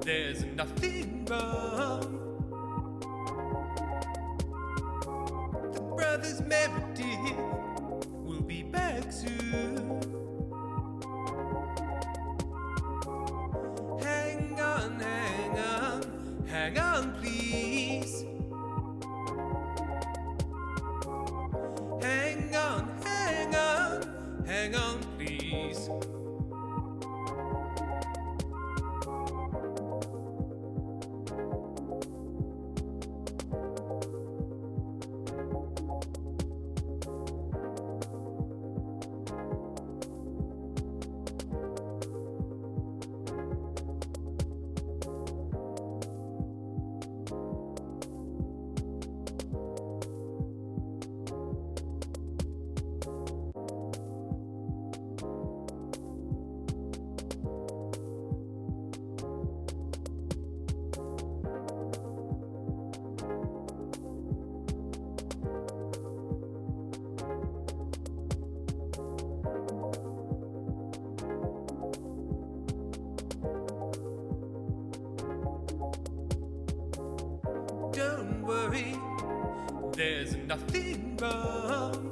there's nothing wrong. The brothers Meredith will be back soon. Hang on, hang on, hang on, please. Hang on, hang on, hang on, please. Don't worry, there's nothing wrong.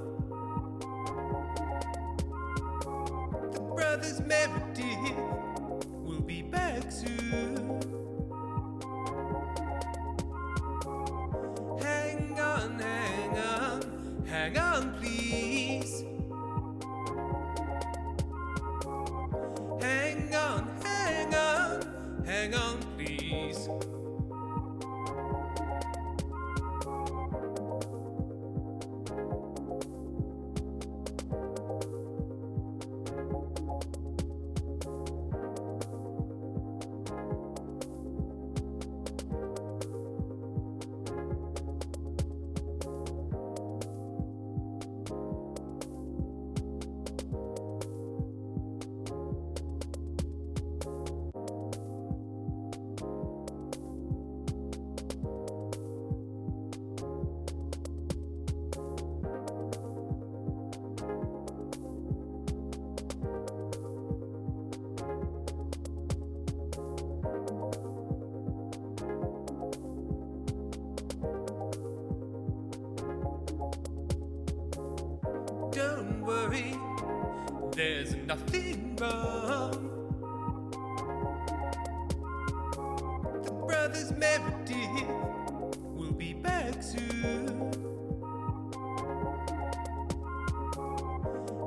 The brothers Meredith will be back soon. Hang on, hang on, hang on, please. Hang on, hang on, hang on, please. Don't worry, there's nothing wrong. The brothers Meredith will be back soon.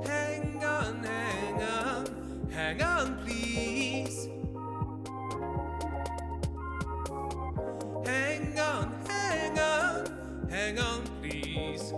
Hang on, hang on, hang on, please. Hang on, hang on, hang on, please.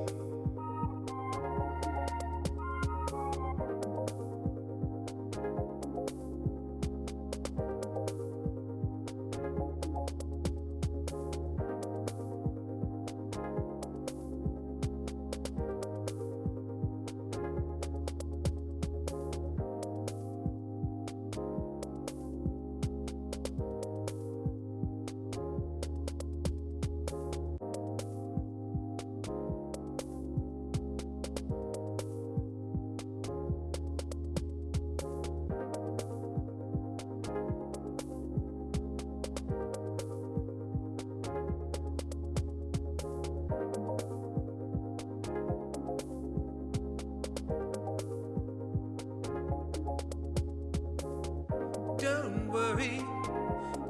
Don't worry,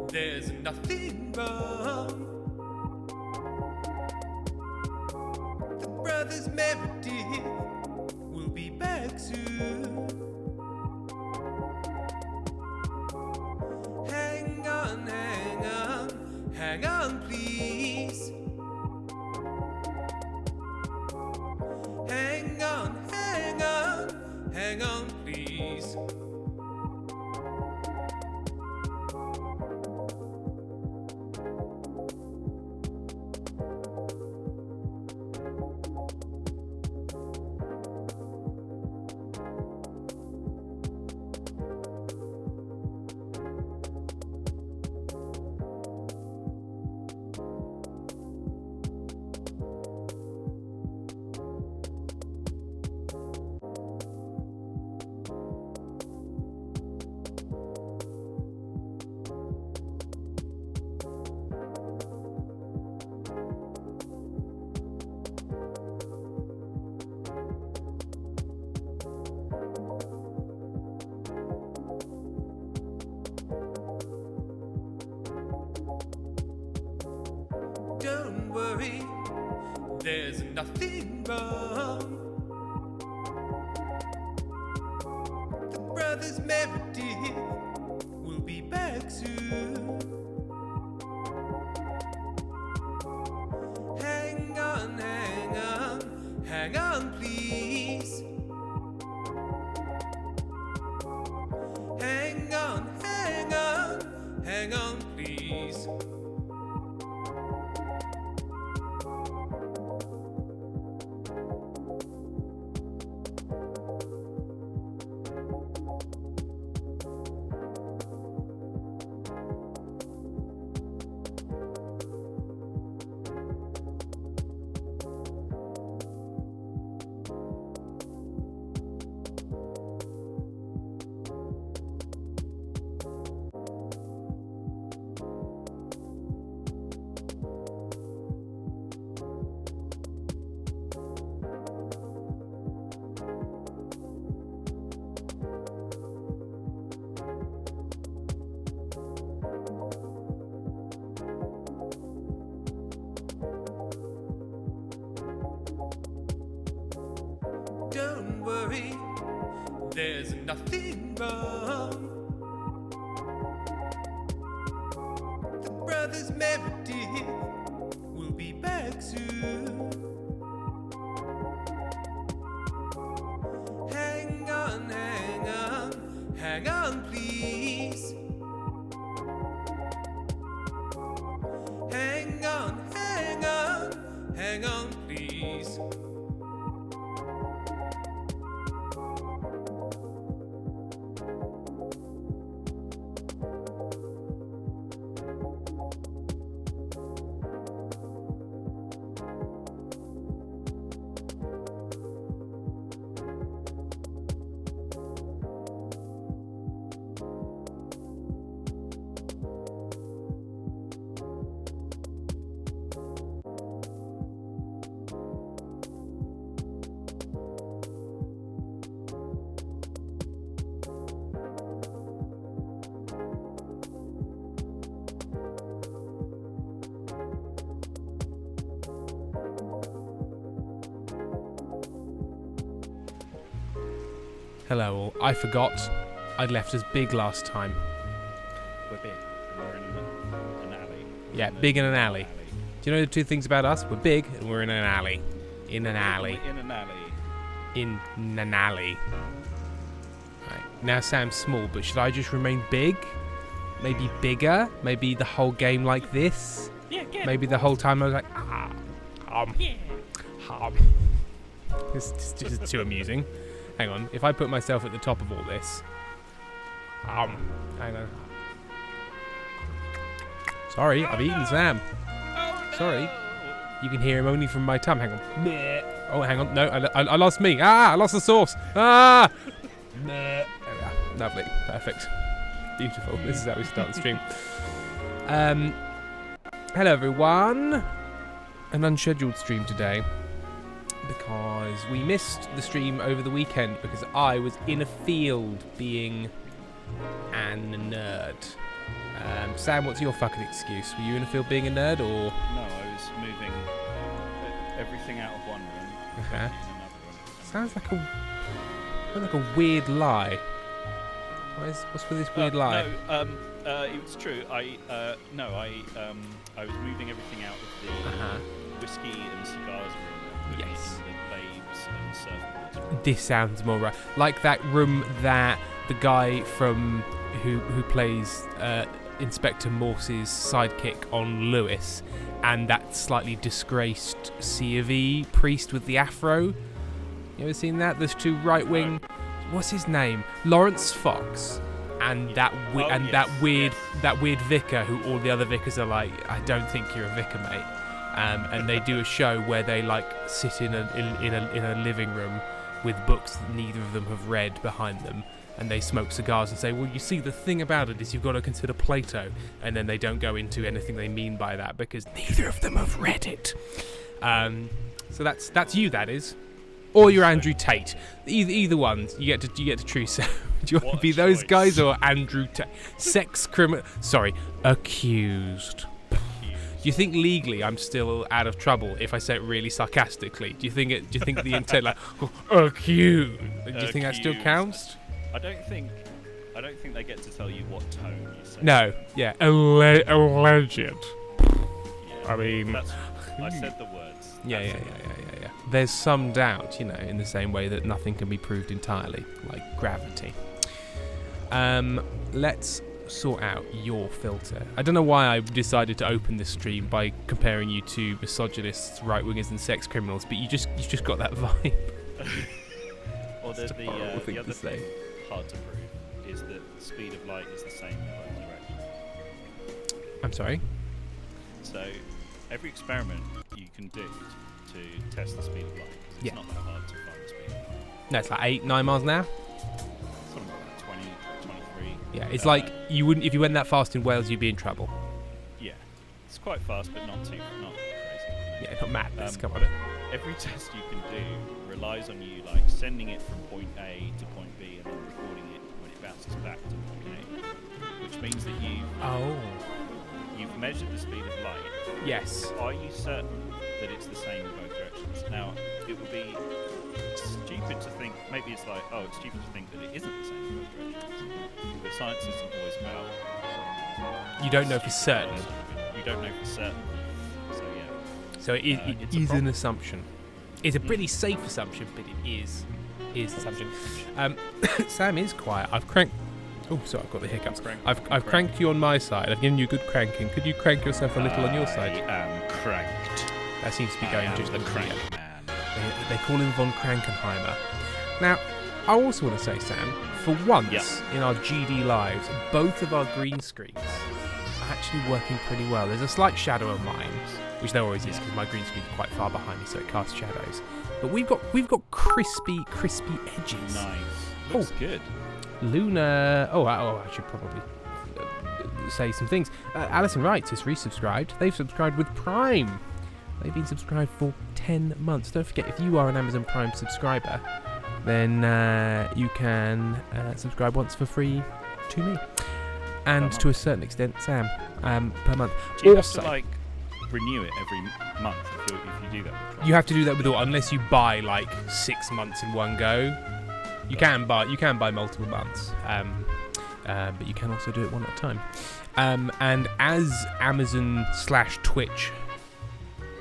there's nothing wrong. The brothers Meredith will be back soon. Hang on, hang on, hang on, please. Hang on, hang on, hang on, please. Don't worry, there's nothing wrong. The brothers Meredith will be back soon. Hang on, hang on, hang on, please. Hang on, hang on, hang on, please. Don't worry, there's nothing wrong. The brothers Meredith will be back soon. Hang on, hang on, hang on, please. Hang on, hang on, hang on, please. Hello all. I forgot I'd left us big last time. We're big. We're in an alley. Yeah, big in an alley. Do you know the two things about us? We're big and we're in an alley. In an alley. In an alley. In an alley. Right. Now Sam's small, but should I just remain big? Maybe bigger? Maybe the whole game like this? Yeah, get Maybe the whole time I was like, Yeah. This is too amusing. Hang on, if I put myself at the top of all this. Hang on. Sorry, I've eaten Sam. Oh, no. Sorry. You can hear him only from my tongue. Hang on. Oh, hang on. No, I lost me. I lost the sauce. There we are. Lovely. Perfect. Beautiful. This is how we start the stream. Hello, everyone. An unscheduled stream today, because we missed the stream over the weekend because I was in a field being a nerd. Sam, what's your fucking excuse? Were you in a field being a nerd, or? No, I was moving everything out of one room and putting it in another room. Sounds like a weird lie. What's with this weird lie? No, it's true. I was moving everything out of the whiskey and cigars room. Yes. The babes and surfboards room. This sounds more right. Like that room that the guy from who plays Inspector Morse's sidekick on Lewis, and that slightly disgraced C of E priest with the afro. You ever seen that? There's two right-wing. What's his name? Lawrence Fox, and that weird vicar who all the other vicars are like, I don't think you're a vicar, mate. And they do a show where they like sit in a living room with books that neither of them have read behind them, and they smoke cigars and say, well, you see, the thing about it is you've got to consider Plato, and then they don't go into anything they mean by that because neither of them have read it. So that's you, that is. Or you're Andrew Tate. Either one, you get to choose. Do you want to be those guys or Andrew Tate? Accused. you think legally I'm still out of trouble if I say it really sarcastically? Do you think the intent like accused? Do you think that still counts? I don't think they get to tell you what tone you say. No. Yeah. Alleged. Yeah, I mean, I said the words. Yeah. There's some doubt, in the same way that nothing can be proved entirely, like gravity. Let's sort out your filter. I don't know why I decided to open this stream by comparing you to misogynists, right-wingers, and sex criminals, but you just got that vibe. Or the other thing to say. thing hard to prove is that the speed of light is the same in both directions. I'm sorry? So every experiment you can do to test the speed of light, it's not that hard to find the speed of light. No, it's like 8-9 miles an hour? Something like that, 20, 23. Yeah, it's like you wouldn't, if you went that fast in Wales, you'd be in trouble. Yeah, it's quite fast, but not crazy. Yeah, not madness, come on. Every test you can do relies on you like sending it from point A to point B and then recording it when it bounces back to point A, which means that you've measured the speed of light. Yes. Are you certain that it's the same in both directions? Now, it would be stupid to think, maybe it's like, it's stupid to think that it isn't the same in both directions. But science isn't always about... You don't know for certain. You don't know for certain. So, yeah. So it is an assumption. It's a pretty safe assumption, but it is an assumption. Sam is quiet. I've cranked... Oh, sorry, I've got the hiccups. I've cranked you on my side. I've given you a good cranking. Could you crank yourself a little on your side? I am cranked. That seems to be going just the crank man. They call him von Krankenheimer. Now, I also want to say, Sam, for once in our GD lives, both of our green screens are actually working pretty well. There's a slight shadow of mine, which there always is because my green screen's quite far behind me, so it casts shadows. But we've got crispy edges. Nice. Looks good. Luna. I should probably say some things. Alison Wright has resubscribed. They've subscribed with Prime. They've been subscribed for 10 months. Don't forget, if you are an Amazon Prime subscriber, then you can subscribe once for free to me. And to a certain extent, Sam, per month. Do you also, have to, renew it every month if you do that with Prime? You have to do that with all, unless you buy, 6 months in one go. You can buy multiple months, but you can also do it one at a time. And as Amazon/Twitch,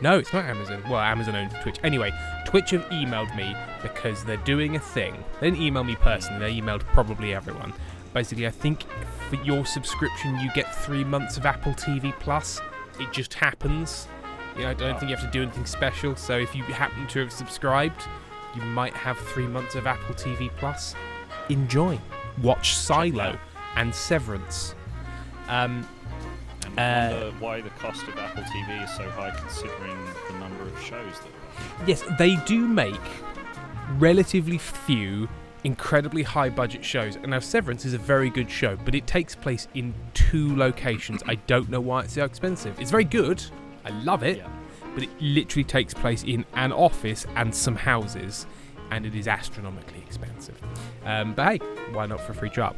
no, it's not Amazon. Well, Amazon owns Twitch. Anyway, Twitch have emailed me because they're doing a thing. They didn't email me personally. They emailed probably everyone. Basically, I think for your subscription, you get 3 months of Apple TV Plus. It just happens. I don't think you have to do anything special. So if you happen to have subscribed, you might have 3 months of Apple TV Plus. Enjoy. Watch Silo and Severance. And I wonder why the cost of Apple TV is so high considering the number of shows that are on. Yes, they do make relatively few incredibly high budget shows. And now Severance is a very good show, but it takes place in 2 locations. I don't know why it's so expensive. It's very good. I love it. Yeah. But it literally takes place in an office and some houses, and it is astronomically expensive. But hey, why not for a free trial?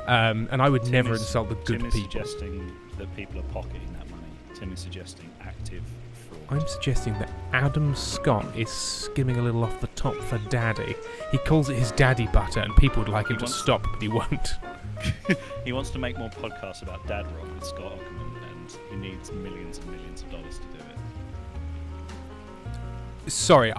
And I would never insult the good people. Tim is suggesting that people are pocketing that money. Tim is suggesting active fraud. I'm suggesting that Adam Scott is skimming a little off the top for daddy. He calls it his daddy butter, and people would like him to stop, but he won't. He wants to make more podcasts about dad rock with Scott Ockerman, and he needs millions and millions of dollars to do it. Sorry,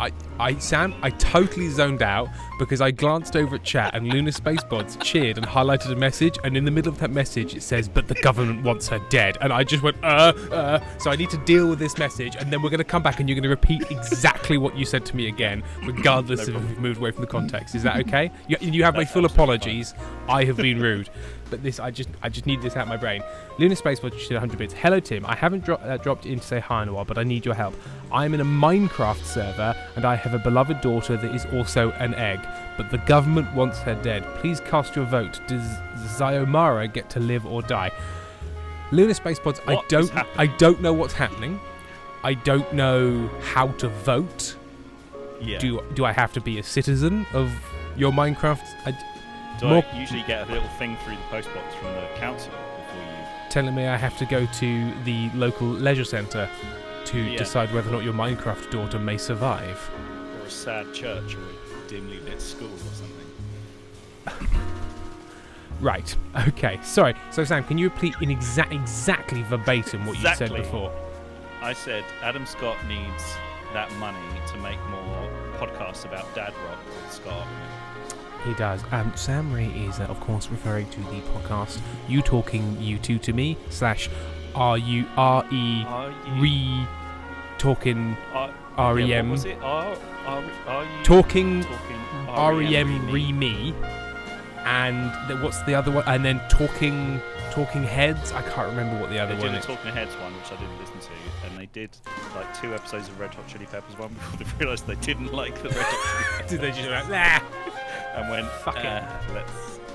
Sam, I totally zoned out because I glanced over at chat and Luna Spacebots cheered and highlighted a message, and in the middle of that message it says, "But the government wants her dead," and I just went, So I need to deal with this message, and then we're going to come back and you're going to repeat exactly what you said to me again, regardless of if we've moved away from the context. Is that okay? You have my full apologies. I have been rude. But this, I just need this out of my brain. Luna Spacebot just did 100 bits. Hello, Tim. I haven't dropped in to say hi in a while, but I need your help. I'm in a Minecraft server, and I have a beloved daughter that is also an egg. But the government wants her dead. Please cast your vote. Does Zyomara get to live or die? Luna Spacepods, I don't know what's happening. I don't know how to vote. Yeah. Do I have to be a citizen of your Minecraft? I usually get a little thing through the post box from the council before you telling me I have to go to the local leisure centre to decide whether or not your Minecraft daughter may survive. Or a sad church or a dimly lit school or something. Right. Okay. Sorry. So Sam, can you repeat in exactly verbatim what you said before? I said Adam Scott needs that money to make more podcasts about dad rock with Scott. He does. Sam Ray is, of course, referring to the podcast "You Talking You Two to Me" / R U R E Re Talking R E M. What was it? Talking R E M Re Me. And what's the other one? And then Talking Heads. I can't remember what the other one is. They did a Talking Heads one, which I didn't listen to, and they did like 2 episodes of Red Hot Chili Peppers one before they realised they didn't like the Red Hot Chili Peppers. Did they just like, nah? And went, fuck it.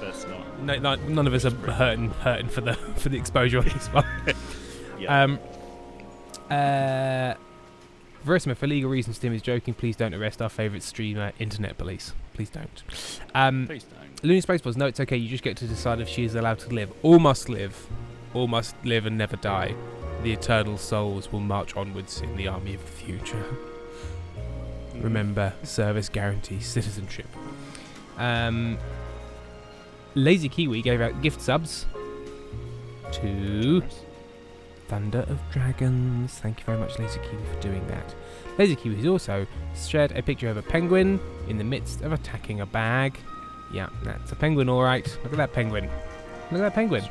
Let's not. No, none of us are hurting for the exposure on this one. Yeah. Verisma, for legal reasons, Tim is joking. Please don't arrest our favourite streamer, Internet Police. Please don't. Please don't. Looney Spaceballs, no, it's okay. You just get to decide if she is allowed to live. All must live and never die. The eternal souls will march onwards in the army of the future. Remember, service guarantees citizenship. Lazy Kiwi gave out gift subs to Thunder of Dragons. Thank you very much, Lazy Kiwi, for doing that. Lazy Kiwi has also shared a picture of a penguin in the midst of attacking a bag. Yeah, that's a penguin, all right. Look at that penguin. Look at that penguin.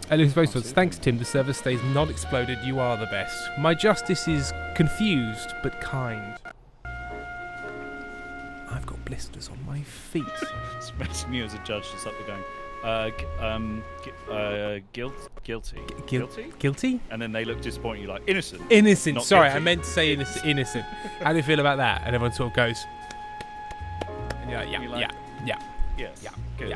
Thanks, Tim. The server stays not exploded. You are the best. My justice is confused but kind. I've got blisters on my feet. It's imagine you as a judge just up there going, guilty. Guilty? And then they look disappointed. You're like, innocent. Innocent. Sorry, guilty. I meant to say innocent. How do you feel about that? And everyone sort of goes. And you're like, yeah. Yes. Yeah. Good.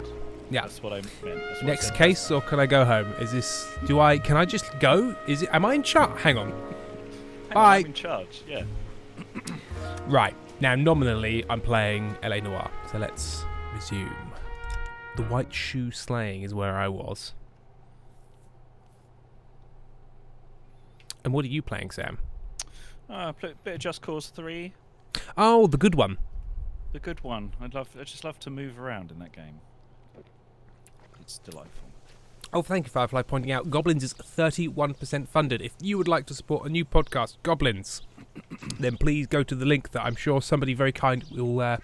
Yeah. That's what I meant. Next case, or can I go home? Is this? Can I just go? Am I in charge? Hang on. Bye. I'm in charge. Yeah. Right. Now, nominally, I'm playing LA Noir, so let's resume. The White Shoe Slaying is where I was. And what are you playing, Sam? A bit of Just Cause 3. Oh, the good one. The good one. I just love to move around in that game. It's delightful. Oh, thank you, Firefly, pointing out Goblins is 31% funded. If you would like to support a new podcast, Goblins, then please go to the link that I'm sure somebody very kind will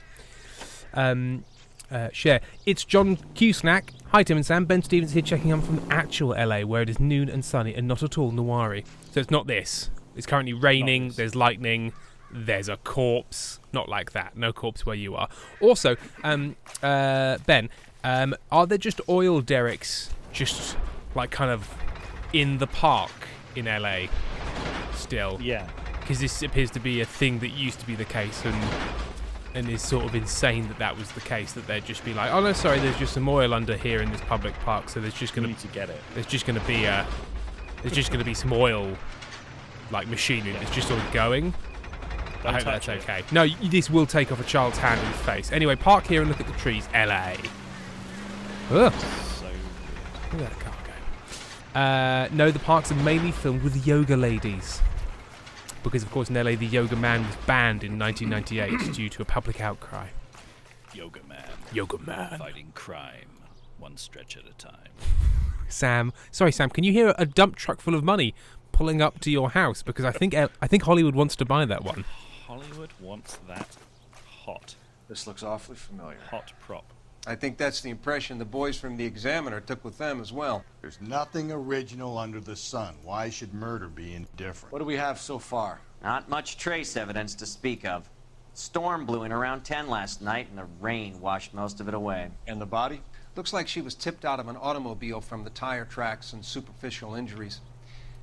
share. It's John Q Snack. Hi, Tim and Sam. Ben Stevens here checking on from actual LA, where it is noon and sunny and not at all noir-y. So it's not this. It's currently raining. There's lightning. There's a corpse. Not like that. No corpse where you are. Also, Ben, are there just oil derricks just like kind of in the park in LA still? Yeah. Because this appears to be a thing that used to be the case, and is sort of insane that was the case, that they'd just be like, oh no, sorry, there's just some oil under here in this public park, so there's just going to get it. There's just going to be some oil like machinery that's just sort of going. I hope that's okay. No, this will take off a child's hand and face. Anyway, park here and look at the trees. LA. Ugh. So weird. Look at that car go. No, the parks are mainly filmed with yoga ladies. Because, of course, in LA, the Yoga Man was banned in 1998 due to a public outcry. Yoga Man. Fighting crime, one stretch at a time. Sam, can you hear a dump truck full of money pulling up to your house? Because I think Hollywood wants to buy that one. Hollywood wants that hot. This looks awfully familiar. Hot prop. I think that's the impression the boys from the Examiner took with them as well. There's nothing original under the sun. Why should murder be indifferent? What do we have so far? Not much trace evidence to speak of. Storm blew in around 10 last night, and the rain washed most of it away. And the body? Looks like she was tipped out of an automobile from the tire tracks and superficial injuries.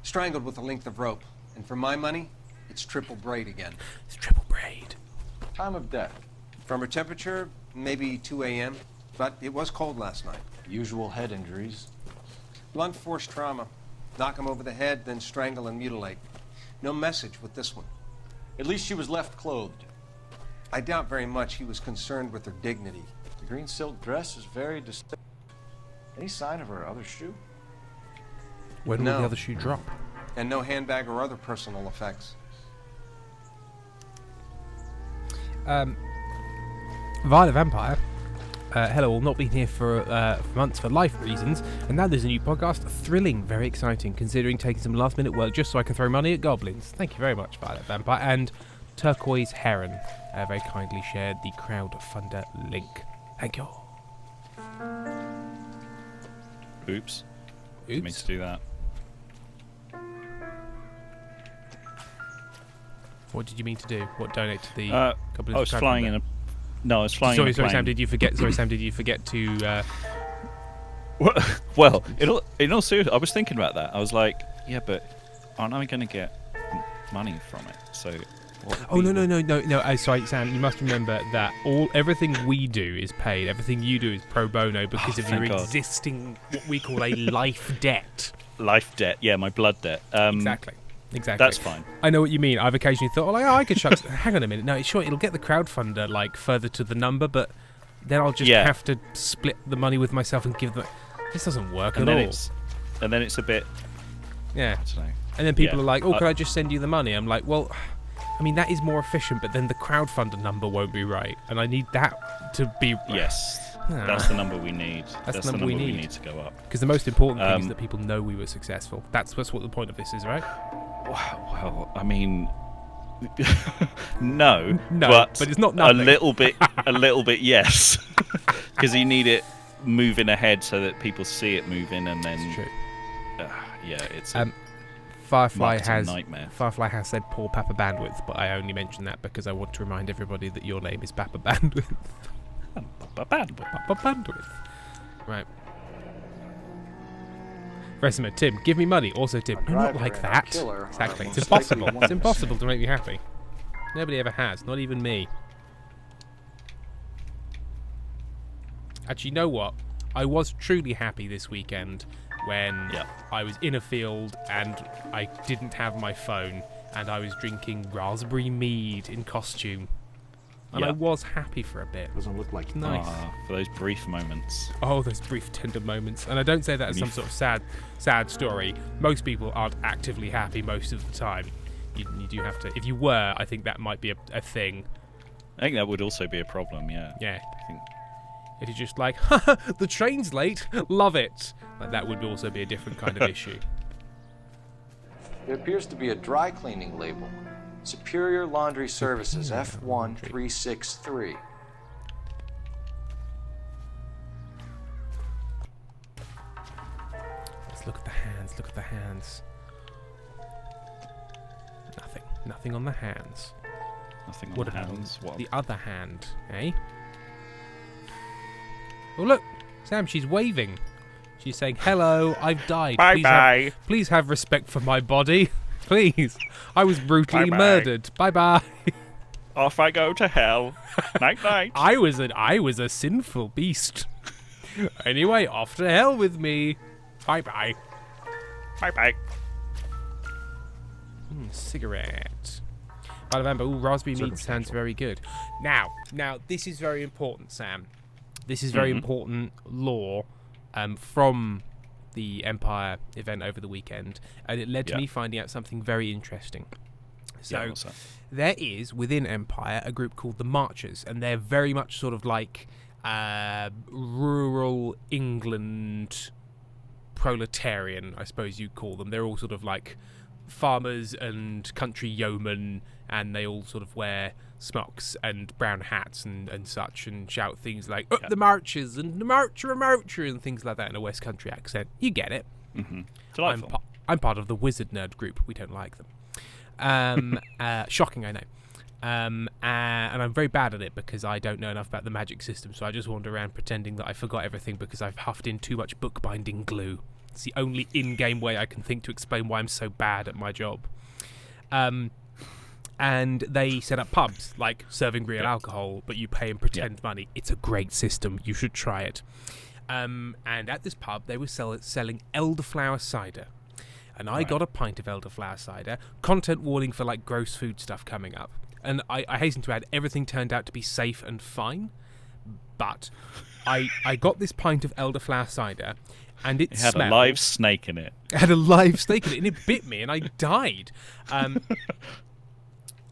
Strangled with a length of rope. And for my money, it's triple braid again. It's triple braid. Time of death? From her temperature, maybe 2 a.m., but it was cold last night. Usual head injuries. Blunt force trauma. Knock him over the head, then strangle and mutilate. No message with this one. At least she was left clothed. I doubt very much he was concerned with her dignity. The green silk dress is very distinct. Any sign of her other shoe? When will No. the other shoe drop? And no handbag or other personal effects. Violet Vampire. Hello, all. Not been here for months for life reasons, and now there's a new podcast. Thrilling, very exciting, considering taking some last-minute work just so I can throw money at goblins. Thank you very much, Violet Vampire. And Turquoise Heron very kindly shared the crowdfunder link. Thank you. Oops. Didn't mean to do that. What did you mean to do? What, donate to the goblins? I was flying in a... No, I was flying in a Sorry, plane. Sam, did you forget? Sorry, Sam, did you forget to... Well, in all seriousness, I was thinking about that. I was like, yeah, but aren't I going to get money from it? So... Oh, no. Sorry, Sam, you must remember that everything we do is paid. Everything you do is pro bono because of your thank God. existing, what we call a life debt. Life debt, yeah, my blood debt. Exactly. That's fine. I know what you mean. I've occasionally thought, I could chuck... Hang on a minute. No, sure, it'll get the crowdfunder, further to the number, but then I'll just have to split the money with myself and give them... This doesn't work at all. And then it's a bit... Yeah. I don't know. And then people are like, can I just send you the money? I'm like, well... I mean, that is more efficient, but then the crowdfunder number won't be right, and I need that to be... Yes, that's the number we need. That's the number we need to go up. Because the most important thing is that people know we were successful. That's what the point of this is, right? Well, I mean... no, but it's not nothing. A little bit, yes. Because you need it moving ahead so that people see it moving, and then... It's true. Yeah, it's... Firefly nightmare. Firefly has said poor Papa Bandwidth, but I only mention that because I want to remind everybody that your name is Papa Bandwidth. Papa Bandwidth. Right. Resima, Tim, give me money. Also, Tim, no, not like that. Exactly. It's impossible. It's impossible to make me happy. Nobody ever has, not even me. Actually, you know what? I was truly happy this weekend when I was in a field and I didn't have my phone and I was drinking raspberry mead in costume. And I was happy for a bit. Doesn't look like nice. For those brief moments. Oh, those brief, tender moments. And I don't say that as some sort of sad story. Most people aren't actively happy most of the time. You do have to... If you were, I think that might be a thing. I think that would also be a problem, yeah. Yeah. I think... If you're just like, the train's late, love it. That would also be a different kind of issue. It appears to be a dry cleaning label. Superior Laundry Services, F1363. Let's look at the hands, Nothing on the hands. Nothing on the hands. What? The other hand, eh? Oh, look, Sam, she's waving. She's saying, hello, I've died. Bye-bye. Please have respect for my body. Please. I was brutally Bye-bye. murdered. Bye-bye. Off I go to hell. Night-night. I was a sinful beast. Anyway, off to hell with me. Bye-bye. Bye-bye. Cigarette. I remember, raspberry mead sounds very good. Now, this is very important, Sam. This is very important lore from the Empire event over the weekend, and it led to me finding out something very interesting. So, there is, within Empire, a group called the Marchers, and they're very much sort of like rural England proletarian, I suppose you'd call them. They're all sort of like farmers and country yeomen, and they all sort of wear smocks and brown hats and such, and shout things like the marchers and the marcher and things like that in a West Country accent. You get it. Delightful. I'm part of the wizard nerd group. We don't like them. Shocking, I know. And I'm very bad at it because I don't know enough about the magic system, so I just wander around pretending that I forgot everything because I've huffed in too much bookbinding glue. It's the only in-game way I can think to explain why I'm so bad at my job. And they set up pubs, like serving real alcohol, but you pay and pretend money. It's a great system. You should try it. And at this pub, they were selling elderflower cider. And I got a pint of elderflower cider. Content warning for like gross food stuff coming up. And I hasten to add, everything turned out to be safe and fine. But I got this pint of elderflower cider, and it had smelled. a live snake in it. It had a live snake in it, and it bit me, and I died.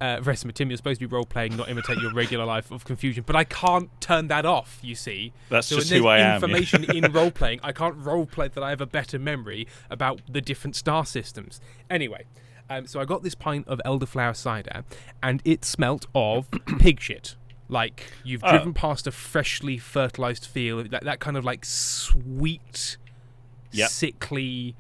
Verestimus, Tim, you're supposed to be role-playing, not imitate your regular life of confusion, but I can't turn that off, you see. That's so just when who I am. information in role-playing, I can't role-play that I have a better memory about the different star systems. Anyway, so I got this pint of elderflower cider, and it smelt of pig shit. Like, you've driven past a freshly fertilised field, that kind of, like, sweet, sickly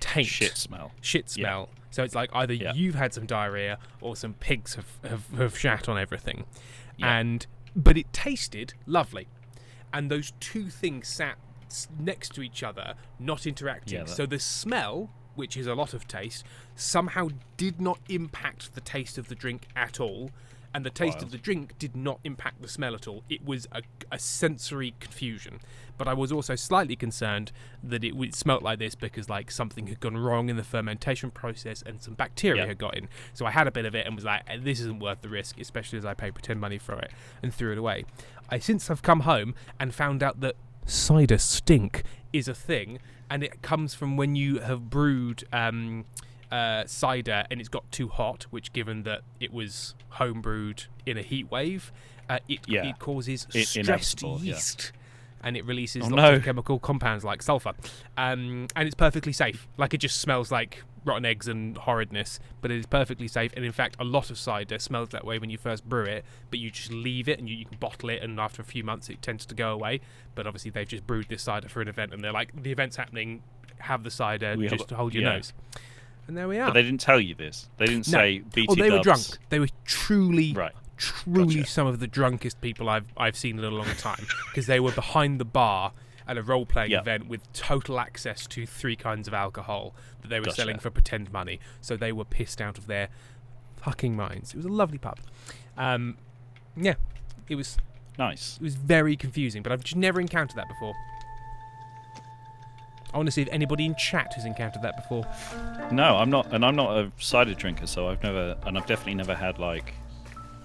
taint. Shit smell. Yeah. So it's like either you've had some diarrhea or some pigs have shat on everything. Yeah. But it tasted lovely. And those two things sat next to each other, not interacting. Yeah, so the smell, which is a lot of taste, somehow did not impact the taste of the drink at all. And the taste of the drink did not impact the smell at all. It was a sensory confusion. But I was also slightly concerned that it smelt like this because like something had gone wrong in the fermentation process and some bacteria had got in. So I had a bit of it and was like, this isn't worth the risk, especially as I paid pretend money for it and threw it away. Since I've come home and found out that cider stink is a thing, and it comes from when you have brewed cider and it's got too hot, which given that it was home brewed in a heat wave, it causes stressed yeast. And it releases lots of chemical compounds like sulfur. And it's perfectly safe. Like, it just smells like rotten eggs and horridness, but it is perfectly safe. And in fact, a lot of cider smells that way when you first brew it, but you just leave it and you can bottle it, and after a few months it tends to go away. But obviously they've just brewed this cider for an event, and they're like, the event's happening, have the cider, hold your nose. And there we are. But they didn't tell you this. They didn't say BT Oh, they were dubs. drunk. They were truly Gotcha. some of the drunkest people I've seen in a long time, because they were behind the bar at a role-playing event with total access to 3 kinds of alcohol that they were selling for pretend money. So they were pissed out of their fucking minds. It was a lovely pub. It was nice. It was very confusing, but I've just never encountered that before. I want to see if anybody in chat has encountered that before. No, I'm not, and I'm not a cider drinker, so I've definitely never had like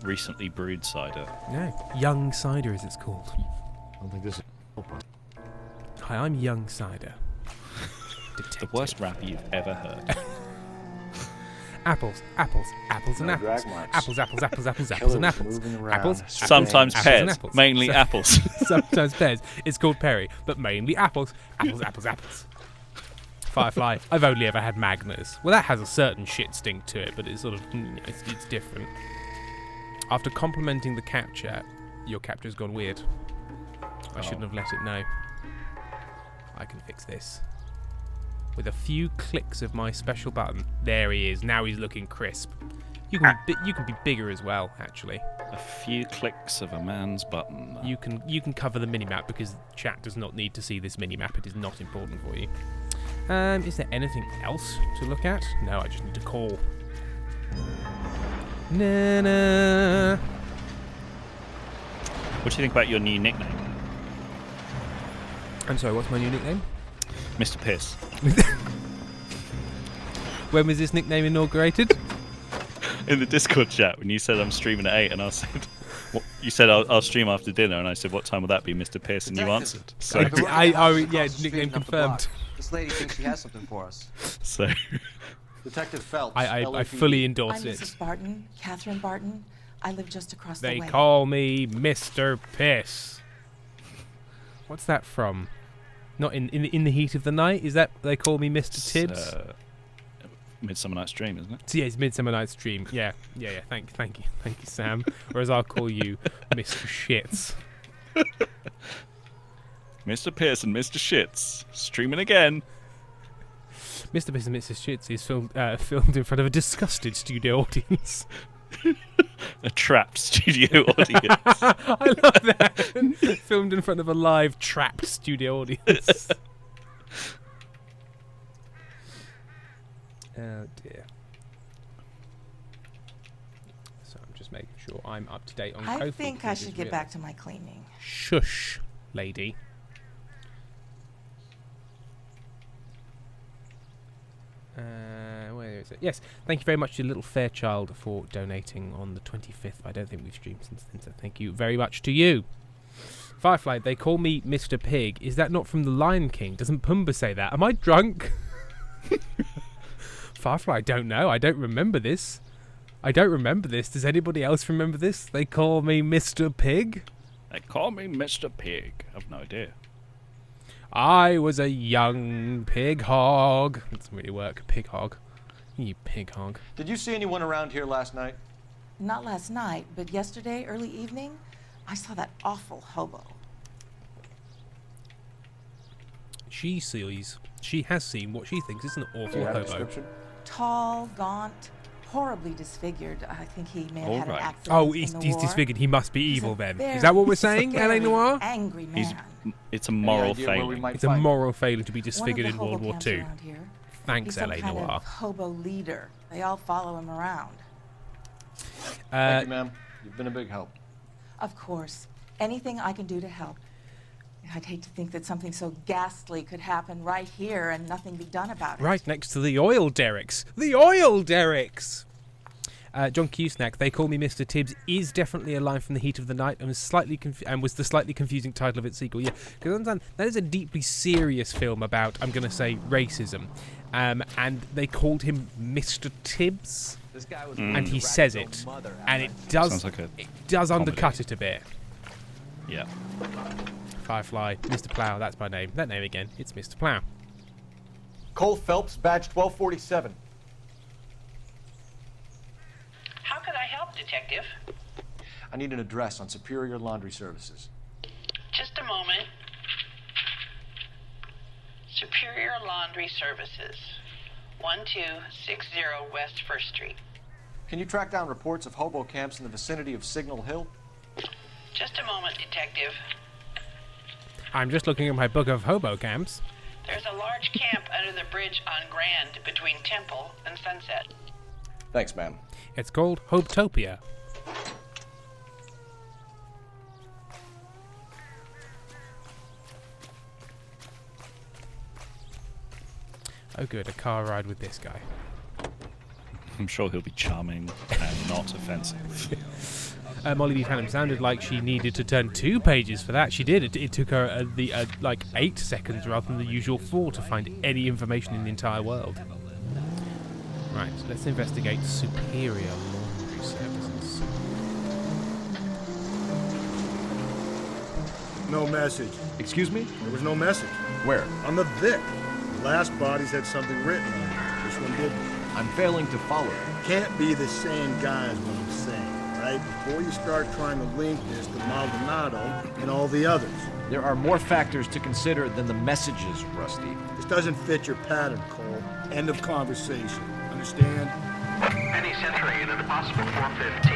recently brewed cider. No, young cider as it's called. I don't think this is. Hi, I'm Young Cider. The worst rap you've ever heard. Apples, apples, apples and apples. Apples, apples, apples, apples, apples and apples. Apples, sometimes pears, mainly apples. Sometimes pears. It's called Perry, but mainly apples. Apples, apples, apples. Firefly. I've only ever had Magners. Well, that has a certain shit stink to it, but it's sort of it's different. After complimenting the capture, your capture's gone weird. I shouldn't have let it know. I can fix this. With a few clicks of my special button. There he is. Now he's looking crisp. You can be bigger as well, actually. A few clicks of a man's button. You can cover the minimap because chat does not need to see this minimap. It is not important for you. Is there anything else to look at? No, I just need to call. Na-na. What do you think about your new nickname? I'm sorry, what's my new nickname? Mr. Piss. When was this nickname inaugurated? In the Discord chat, when you said I'm streaming at 8, and I said, you said I'll stream after dinner, and I said, what time will that be, Mr. Piss? And you answered. So nickname confirmed. This lady thinks she has something for us. So Detective Phelps. I fully endorse I'm it. Mrs. Barton, Catherine Barton. I live just across the way. They call me Mr. Piss. What's that from? Not in the heat of the night? Is that they call me Mr. Tibbs? Midsummer Night's Dream, isn't it? Yeah, it's Midsummer Night's Dream. Yeah. Thank you, Sam. Whereas I'll call you Mr. Shits. Mr. Pierce and Mr. Shits streaming again. Mr. Piss and Mr. Shits is filmed in front of a disgusted studio audience. A trapped studio audience. I love that. Filmed in front of a live trapped studio audience. Oh dear. So I'm just making sure I'm up to date on Kofi. I think I should get back to my cleaning. Shush, lady. Where is it? Yes, thank you very much to Little Fairchild for donating on the 25th. I don't think we've streamed since then, so thank you very much to you. Firefly, they call me Mr. Pig. Is that not from The Lion King? Doesn't Pumbaa say that? Am I drunk? Firefly, I don't know. I don't remember this. Does anybody else remember this? They call me Mr. Pig? They call me Mr. Pig. I've no idea. I was a young pig hog. That doesn't really work. Pig hog. You pig hog. Did you see anyone around here last night? Not last night, but yesterday, early evening, I saw that awful hobo. She has seen what she thinks is an awful hobo. Description? Tall, gaunt, horribly disfigured. I think he may have had an accident. Oh, in he's the war. disfigured. He must be He's evil a then. very Is that what we're saying, L.A. Noir? Angry man. It's a moral idea where we failing. might It's a find moral failure to be disfigured One in of the World hobo War camps II. around here. Thanks, He's some L.A. kind Noir. of hobo leader. They all follow him around. Thank you, ma'am. You've been a big help. Of course. Anything I can do to help. I'd hate to think that something so ghastly could happen right here and nothing be done about it. Right next to the oil derricks. The oil derricks! John Cusack, they call me Mr. Tibbs, is definitely a line from The Heat of the Night and was the slightly confusing title of its sequel. Yeah, because that is a deeply serious film about, I'm going to say, racism. And they called him Mr. Tibbs, and he says it, and it does undercut it a bit. Yeah. Firefly, Mr. Plow, that's my name. That name again, it's Mr. Plow. Cole Phelps, badge 1247. How can I help, Detective? I need an address on Superior Laundry Services. Just a moment. Superior Laundry Services, 1260 West 1st Street. Can you track down reports of hobo camps in the vicinity of Signal Hill? Just a moment, Detective. I'm just looking at my book of hobo camps. There's a large camp under the bridge on Grand between Temple and Sunset. Thanks, ma'am. It's called Hopetopia. Oh good, a car ride with this guy. I'm sure he'll be charming and not offensive. Molly B. Phantom sounded like she needed to turn 2 pages for that. She did. It took her like 8 seconds rather than the usual 4 to find any information in the entire world. Right, so let's investigate Superior Laundry Services. No message. Excuse me? There was no message. Where? On the Vic. The last bodies had something written on it. This one didn't. I'm failing to follow. Can't be the same guy is what I'm saying, right? Before you start trying to link this to Maldonado and all the others. There are more factors to consider than the messages, Rusty. This doesn't fit your pattern, Cole. End of conversation. Understand? Any Central unit, possible 415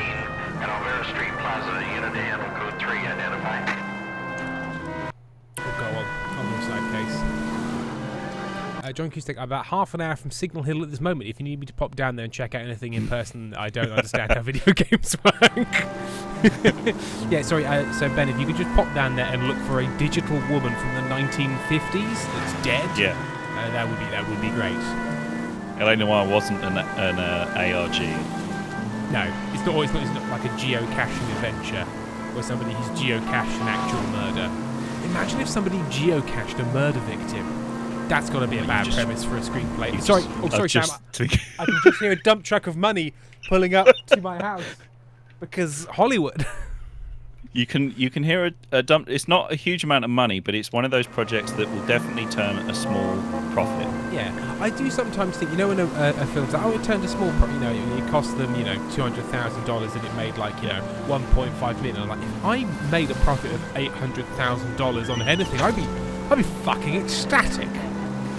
at Alvera Street Plaza, unit handle code 3, identify. We'll go on the side case. John Cusack, I'm about half an hour from Signal Hill at this moment. If you need me to pop down there and check out anything in person, I don't understand how video games work. Yeah, sorry. So Ben, if you could just pop down there and look for a digital woman from the 1950s that's dead, Yeah. that would be great. L.A. Noir wasn't an ARG. No, it's not like a geocaching adventure where somebody's geocached an actual murder. Imagine if somebody geocached a murder victim. That's got to be a bad premise for a screenplay. Sorry, Sam. I can just hear a dump truck of money pulling up to my house because Hollywood. You can hear a dump. It's not a huge amount of money, but it's one of those projects that will definitely turn a small profit. Yeah, I do sometimes think, when a film's like, it turned a small profit, it cost them, $200,000 and it made like, 1.5 million. I'm like, if I made a profit of $800,000 on anything, I'd be fucking ecstatic.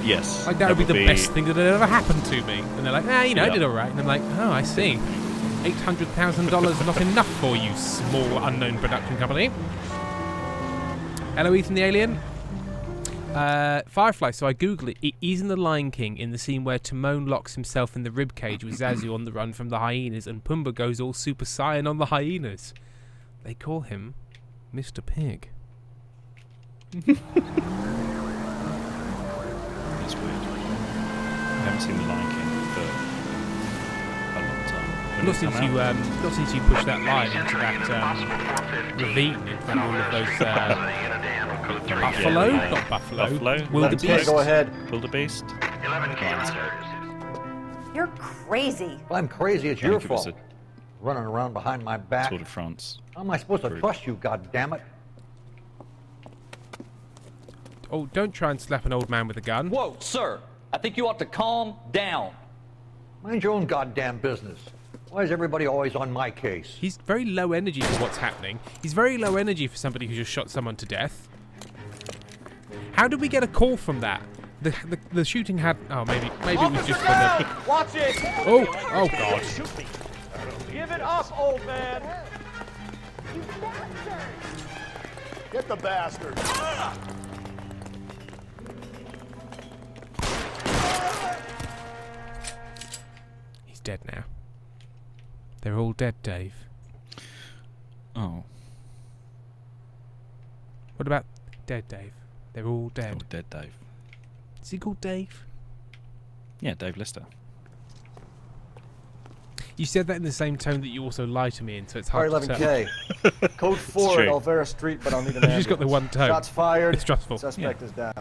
Yes. Like that would be the best thing that had ever happened to me. And they're like, I did all right. And I'm like, oh, I see. $800,000 not enough for you, small unknown production company. Hello, Ethan the Alien. Firefly. So I googled it. It is in The Lion King in the scene where Timon locks himself in the ribcage with Zazu on the run from the hyenas, and Pumbaa goes all Super Saiyan on the hyenas. They call him Mr. Pig. It's weird. I haven't seen The Lion King for a long time. Not since you pushed that line into that ravine in front of all of those buffalo, not buffalo, wildebeest. Go ahead. Wildebeest. 11 kilometers. You're crazy. Well, I'm crazy. It's your fault. Running around behind my back. Tour de France. How am I supposed to trust you, goddammit? Oh, don't try and slap an old man with a gun. Whoa, sir. I think you ought to calm down. Mind your own goddamn business. Why is everybody always on my case? He's very low energy for what's happening. He's very low energy for somebody who just shot someone to death. How did we get a call from that? The shooting had... Oh, maybe it was just for the... Watch it! Oh God. Give it up, old man! Get the bastard! He's dead now. They're all dead, Dave. Oh. What about dead Dave? They're all dead. Oh, dead Dave. Is he called Dave? Yeah, Dave Lister. You said that in the same tone that you also lie to me in, so it's hard to tell. R11K. Code 4 at Alvera Street, but I'll need an You just got the one tone. Shots fired. It's trustful. Suspect is down.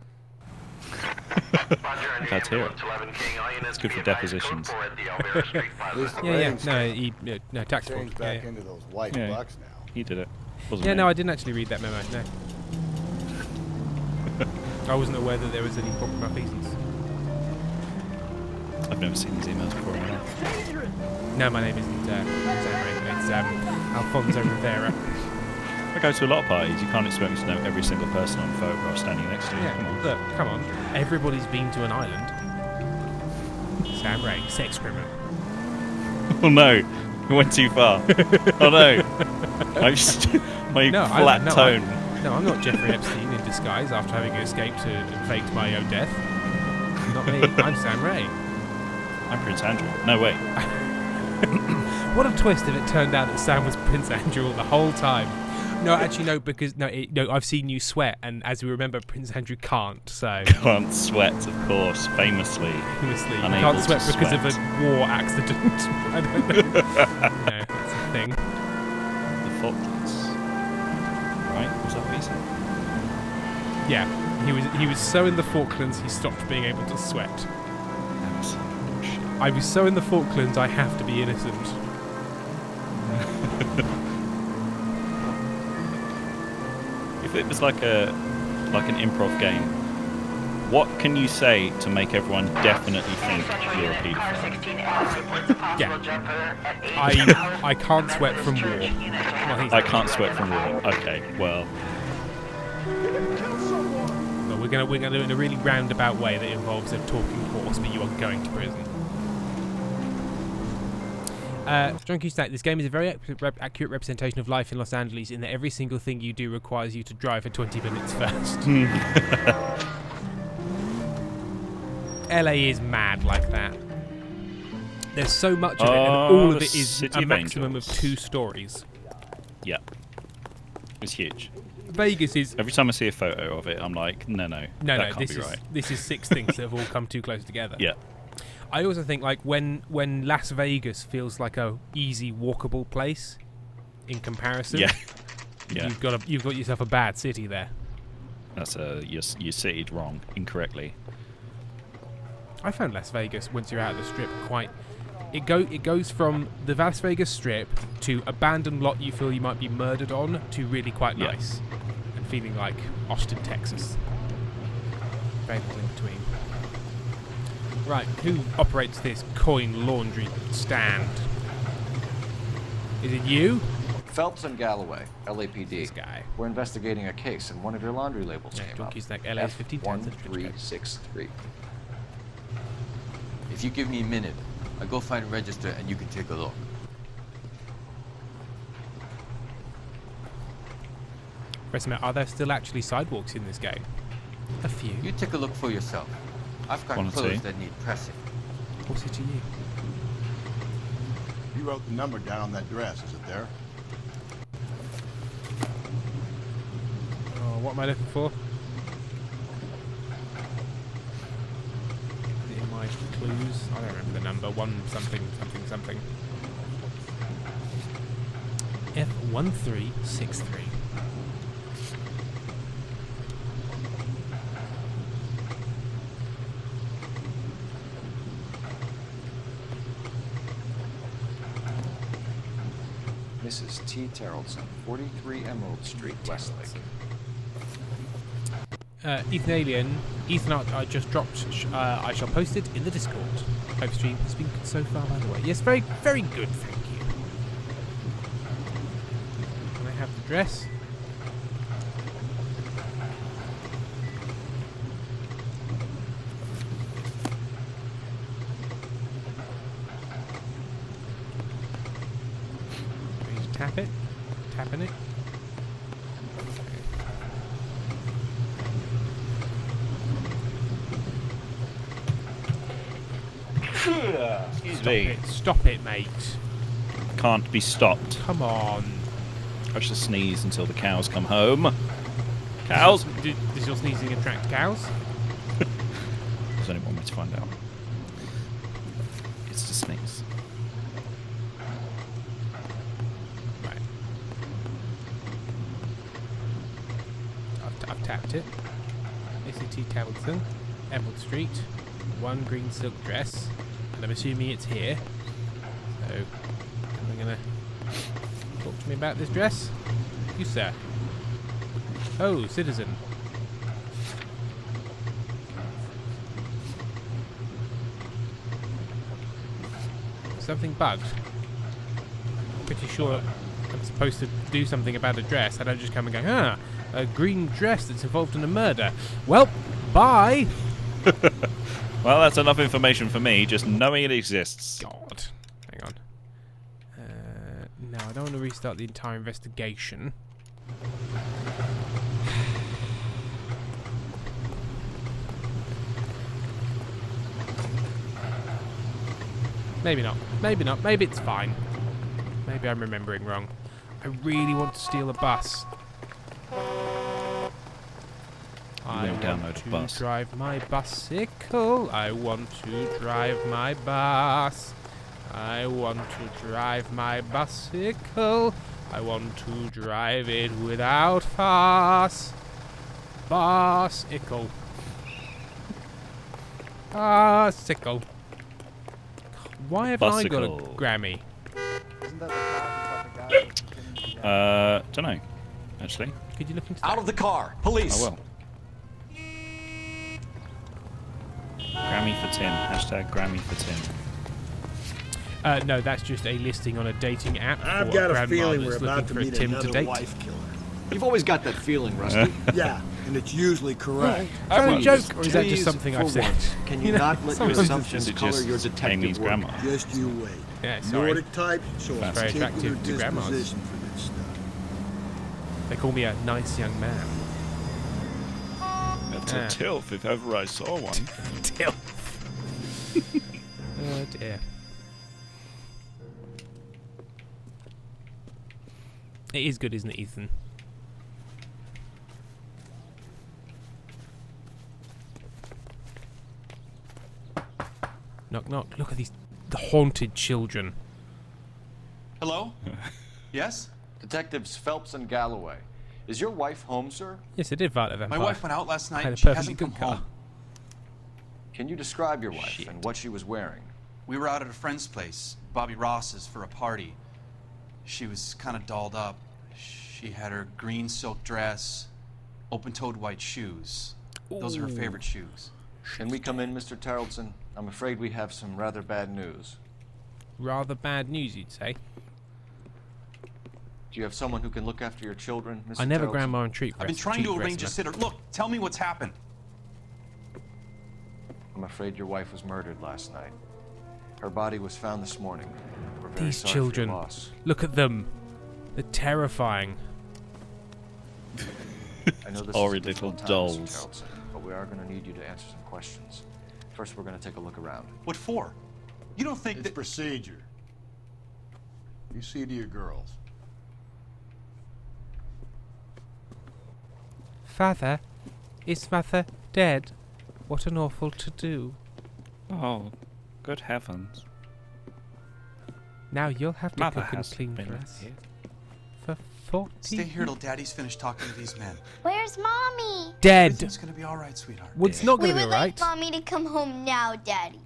Glad to hear it. It's good for depositions. No, tactical. Change back into those white bucks now. He did it. No, I didn't actually read that memo, no. I wasn't aware that there was any proper malfeasance. I've never seen these emails before in my life. No, my name isn't Sam Ray, it's Alfonso Rivera. I go to a lot of parties. You can't expect me to know every single person on the photograph standing next to you. Yeah, come on. Everybody's been to an island. Sam Ray, sex criminal. Oh no, we went too far. Oh no. My flat tone. No, I'm not Jeffrey Epstein in disguise after having escaped and faked my own death. Not me. I'm Sam Ray. I'm Prince Andrew. No, wait. What a twist if it turned out that Sam was Prince Andrew the whole time. No, actually, no, because I've seen you sweat, and as we remember, Prince Andrew can't. So can't sweat, of course, famously. You can't sweat because of a war accident. I don't know. No, it's a thing. The Falklands. Right? Was that what he said? Yeah, he was so in the Falklands he stopped being able to sweat. I was so in the Falklands I have to be innocent. If it was like an improv game, what can you say to make everyone definitely think you're a paedophile? Yeah. I can't sweat from war. I can't sweat from war. Okay, well. But we're gonna do it in a really roundabout way that involves a talking horse, but you are going to prison. John Cusack, this game is a very accurate representation of life in Los Angeles in that every single thing you do requires you to drive for 20 minutes first. LA is mad like that. There's so much of it, and all of it is a maximum of 2 stories. Yeah. It's huge. Vegas is... Every time I see a photo of it, I'm like, no, that can't be right. This is 6 things that have all come too close together. Yeah. I also think like when Las Vegas feels like a easy walkable place in comparison. Yeah. You've got yourself a bad city there. That's you citied wrong, incorrectly. I found Las Vegas once you're out of the strip quite. It goes from the Las Vegas Strip to abandoned lot you feel you might be murdered on to really quite nice and feeling like Austin, Texas. Very little in between. Right, who operates this coin laundry stand? Is it you? Phelps and Galloway, LAPD. This guy. We're investigating a case, and one of your laundry labels came up. Like LA F1363. If you give me a minute, I'll go find a register and you can take a look. Are there still actually sidewalks in this game? A few. You take a look for yourself. I've got clothes that need pressing. What's it to you? You wrote the number down on that dress. Is it there? Oh, what am I looking for? Is it in my clues? I don't remember the number. 1 something something something. 1363. Mrs. T. Terrellson, 43 Emerald Street, Westlake. Ethan Alien, Ethan I just dropped. I shall post it in the Discord. Hope stream has been good so far, by the way. Yes, very, very good, thank you. Can I have the dress? Please tap it. Tapping it. Excuse me. Stop it, mate. Can't be stopped. Come on. I shall sneeze until the cows come home. Cows? Does your sneezing attract cows? There's only one way to find out. It's to sneeze. Right. I've tapped it. ACT Terrellson, Emerald Street, 1 green silk dress, and I'm assuming it's here. So, am I gonna talk to me about this dress? You, sir. Oh, citizen. Something bugged. Pretty sure I'm supposed to do something about a dress. I don't just come and go, a green dress that's involved in a murder. Well, bye! Well, that's enough information for me, just knowing it exists. God. Hang on. No, I don't want to restart the entire investigation. Maybe not. Maybe not. Maybe it's fine. Maybe I'm remembering wrong. I really want to steal a bus. I want to drive my bicycle. I want to drive my bus. I want to drive my bicycle. I want to drive it without fuss. Bicycle. Bicycle. Why have I got a Grammy? Isn't that the guy? Don't know. Actually. Could you look into Out of the car, police. I will. Grammy for Tim. Hashtag Grammy for Tim. No, that's just a listing on a dating app. I've for got a grandma feeling we're that's about looking to for meet Tim to another date. wife killer. You've always got that feeling, Rusty. Yeah, and it's usually correct. Is that a joke, or is that just something I've said? Can you not let your assumptions color your Amy's detective work? grandma. Just you wait. Yeah, sorry. Nordic type, so That's it's very particular attractive to grandmas. disposition for this stuff. They call me a nice young man. That's a tilth if ever I saw one. Tilth. Oh dear. It is good, isn't it, Ethan? Knock, knock. Look at the haunted children. Hello? Yes? Detectives Phelps and Galloway. Is your wife home, sir? Yes, I did Violet Vampire. My wife went out last night Had a and she perfectly hasn't good come car. home. Can you describe your wife and what she was wearing? We were out at a friend's place, Bobby Ross's, for a party. She was kind of dolled up. She had her green silk dress, open-toed white shoes. Those are her favorite shoes. Can we come in, Mr. Terrellson? I'm afraid we have some rather bad news. Rather bad news, you'd say. Do you have someone who can look after your children, Mr. I never Terrellson? grandma and treat. I've been trying to arrange a sitter. Look, tell me what's happened. I'm afraid your wife was murdered last night. Her body was found this morning. We're very These sorry for your children. loss. Look at them. They're terrifying. I know this Horrid is a little difficult time, Mr. dolls. Terrellson, but we are going to need you to answer some questions. First, we're going to take a look around. What for? You don't think It's that... procedure. You see to your girls. Father, is mother dead? What an awful to-do. Oh, good heavens. Now you'll have to Mother cook and hasn't clean been for us. here. For 40. Stay here till Daddy's finished talking to these men. Where's Mommy? Dead. Everything's gonna be all right, sweetheart. Well, it's not We going to would be like alright. Mommy to come home now, Daddy.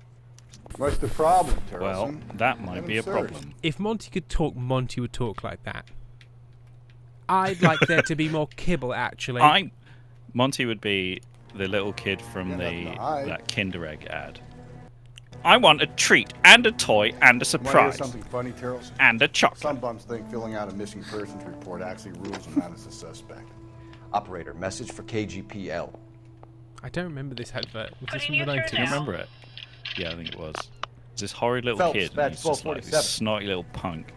What's the problem, Terrelson? Well, that might be a problem. If Monty could talk, Monty would talk like that. I'd like there to be more kibble, actually. Monty would be the little kid from hide. that Kinder Egg ad. I want a treat and a toy and a Want to hear surprise something funny, Terrelson? and a chocolate. Some bums think filling out a missing persons report actually rules them out as a suspect. Operator, message for KGPL. I don't remember this advert. Was this from Putting the you 90s? through Do you remember it? Yeah, I think it was. It's this horrid little Phelps, kid. And badge he's just like 1247. this snotty little punk.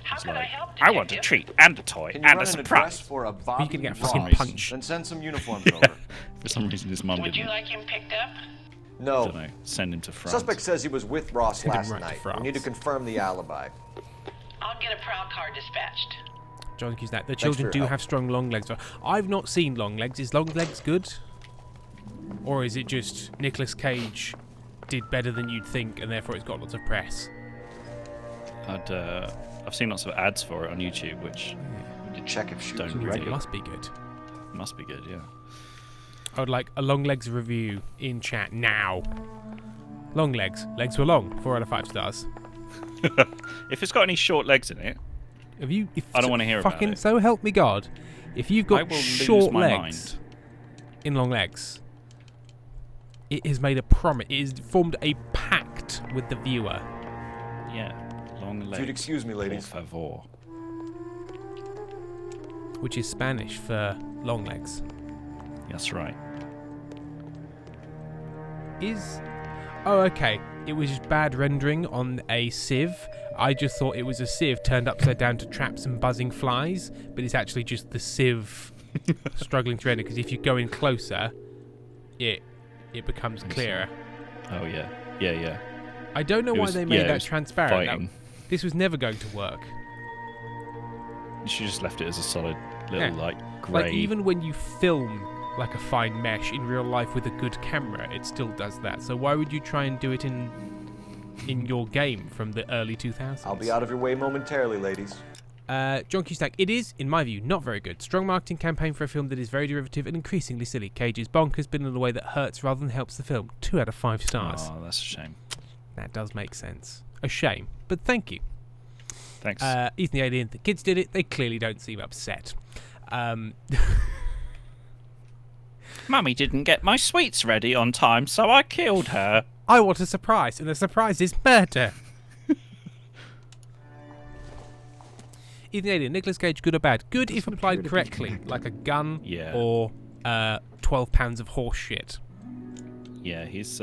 How He's can I like, help, I want a Detective? treat and a toy Can you and run a an address surprise. for a You Bobby can get Ross? fucking punched. Then send some uniforms over. For some reason, his mum Would you didn't. like him picked up? I No. don't know. Send him to France. Suspect says he was with Ross Send him last right to night. We France. need to confirm the alibi. I'll get a prowl car dispatched. John accused that. The for children your do help. have strong long legs. I've not seen long legs. Is long legs good? Or is it just Nicolas Cage did better than you'd think and therefore it's got lots of press? I've seen lots of ads for it on YouTube, which We need to check if shoes don't are ready. It must be good. must be good, yeah. I would like a long legs review in chat now. Long legs. Legs were long. 4 out of 5 stars. If it's got any short legs in it, Have you? I don't want to hear about fucking it. so help me God. If you've I got will lose short my legs mind. in long legs, it has made a promise. It has formed a pact with the viewer. Yeah, long legs. If you'd excuse me, ladies. Por favor. Which is Spanish for long legs. That's right. Oh, okay. It was just bad rendering on a sieve. I just thought it was a sieve turned upside down to trap some buzzing flies, but it's actually just the sieve struggling to render, because if you go in closer, it becomes clearer. Oh, yeah. Yeah, yeah. I don't know It why was- they made yeah, it that was transparent. fighting. This was never going to work. You should just left it as a solid little, Yeah. like, grey. Like, even when you film like a fine mesh in real life with a good camera, it still does that. So why would you try and do it in your game from the early 2000s? I'll be out of your way momentarily, ladies. John Cusack, it is, in my view, not very good. Strong marketing campaign for a film that is very derivative and increasingly silly. Cage's bonkers, but in a way that hurts rather than helps the film. 2 out of 5 stars. Oh, that's a shame. That does make sense. A shame, but thank you. Thanks. Ethan the Alien, the kids did it. They clearly don't seem upset. Mummy didn't get my sweets ready on time, so I killed her. I want a surprise, and the surprise is murder. Ethan the Alien, Nicolas Cage, good or bad? Good if applied correctly, like a gun Yeah. or 12 pounds of horse shit. Yeah, he's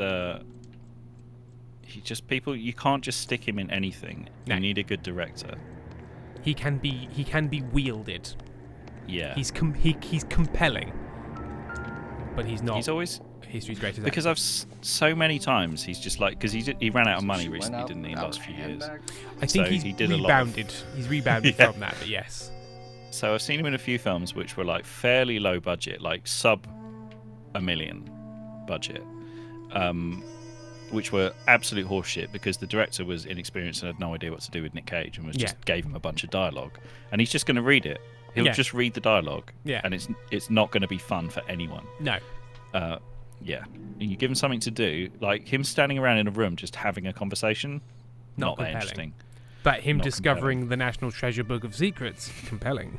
he just people. You can't just stick him in anything. No. You need a good director. He can be wielded. Yeah. He's compelling, but he's not. He's always history's greatest. because actor. so many times he's just like because he ran out of money recently, didn't he? In the last few years. I think So he's he did a lot rebounded. He's rebounded Yeah. from that, but yes. So I've seen him in a few films which were like fairly low budget, like sub $1 million budget, which were absolute horseshit because the director was inexperienced and had no idea what to do with Nick Cage and was just gave him a bunch of dialogue, and he's just going to read it. He'll Yeah. just read the dialogue, Yeah. and it's not going to be fun for anyone. No. Yeah, and you give him something to do, like him standing around in a room just having a conversation. Not that compelling. interesting. But him Not discovering the National Treasure Book of Secrets, compelling.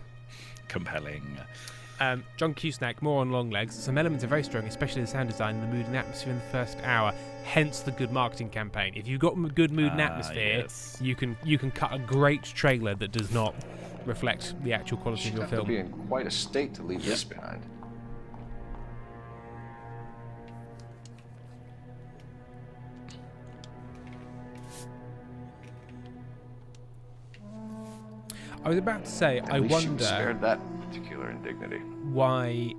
Compelling. John Cusack, more on long legs. Some elements are very strong, especially the sound design and the mood and atmosphere in the first hour. Hence the good marketing campaign. If you've got good mood and atmosphere, yes. you can cut a great trailer that does not reflect the actual quality She'd of your have to film. be in quite a state to leave this behind. I was about to say, At I least she was wonder spared that particular indignity. why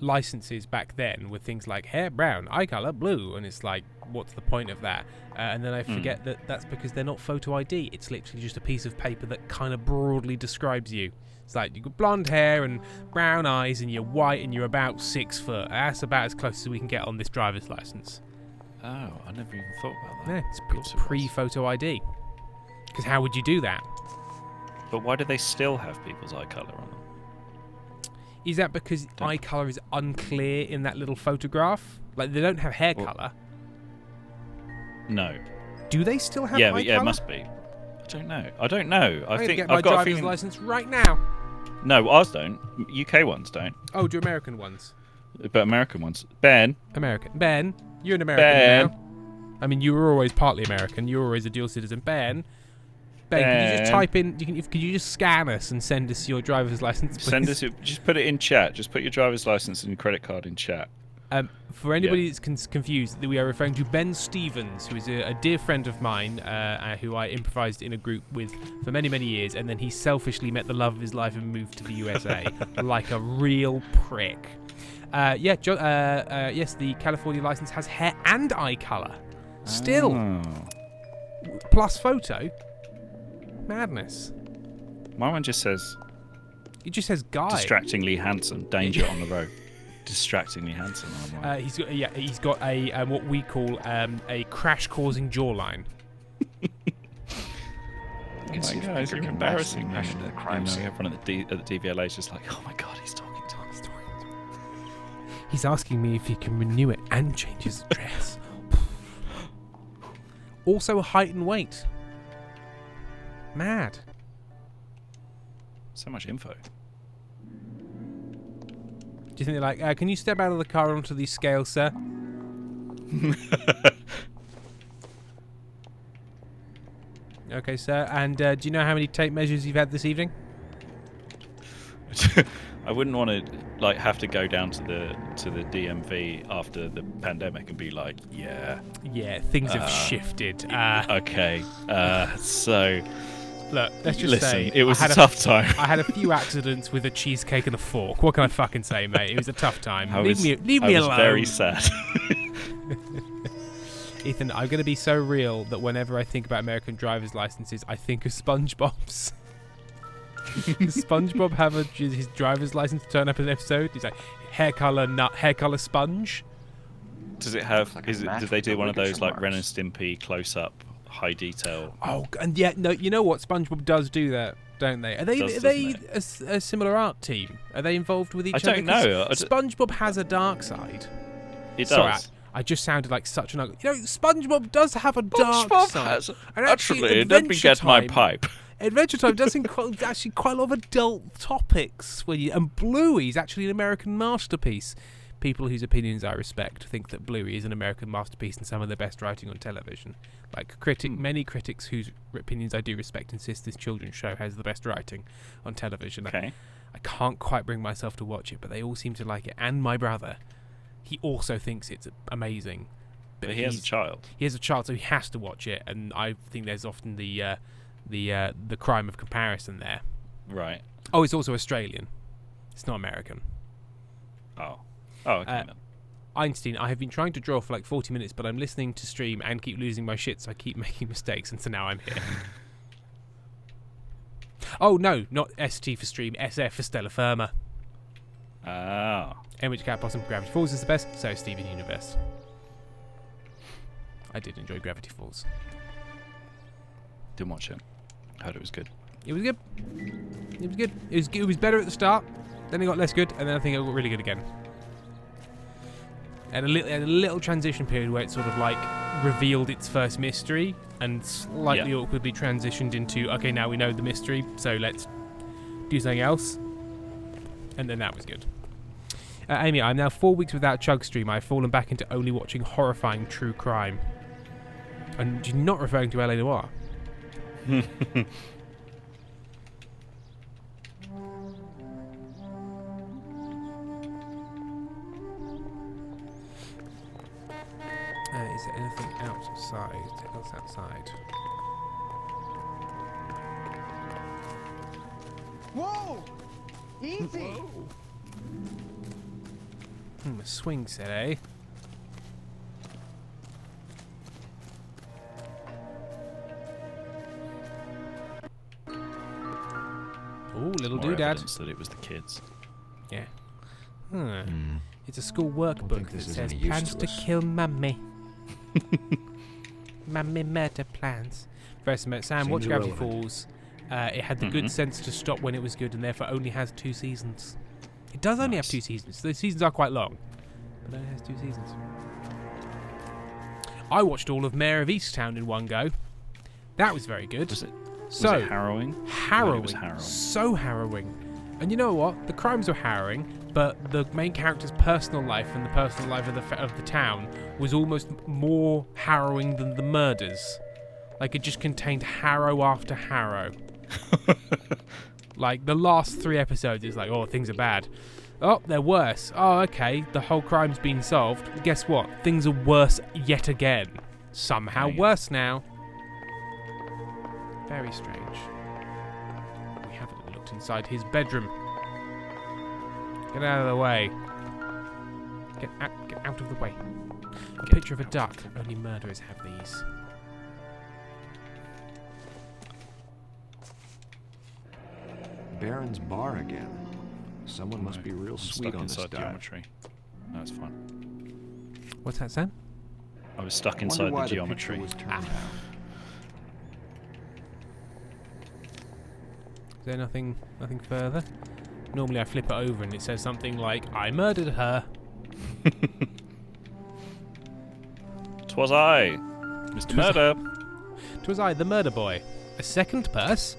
licenses back then were things like hair brown, eye color blue, and it's like, what's the point of that? And then I forget that that's because they're not photo ID. It's literally just a piece of paper that kind of broadly describes you. It's like you've got blonde hair and brown eyes, and you're white, and you're about 6 foot. That's about as close as we can get on this driver's license. Oh, I never even thought about that. Yeah, it's pre-photo ID. Because how would you do that? But why do they still have people's eye colour on them? Is that because eye colour is unclear in that little photograph? Like, they don't have hair colour. No. Do they still have Yeah, eye but colour? it must be. I don't know. I'm think get my I've got a driver's feeling. license right now. No, ours don't. UK ones don't. Oh, do American ones? But American ones. Ben. Ben, you're an American now. I mean, you were always partly American. You were always a dual citizen. Ben, could you just type in? Could you just scan us and send us your driver's license, please? Send us. Just put it in chat. Just put your driver's license and your credit card in chat. For anybody that's confused, we are referring to Ben Stevens, who is a dear friend of mine, who I improvised in a group with for many, many years, and then he selfishly met the love of his life and moved to the USA like a real prick. Yes, the California license has hair and eye colour. Still. Plus photo. Madness. My one just says... It just says guy. Distractingly handsome. Danger on the road. Distractingly handsome. He's got a what we call a crash-causing jawline. Guys, you're embarrassing me. Everyone at the DVLA is just like, oh my god, he's talking to us. He's asking me if he can renew it and change his address. Also, height and weight. Mad. So much info. Do you think they're like, can you step out of the car onto the scale, sir? Okay, sir. And do you know how many tape measures you've had this evening? I wouldn't want to have to go down to the DMV after the pandemic and be like, yeah, things have shifted. Okay, so look, let's just say it was a tough time. I had a few accidents with a cheesecake and a fork. What can I fucking say, mate? It was a tough time. Leave me alone. Very sad. Ethan, I'm going to be so real that whenever I think about American driver's licenses, I think of SpongeBob's. Does SpongeBob have his driver's license turn up in an episode? He's like, hair color sponge. Does it have? Did they do one of those like Ren and Stimpy close up, high detail? Oh, and yeah, no, you know what? SpongeBob does do that, don't they? Are they a similar art team? Are they involved with each other? I don't know. SpongeBob has a dark side. It does. Sorry, I just sounded like such an ugly. You know, SpongeBob does have a dark side. Actually, let me get my pipe. Adventure Time does actually quite a lot of adult topics. And Bluey's actually an American masterpiece. People whose opinions I respect think that Bluey is an American masterpiece and some of the best writing on television. Like many critics whose opinions I do respect insist this children's show has the best writing on television. Okay. I can't quite bring myself to watch it, but they all seem to like it. And my brother, he also thinks it's amazing. But he has a child. He has a child, so he has to watch it. And I think there's often the crime of comparison there. Right. Oh, it's also Australian. It's not American. Oh, okay then. Einstein, I have been trying to draw for like 40 minutes, but I'm listening to stream and keep losing my shit, so I keep making mistakes, and so now I'm here. Oh, no, not ST for stream, SF for Stellar Firma. Oh. Which Cat Possum, Gravity Falls is the best, so Steven Universe. I did enjoy Gravity Falls. Didn't watch it. Heard it was good. It was good. It was good. It was better at the start, then it got less good, and then I think it got really good again. And a little transition period where it sort of like revealed its first mystery and slightly awkwardly transitioned into, okay, now we know the mystery, so let's do something else. And then that was good. Amy, I'm now 4 weeks without Chug Stream. I've fallen back into only watching horrifying true crime. And you're not referring to LA Noir. Is there anything else outside? Whoa! Easy! A swing set, eh? Ooh, little More doodad. evidence that it was the kids. Yeah. It's a school workbook that says plans to kill mummy. Mummy murder plans. First met Sam, watch Gravity Falls. It had the good sense to stop when it was good, and therefore only has 2 seasons. It does only have 2 seasons. The seasons are quite long, but it only has 2 seasons. I watched all of Mayor of Easttown in one go. That was very good. Was it Harrowing. harrowing? It was harrowing. So harrowing. And you know what? The crimes were harrowing, but the main character's personal life and the personal life of the town was almost more harrowing than the murders. Like, it just contained harrow after harrow. Like, the last 3 episodes is like, oh, things are bad. Oh, they're worse. Oh, okay, the whole crime's been solved. Guess what? Things are worse yet again. Somehow worse now. Very strange. We haven't looked inside his bedroom. Get out of the way. Get out of the way. A picture of a duck. Only murderers have these. Baron's bar again. Someone must be real sweet on this inside diet. geometry. No, it's fine. What's that, Sam? I was stuck inside the geometry. Is there nothing further? Normally I flip it over and it says something like, I murdered her. 'Twas I, Mr. Murder. 'Twas I, the murder boy. A second purse?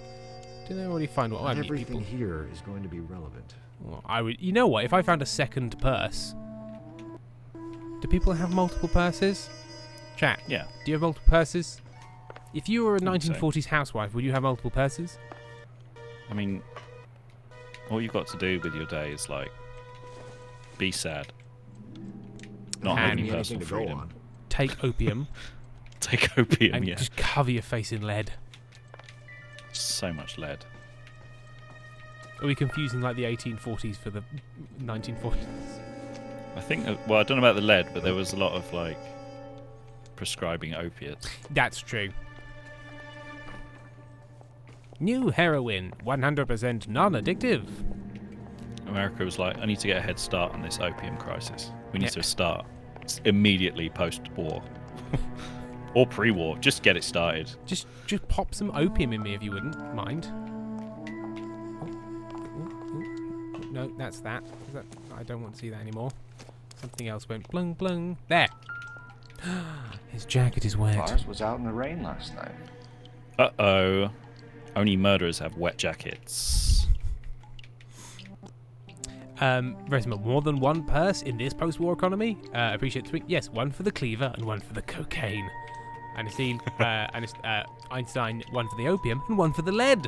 Didn't I already find what? Not everything here is going to be relevant. Well, I would. You know what? If I found a second purse, do people have multiple purses? Chat. Yeah. Do you have multiple purses? If you were a I think so. 1940s housewife, would you have multiple purses? I mean, all you've got to do with your day is like be sad, not have any personal freedom. Take opium. Take opium, and yeah. just cover your face in lead. So much lead. Are we confusing like the 1840s for the 1940s? I think. Well, I don't know about the lead, but there was a lot of like prescribing opiates. That's true. New heroin, 100% non-addictive. America was like, I need to get a head start on this opium crisis. We need to start immediately post-war. Or pre-war. Just get it started. Just pop some opium in me if you wouldn't mind. No, that's that. I don't want to see that anymore. Something else went blung blung. There. His jacket is wet. Ours was out in the rain last night. Uh-oh. Only murderers have wet jackets. Resma, more than one purse in this post-war economy? Appreciate the tweet. Yes, one for the cleaver and one for the cocaine. Einstein, one for the opium and one for the lead.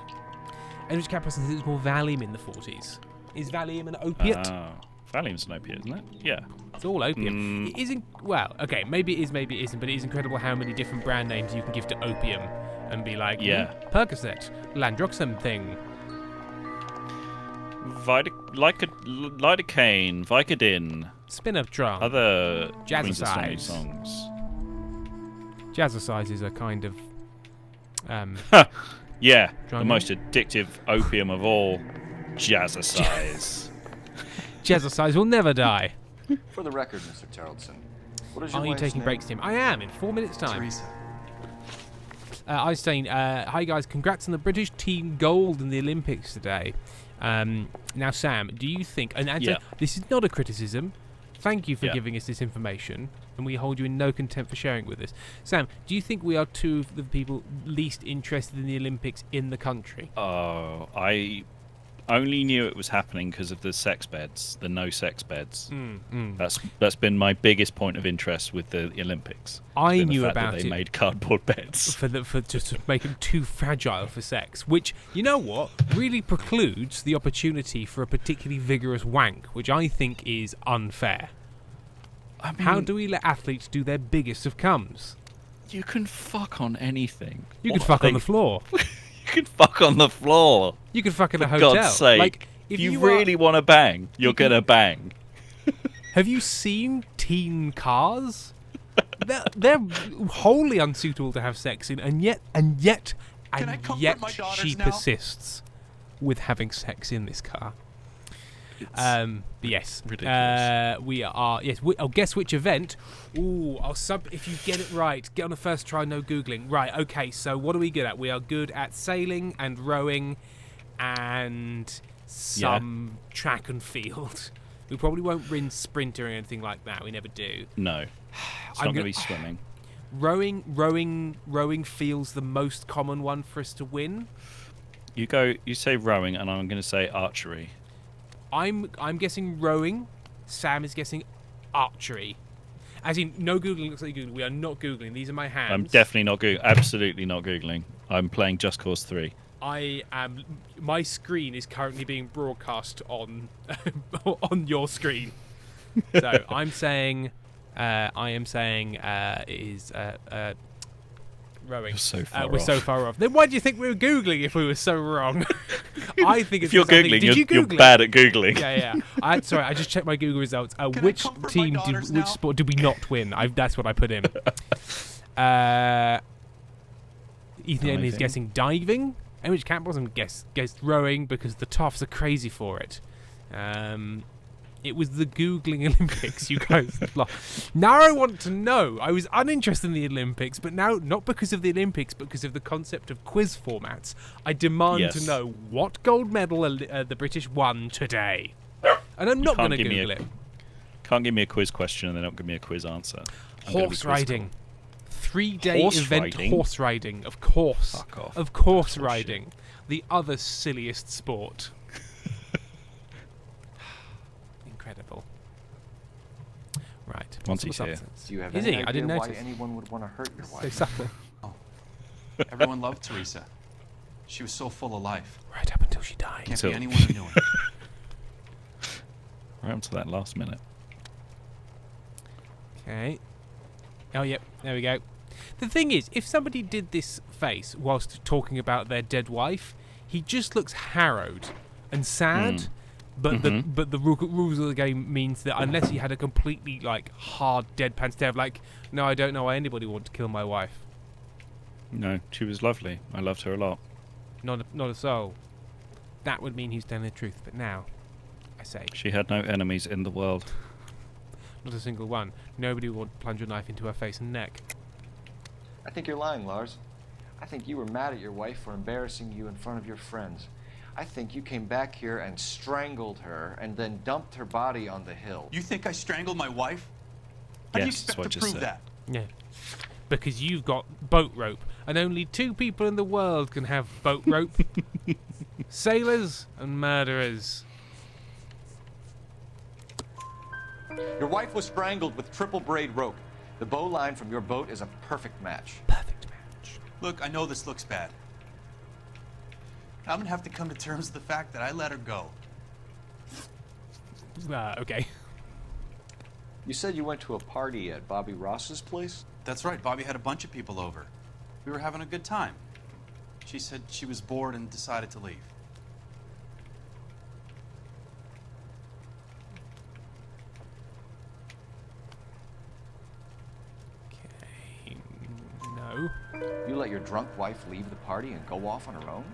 And which Capra says it's more Valium in the 40s. Is Valium an opiate? Valium's an opiate, isn't it? Yeah. It's all opium. It isn't. Well, okay, maybe it is, maybe it isn't, but it is incredible how many different brand names you can give to opium and be like, Percocet, Landroxum thing. Lidocaine, Vicodin. Spinotron. Other Queens of Stone Age Jazzercise. songs. Jazzercise is a kind of. Yeah, the Drug most addictive opium of all. Jazzercise. Jazzercise will never die. For the record, Mr. Tarleton, what is your Are you wife's taking name? breaks, Tim? I am in 4 minutes' time. Teresa. Einstein, hi guys, congrats on the British team gold in the Olympics today. Now, Sam, do you think, and this is not a criticism, thank you for giving us this information, and we hold you in no contempt for sharing it with us. Sam, do you think we are two of the people least interested in the Olympics in the country? Oh, I only knew it was happening because of the sex beds, the no sex beds. That's been my biggest point of interest with the Olympics. I knew that about they it. made cardboard beds For just to make them too fragile for sex, which, you know what, really precludes the opportunity for a particularly vigorous wank, which I think is unfair. I mean, how do we let athletes do their biggest of comes? You can fuck on anything. You could fuck on the floor. You can fuck on the floor. You could fuck in a For hotel. God's sake. Like, if you really want to bang, you're going to bang. Have you seen teen cars? They're wholly unsuitable to have sex in, and yet she persists with having sex in this car. Yes. Ridiculous. We are. Yes. Guess which event? Ooh, I'll sub. If you get it right, get on the first try. No googling. Right. Okay. So what are we good at? We are good at sailing and rowing, and some track and field. We probably won't win sprinter or anything like that. We never do. No. It's not going to be swimming. Rowing feels the most common one for us to win. You say rowing, and I'm going to say archery. I'm guessing rowing. Sam is guessing archery. As in, no googling looks like googling. We are not googling. These are my hands. I'm definitely not googling. Absolutely not googling. I'm playing Just Cause 3. I am. My screen is currently being broadcast on on your screen. So I'm saying. I am saying it is rowing. You're so far we're off. so far off. Then why do you think we were googling if we were so wrong? I think if you're googling, did you Google you're bad at googling. Yeah. Sorry, I just checked my Google results. Which sport did we not win? That's what I put in. Ethan is guessing diving. Emily Campbell's guessed rowing because the Toffs are crazy for it. It was the Googling Olympics, you guys. Now I want to know. I was uninterested in the Olympics, but now, not because of the Olympics, but because of the concept of quiz formats, I demand to know what gold medal the British won today. And I'm not going to Google it. Can't give me a quiz question and then not give me a quiz answer. Horse riding. 3-day Horse event riding? horse riding. Of course. Fuck off. Of course riding. The other silliest sport. Incredible. Right. Once he's here. Do you have Is any he? idea I didn't why notice. anyone would want to hurt your So wife? subtle. Everyone loved Teresa. She was so full of life. Right up until she died. Can't be anyone who knew her. Right up to that last minute. Okay. Oh, yep. There we go. The thing is, if somebody did this face whilst talking about their dead wife, he just looks harrowed and sad. But the rules of the game means that unless he had a completely hard deadpan stare of no, I don't know why anybody would want to kill my wife. No, she was lovely. I loved her a lot. Not a soul. That would mean he's telling the truth. But now, I say, She had no enemies in the world. not a single one. Nobody would want to plunge a knife into her face and neck. I think you're lying, Lars. I think you were mad at your wife for embarrassing you in front of your friends. I think you came back here and strangled her and then dumped her body on the hill. You think I strangled my wife? How do you Yes, that's what I expect to just prove said. that? Yeah. Because you've got boat rope, and only 2 people in the world can have boat rope. Sailors and murderers. Your wife was strangled with triple braid rope. The bow line from your boat is a perfect match. Perfect match. Look, I know this looks bad. I'm gonna have to come to terms with the fact that I let her go. Okay. You said you went to a party at Bobby Ross's place? That's right, Bobby had a bunch of people over. We were having a good time. She said she was bored and decided to leave. Okay. No. You let your drunk wife leave the party and go off on her own?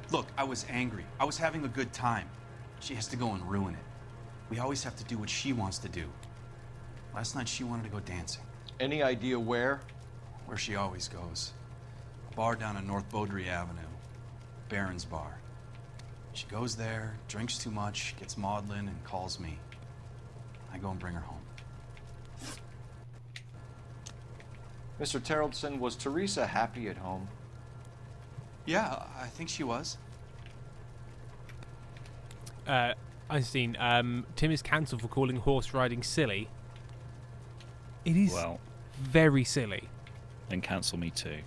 Look, I was angry. I was having a good time. She has to go and ruin it. We always have to do what she wants to do. Last night she wanted to go dancing. Any idea where? Where she always goes. A bar down on North Beaudry Avenue. Baron's Bar. She goes there, drinks too much, gets maudlin, and calls me. I go and bring her home. Mr. Terrellson, was Teresa happy at home? Yeah, I think she was. Einstein, Tim is cancelled for calling horse riding silly. It is very silly. Then cancel me too.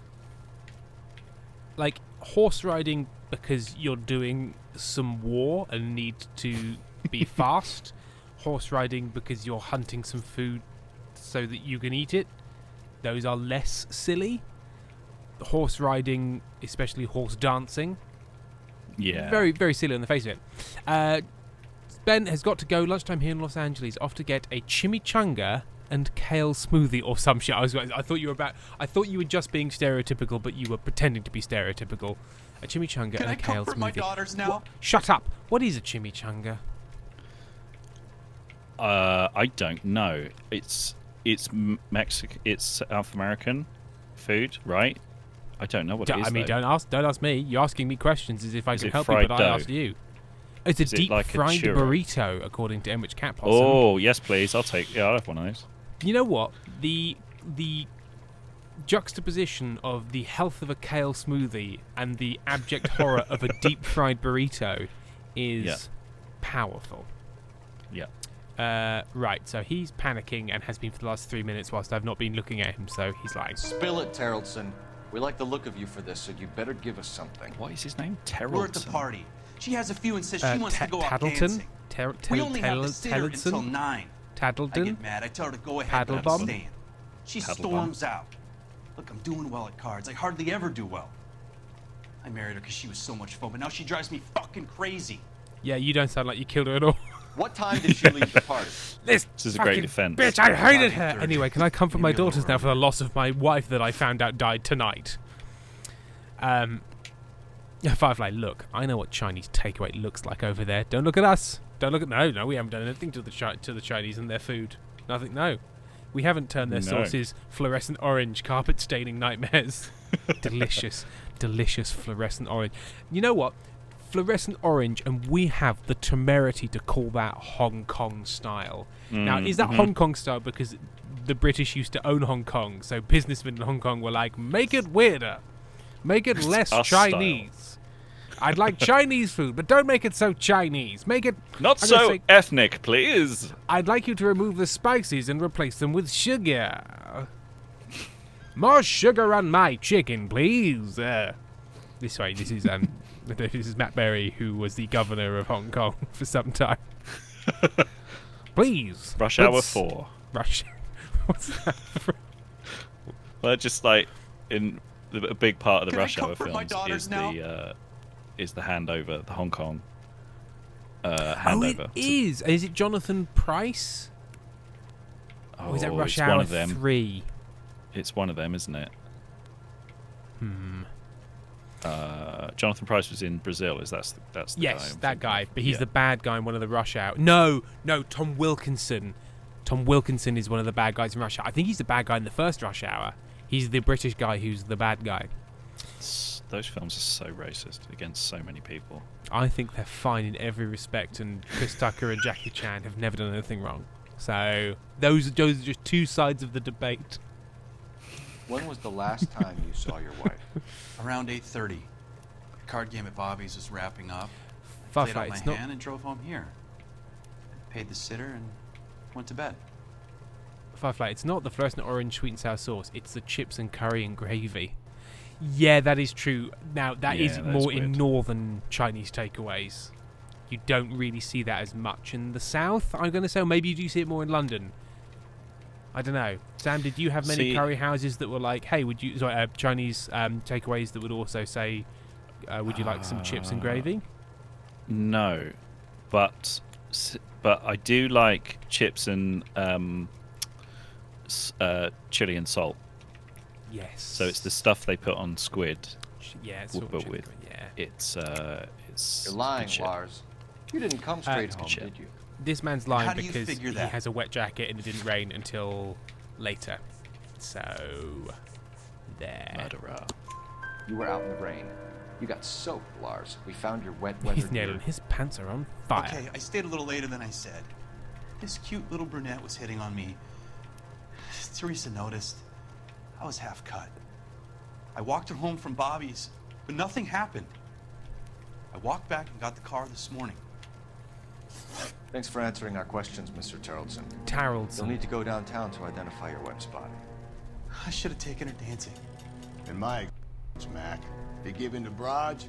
Horse riding because you're doing some war and need to be fast. Horse riding because you're hunting some food so that you can eat it. Those are less silly. Horse riding, especially horse dancing. Yeah. Very, very silly on the face of it. Ben has got to go. Lunchtime here in Los Angeles. Off to get a chimichanga and kale smoothie or some shit. I thought you were just being stereotypical, but you were pretending to be stereotypical. A chimichanga and a kale smoothie. Can I comfort my daughters now? Shut up. What is a chimichanga? I don't know. It's Mexican. It's South American food, right? I don't know what it is. I mean, though. don't ask me. You're asking me questions as if I Is can it help you, fried but dough? I asked you. It's a Is it deep like a fried churro? burrito, according to Enwich Cat Possum. Oh yes, please. I'll have one of those. You know what? The juxtaposition of the health of a kale smoothie and the abject horror of a deep fried burrito is powerful. Yeah. Right, so he's panicking and has been for the last 3 minutes whilst I've not been looking at him, so he's like... Spill it, Terrellson. We like the look of you for this, so you better give us something. What is his name? Terrellson? We're at the party. She has a few and says she wants to go out Taddleton? dancing. We only have to sit here until 9. Taddleton? I get mad. I tell her to go ahead, but I'm Paddlebum? staying. She storms out. Look, I'm doing well at cards. I hardly ever do well. I married her because she was so much fun, but now she drives me fucking crazy. Yeah, you don't sound like you killed her at all. What time did she leave the party? This is a great defense. Bitch, I hated her! Anyway, can I comfort my daughters now for the loss of my wife that I found out died tonight? Firefly, look, I know what Chinese takeaway looks like over there. Don't look at us. Don't look at... No, we haven't done anything to the Chinese and their food. Nothing, no. We haven't turned their sauces fluorescent orange, carpet-staining nightmares. Delicious, delicious fluorescent orange. You know what? Fluorescent orange, and we have the temerity to call that Hong Kong style. Now, is that Hong Kong style because the British used to own Hong Kong, so businessmen in Hong Kong were like, make it weirder. Make it less Chinese. I'd like Chinese food, but don't make it so Chinese. Make it... Not so ethnic, please. I'd like you to remove the spices and replace them with sugar. More sugar on my chicken, please. This is Matt Berry, who was the governor of Hong Kong for some time. Please. Rush Hour 4. What's that from? Well, just like in a big part of the Can I Rush Hour comfort my films daughters is the handover, the Hong Kong Oh, handover. it is. Is it Jonathan Pryce? Oh, or is that Rush it's Hour one of them. 3? It's one of them, isn't it? Jonathan Pryce was in Brazil. That's the guy? Yes, that guy. But he's the bad guy in one of the Rush Hour. No, Tom Wilkinson. Tom Wilkinson is one of the bad guys in Rush Hour. I think he's the bad guy in the first Rush Hour. He's the British guy who's the bad guy. Those films are so racist against so many people. I think they're fine in every respect, and Chris Tucker and Jackie Chan have never done anything wrong. So those are just two sides of the debate. When was the last time you saw your wife? Around 8:30. The card game at Bobby's was wrapping up. I played Firefly, out my it's not... hand and drove home here. Paid the sitter and went to bed. Firefly, it's not the fluorescent orange sweet and sour sauce. It's the chips and curry and gravy. Yeah, that is true. Now, that is more in northern Chinese takeaways. You don't really see that as much in the south, I'm going to say. Or maybe you do see it more in London. I don't know. Sam, did you have many curry houses that were like, hey, would you... Sorry, Chinese takeaways that would also say, would you like some chips and gravy? No. But I do like chips and chili and salt. Yes. So it's the stuff they put on squid. Yeah, it's sort of chicken, yeah. It's You're lying, Lars. You didn't come straight home, did you? This man's lying How do you because figure he that? has a wet jacket and it didn't rain until later. So, there. Murderer. You were out in the rain. You got soaked, Lars. We found your wet weather He's nailing. His pants are on fire. Okay, I stayed a little later than I said. This cute little brunette was hitting on me. Teresa noticed. I was half cut. I walked her home from Bobby's, but nothing happened. I walked back and got the car this morning. Thanks for answering our questions, Mr. Tarleton. Tarleton. You'll need to go downtown to identify your wife's body. I should have taken her dancing. In my experience, Mac, if you give in to broads,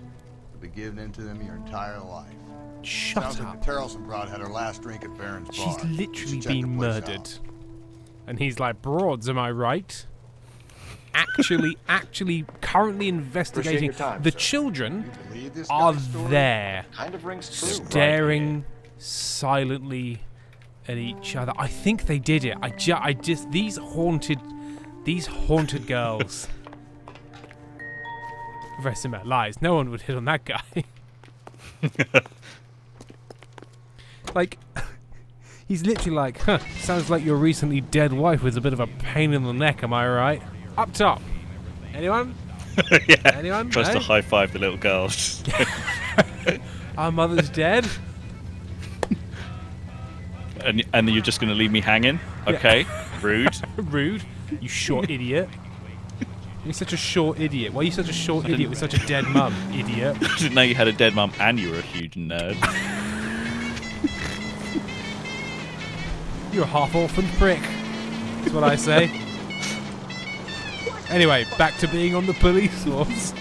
you'll be giving in to them your entire life. Shut Sounds up. like the Tarleton broad had her last drink at Barron's bar. She's literally You should check the been place murdered. out. And he's like, broads, am I right? Actually, currently investigating. your time, The sir. children Believe this are guy's story? there, Kind of rings true. staring silently at each other. I think they did it. I just these haunted girls. Vesemir lies. No one would hit on that guy. Like, He's literally like, huh, sounds like your recently dead wife was a bit of a pain in the neck, am I right? Up top. Anyone? Yeah. Anyone? Tries to No? high five the little girl. Our mother's dead? and you're just going to leave me hanging? Okay. Rude. Rude. You short idiot. You're such a short idiot. Why are you such a short idiot with such a dead mum, idiot? I didn't know you had a dead mum and you were a huge nerd. You're a half-orphaned prick. That's what I say. Anyway, back to being on the police force.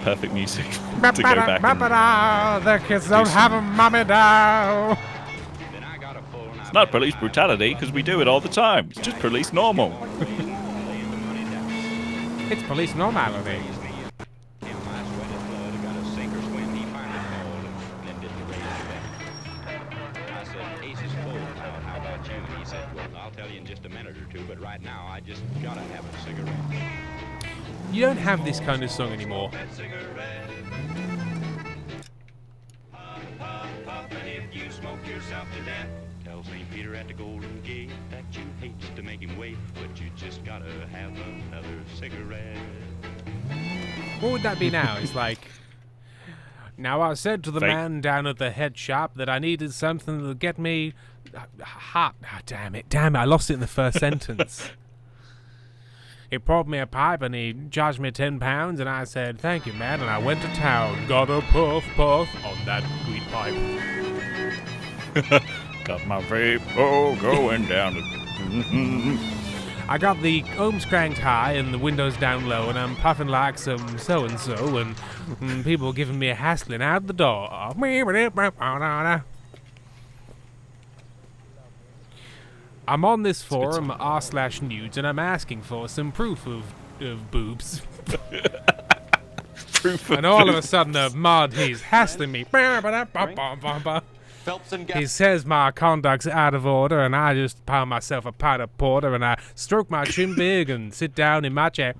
Perfect music to go back. The kids don't have a mummy now. It's not police brutality because we do it all the time. It's just police normal. It's police normality. You don't have this kind of song anymore. Tell St. Peter at the Golden Gate that you hate to make him wait, but you just gotta have another cigarette. What would that be now? It's like, now I said to the man down at the head shop that I needed something to get me hot. Oh, damn it, I lost it in the first sentence. He poured me a pipe and he charged me £10 and I said, thank you, man, and I went to town. Got a puff on that weed pipe. Got my vape going down. I got the ohms cranked high and the windows down low and I'm puffing like some so-and-so and people giving me a hassling out the door. I'm on this forum, r/nudes, and I'm asking for some proof of boobs. Proof of and all of a boobs. sudden, Mud, he's hassling me. He says my conduct's out of order, and I just pound myself a pint of porter, and I stroke my chin big and sit down in my chair.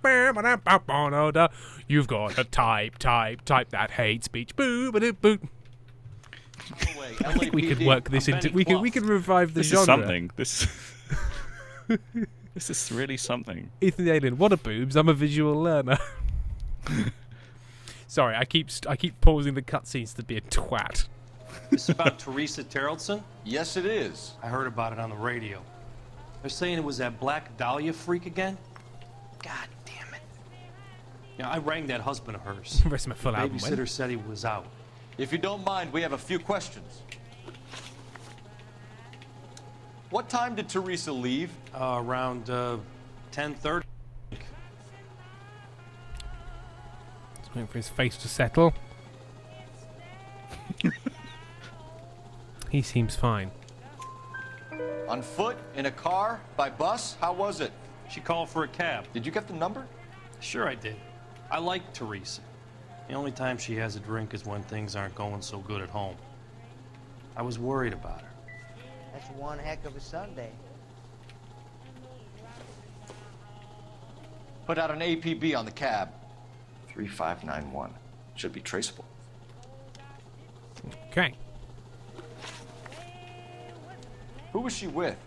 You've got to type that hate speech. Boo-ba-doo-boo. I think we could work this into. We could revive the genre. This is something. This is really something. Ethan the Alien, what are boobs? I'm a visual learner. Sorry, I keep pausing the cutscenes to be a twat. This about Teresa Terrellson? Yes, it is. I heard about it on the radio. They're saying it was that Black Dahlia freak again. God damn it! Yeah, I rang that husband of hers. The rest of my full album. Babysitter said he was out. If you don't mind, we have a few questions. What time did Teresa leave? Around 10:30. Just waiting for his face to settle. He seems fine. On foot? In a car? By bus? How was it? She called for a cab. Did you get the number? Sure I did. I like Teresa. The only time she has a drink is when things aren't going so good at home. I was worried about her. That's one heck of a Sunday. Put out an APB on the cab. 3591. Should be traceable. Okay. Who was she with?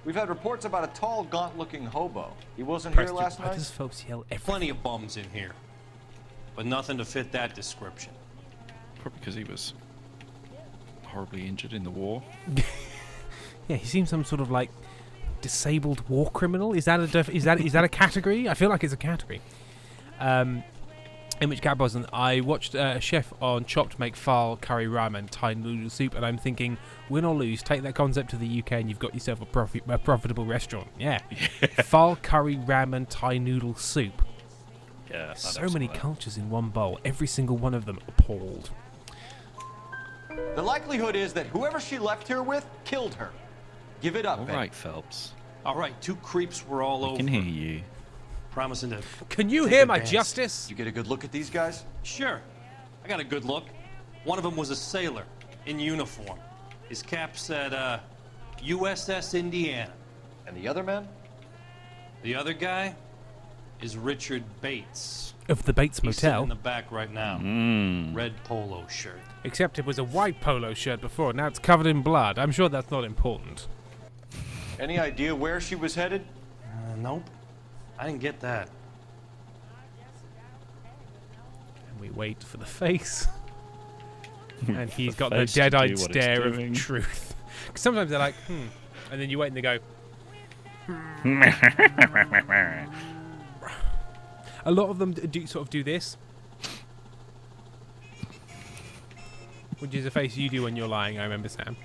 We've had reports about a tall, gaunt-looking hobo. He wasn't here last night? Why does folks yell everything? Plenty of bums in here, but nothing to fit that description. Probably because he was horribly injured in the war. Yeah, he seems some sort of like disabled war criminal. Is that a category? I feel like it's a category. In which cab wasn't. I watched a chef on Chopped make fal curry ramen Thai noodle soup, and I'm thinking, win or lose, take that concept to the UK and you've got yourself a profitable restaurant. Yeah. Fal curry ramen Thai noodle soup. Yeah. So many cultures in one bowl. Every single one of them appalled. The likelihood is that whoever she left here with killed her. Give it up, All Ben. right, Phelps. All right, two creeps were all over. I can hear you. Promising to. Can you take hear my advance. justice? You get a good look at these guys? Sure. I got a good look. One of them was a sailor in uniform. His cap said, USS Indiana. And the other man? The other guy? is Richard Bates. Of the Bates He's sitting Motel. in the back right now. Red polo shirt. Except it was a white polo shirt before, now it's covered in blood. I'm sure that's not important. Any idea where she was headed? Nope. I didn't get that. And we wait for the face. And he's got the face to dead-eyed do what it's stare of doing. truth. 'Cause sometimes they're like, and then you wait and they go. A lot of them do this, which is a face you do when you're lying. I remember, Sam.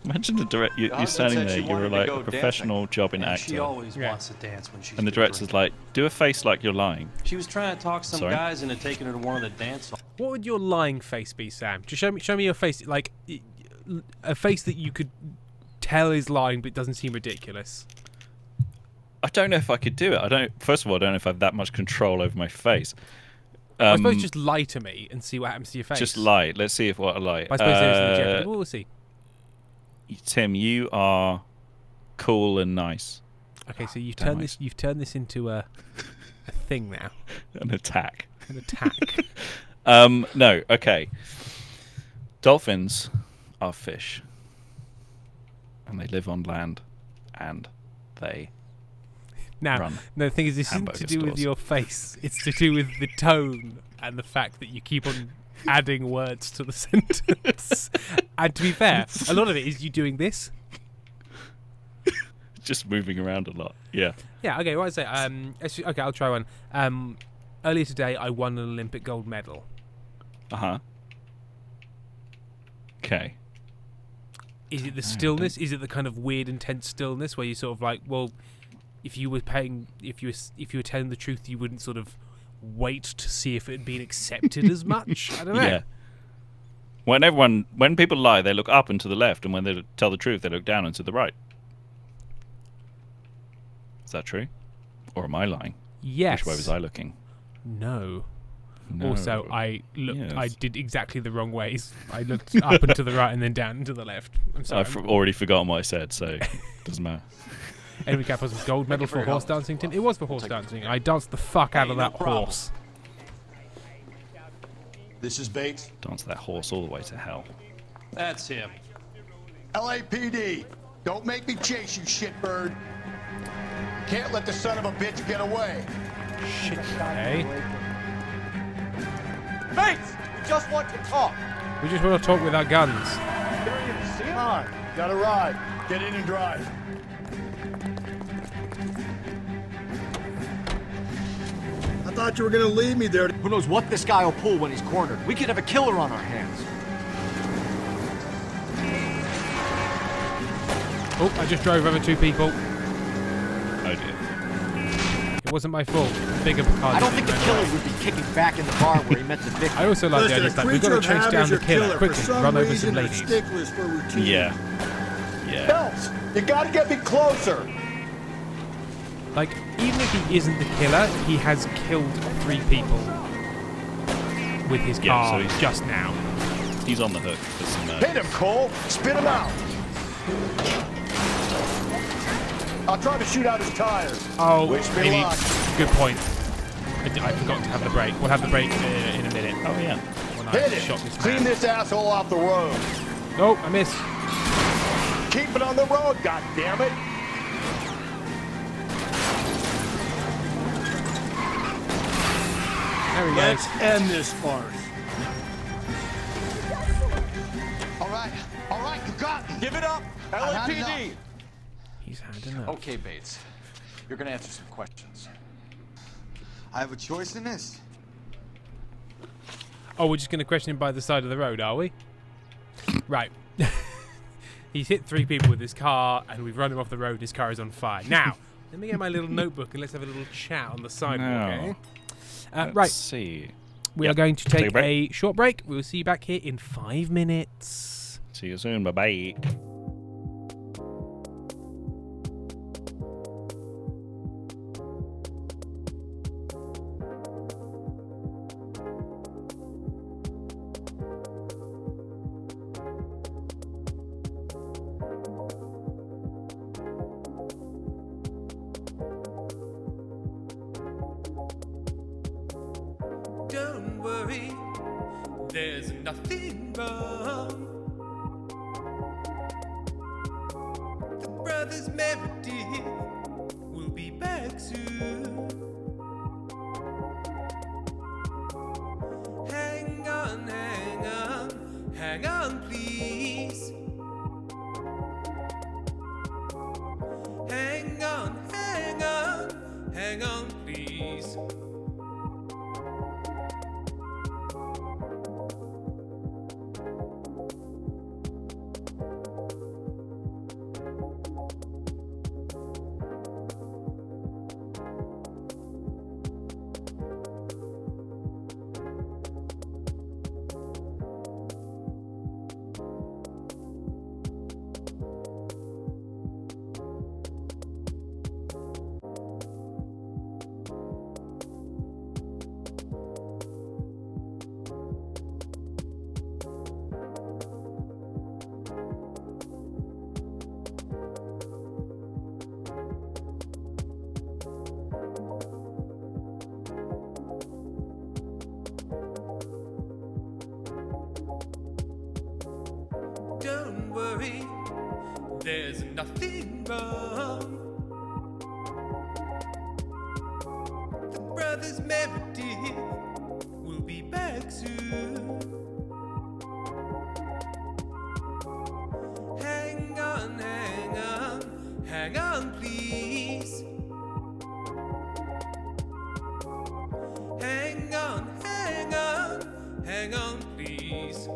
Imagine the director. You're standing there. You're like a professional jobbing actor. She always wants to dance when she's And the been director's like, do a face like you're lying. She was trying to talk some Sorry? guys into taking her to one of the dance halls. What would your lying face be, Sam? Just show me your face, like a face that you could tell is lying, but doesn't seem ridiculous. I don't know if I could do it. First of all, I don't know if I have that much control over my face. I suppose just lie to me and see what happens to your face. Just lie. Let's see what I lie. I suppose there is in the jeopardy. We'll see. Tim, you are cool and nice. Okay, so you've turned this into a thing now. An attack. An attack. No, okay. Dolphins are fish. And they live on land. And they run the thing is, this isn't to do with your face. It's to do with the tone and the fact that you keep on adding words to the sentence. And to be fair, a lot of it is you doing this. Just moving around a lot. Yeah. Yeah, okay, what I say? Okay, I'll try one. Earlier today, I won an Olympic gold medal. Uh-huh. Okay. Is it the stillness? Is it the kind of weird, intense stillness where you sort of like, well, if you were telling the truth, you wouldn't sort of wait to see if it had been accepted as much? I don't know. Yeah. When people lie, they look up and to the left, and when they tell the truth, they look down and to the right. Is that true? Or am I lying? Yes. Which way was I looking? No. No. Also, I looked. Yes. I did exactly the wrong ways. I looked up and to the right, and then down and to the left. I'm sorry. I've already forgotten what I said, so it doesn't matter. Henry Capos was gold medal for horse dancing. Tim, it was for horse dancing. I danced the fuck out of that horse. This is Bates. Dance that horse all the way to hell. That's him. LAPD, don't make me chase you, shitbird. Can't let the son of a bitch get away. Shit, okay. Bates, we just want to talk. We just want to talk with our guns. Come on, got a ride. Get in and drive. I thought you were gonna leave me there. Who knows what this guy will pull when he's cornered? We could have a killer on our hands. Oh, I just drove over two people. Oh dear. It wasn't my fault. Bigger Bacardi. I don't think the killer would be kicking back in the bar where he met the victim. I also like the idea that we've got to chase down the killer quickly, run over some ladies. Yeah. Yeah. Phelps, you gotta get me closer. Like, even if he isn't the killer, he has killed 3 people with his car so just now. He's on the hook for some. Hit him, Cole. Spit him out. I'll try to shoot out his tires. Oh, Wish me maybe. luck. Good point. I forgot to have the brake. We'll have the brake in a minute. Oh yeah. When Hit I it. shot this Clean man. this asshole off the road. Oh, I missed. Keep it on the road, goddammit. There we Let's go. end this farce. All right, you got me. Give it up, LAPD. He's had enough. Okay, Bates. You're gonna answer some questions. I have a choice in this. Oh, we're just going to question him by the side of the road, are we? Right. He's hit 3 people with his car, and we've run him off the road, and his car is on fire. Now, let me get my little notebook, and let's have a little chat on the sidewalk, okay? Let's right. see. We are going to take a short break. We will see you back here in 5 minutes. See you soon. Bye-bye. Don't worry, there's nothing wrong. The brothers Meredith will be back soon. Hang on, hang on, hang on, please. Hang on, hang on, hang on, please. Don't worry, there's nothing wrong. The brothers Meredith will be back soon. Hang on, hang on, hang on, please. Hang on, hang on, hang on, please.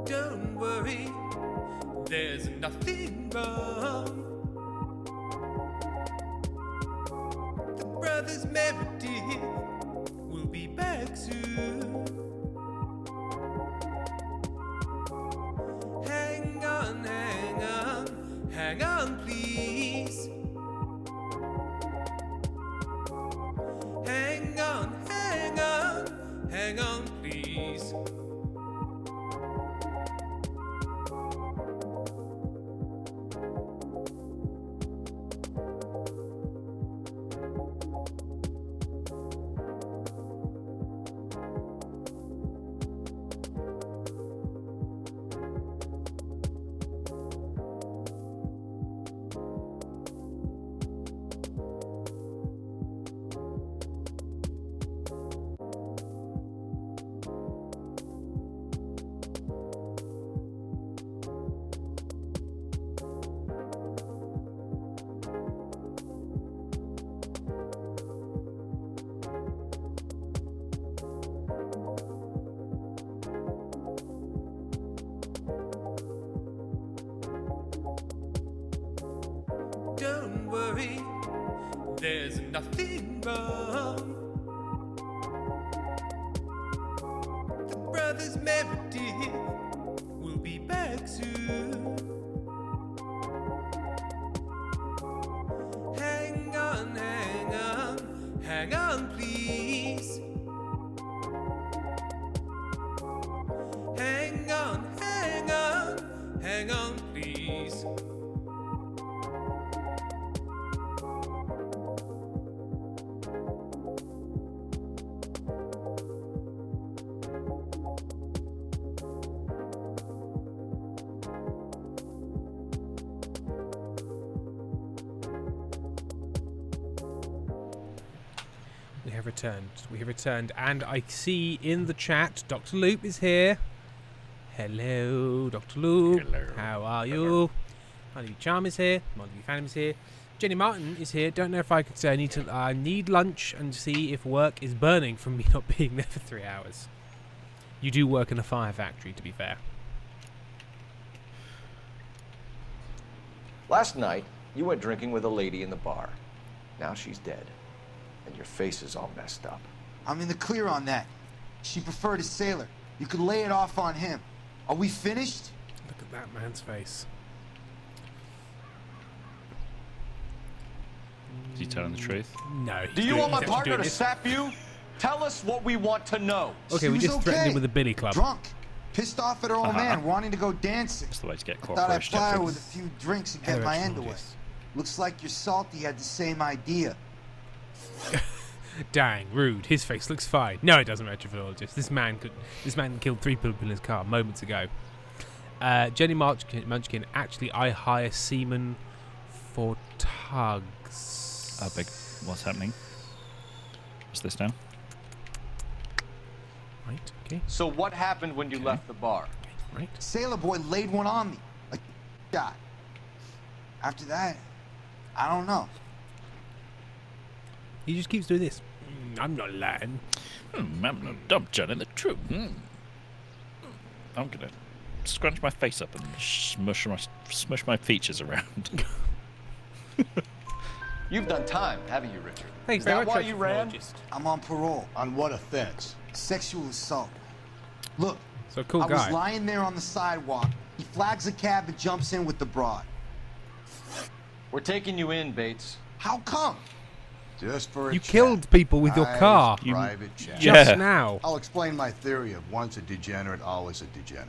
Don't worry, there's nothing wrong. The brothers Meredith will be back soon. Hang on, hang on, hang on, please. Hang on, hang on, hang on, please. Don't worry, there's nothing wrong. The brothers Meredith will be back soon. Hang on, hang on, hang on, please. Hang on, hang on, hang on, please. We have returned, and I see in the chat Dr. Loop is here. Hello, Dr. Loop. Hello. How are you? Molly Charm is here. Molly Phantom is here. Jenny Martin is here. Don't know if I could say I need lunch and see if work is burning from me not being there for 3 hours. You do work in a fire factory, to be fair. Last night, you went drinking with a lady in the bar. Now she's dead. And your face is all messed up. I'm in the clear on that. She preferred a sailor. You could lay it off on him. Are we finished? Look at that man's face. Is he telling the truth? No. Do you want my partner to sap you? Tell us what we want to know. Okay, we just threatened him with a billy club. Drunk. Pissed off at her old man, wanting to go dancing. That's the way to get Thought I'd cooperation. fly her with a few drinks and get my end away. Looks like your salty had the same idea. Dang, rude. His face looks fine. No, it doesn't, metrophilologist. This man killed 3 people in his car moments ago. Jenny Munchkin. Actually, I hire seamen for tugs. What's happening? What's this now? Right. Okay. So what happened when you left the bar? Right. Sailor boy laid one on me. A shot. After that, I don't know. He just keeps doing this. I'm not lying. I'm not telling the truth. I'm gonna scrunch my face up and smush my features around. You've done time, haven't you, Richard? Thanks Is that why you ran? I'm on parole. On what offense? Sexual assault. Look, so cool I guy. was lying there on the sidewalk. He flags a cab and jumps in with the broad. We're taking you in, Bates. How come? Just for a You chat. killed people with your Nice car. Private chat. Just now. I'll explain my theory of once a degenerate, always a degenerate.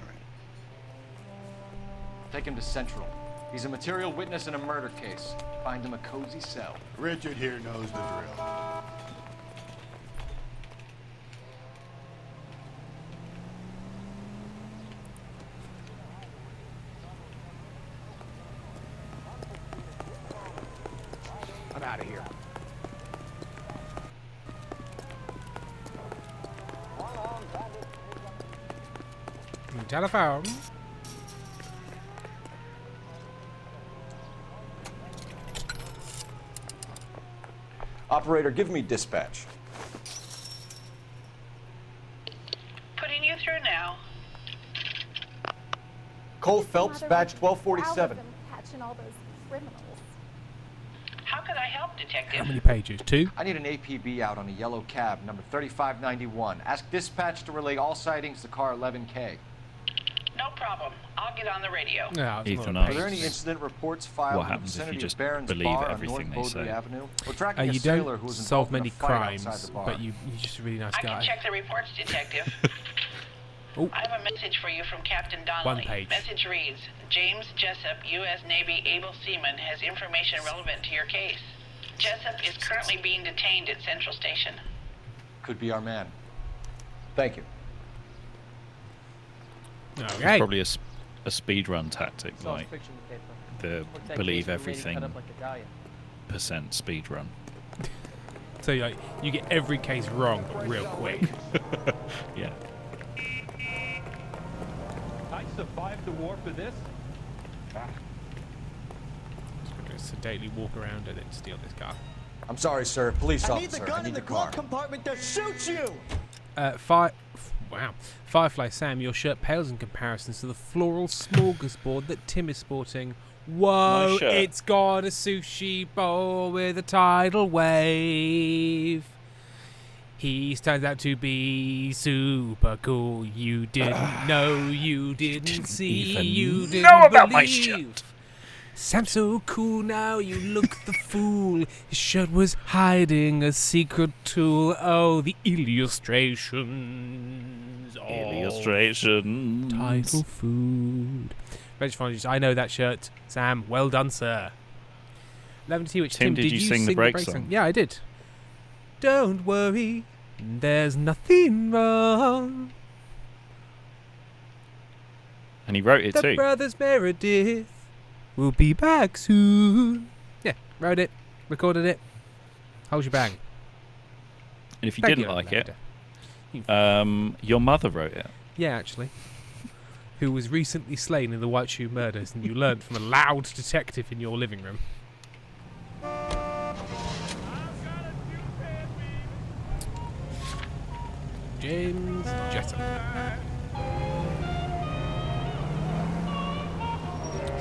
Take him to Central. He's a material witness in a murder case. Find him a cozy cell. Richard here knows the drill. I'm out of here. Telephone. Operator, give me dispatch. Putting you through now. Cole Phelps, badge 1247. Catching all those criminals. How could I help, Detective? How many pages? 2? I need an APB out on a yellow cab, number 3591. Ask dispatch to relay all sightings to car 11K. No problem. I'll get on the radio. Are there any incident reports filed What in the happens if you vicinity just of Barron's believe Bar on everything North they Bowdry say? Avenue? We're tracking a You sailor who was don't solve involved in many a fight outside crimes, the bar. but you're just a really nice I guy. can check the reports, Detective. Oh. I have a message for you from Captain Donnelly. 1 page. Message reads, James Jessup, U.S. Navy able seaman, has information relevant to your case. Jessup is currently being detained at Central Station. Could be our man. Thank you. It's probably a speed run tactic, like the believe everything % speed run. So you get every case wrong real quick. Yeah. I survived the war for this. Just sedately walk around and then steal this car. I'm sorry, sir. Police I need the officer. gun I need in the the glove car. compartment to shoot you! Wow. Firefly Sam, your shirt pales in comparison to the floral smorgasbord that Tim is sporting. Whoa, My shirt. it's got a sushi bowl with a tidal wave. He turns out to be super cool. You didn't know, you didn't see, you didn't know about believe. my shirt. Sam's so cool now, you look the fool. His shirt was hiding a secret tool. Oh, the illustrations. Illustrations. Title food. Registrologist, I know that shirt. Sam, well done, sir. 11 to which Tim, did you sing the break song? Yeah, I did. Don't worry, there's nothing wrong. And he wrote it The too. brothers Meredith will be back soon. Yeah, wrote it, recorded it. Whole shebang. And if you Thank didn't you, like Amanda. it, your mother wrote it. Yeah, actually. Who was recently slain in the White Shoe murders, and you learnt from a loud detective in your living room. James Jessup.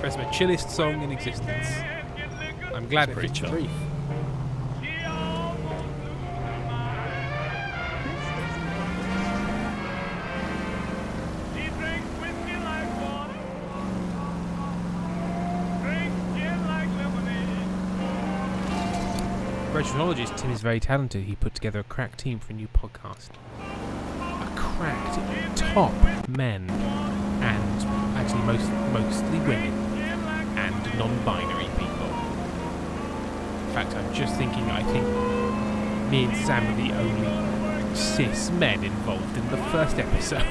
Press my chillest song in existence. I'm glad it fits the brief. Radiologist Tim is very talented. He put together a crack team for a new podcast. A cracked top men and actually mostly women and non-binary people. In fact, I'm just thinking, I think me and Sam are the only cis men involved in the first episode.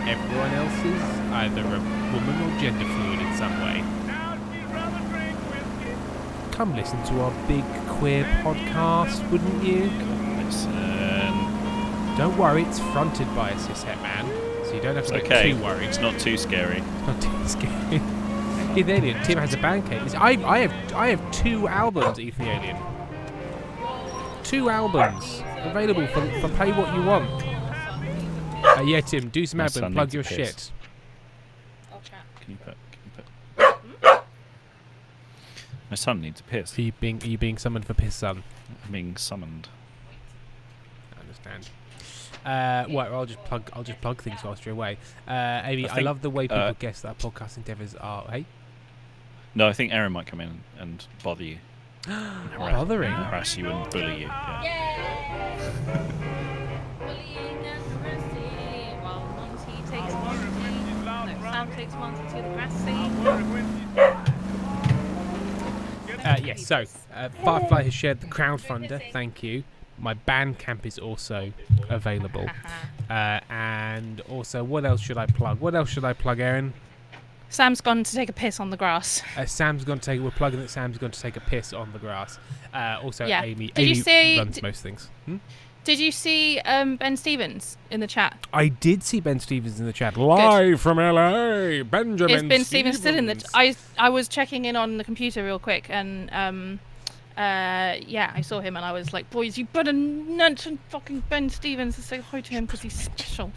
Everyone else is either a woman or gender fluid in some way. Come listen to our big queer podcast, wouldn't you? Listen. Don't worry, it's fronted by a cishet man, so you don't have to get too worried. It's not too scary. It's not too scary. Ethan the Alien, Tim has a bandcamp. I have 2 albums, Ethan the Alien. 2 albums available for pay what you want. Yeah, Tim, do some admin, plug your shit. Can you put? My son needs a piss. Are you being summoned for piss, son? I'm being summoned. I understand. Well, I'll just plug things whilst you're away. Amy, I love the way people guess that our podcast endeavours are. Hey. No, I think Aaron might come in and bother you. Bothering? Harass you and bully you. Yeah. Bullying and harassing. While Monty takes Sam takes Monty to the grass scene. Yes, so Firefly has shared the crowdfunder, thank you. My Bandcamp is also available. And also, what else should I plug? Aaron? Sam's gone to take a piss on the grass. We're plugging that Sam's going to take a piss on the grass. Also, yeah. Amy runs most things. Did you see Ben Stevens in the chat? I did see Ben Stevens in the chat. Live from LA, Benjamin Is Ben Stevens still in the... I was checking in on the computer real quick, and I saw him and I was like, boys, you better mention fucking Ben Stevens and say hi to him because he's special.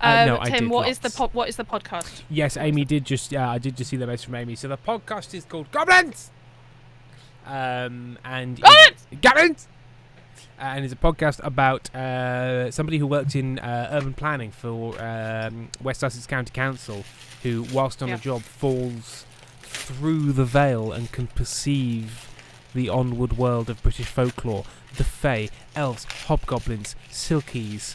No, Tim, what is the podcast? Yes, Amy did just... I did just see the message from Amy. So the podcast is called Goblins! Goblins! And it's a podcast about somebody who works in urban planning for West Sussex County Council, who, whilst on a job, falls through the veil and can perceive the onward world of British folklore. The Fae, elves, hobgoblins, silkies,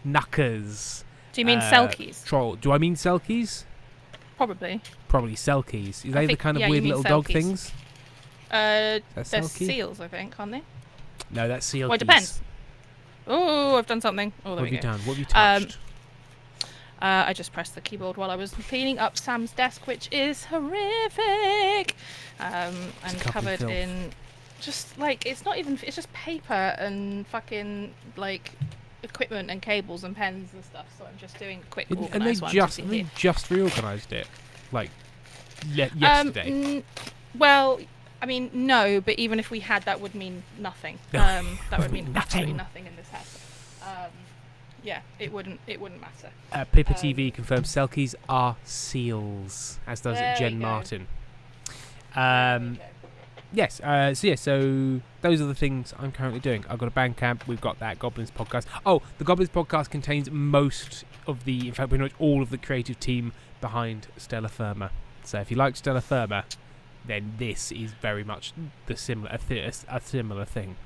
knuckers. Do you mean selkies? Troll. Do I mean selkies? Probably selkies. Are they the kind of weird little dog things? They're seals, I think, aren't they? No, that's seal. Well, it depends. Oh, I've done something. Oh, there we go. What have you touched? I just pressed the keyboard while I was cleaning up Sam's desk, which is horrific. And covered in just like it's just paper and fucking like equipment and cables and pens and stuff. So I'm just doing a quick organised one. And they just reorganised it, like yesterday. Well. I mean, no, but even if we had, that would mean nothing. That would mean absolutely nothing in this house. Yeah, it wouldn't matter. Pippa TV confirms selkies are seals, as does Jen Martin. Yes, so those are the things I'm currently doing. I've got a Bandcamp, we've got that Goblins podcast. Oh, the Goblins podcast contains most of in fact, pretty much all of the creative team behind Stella Firma. So if you like Stella Firma, then this is very much a similar thing.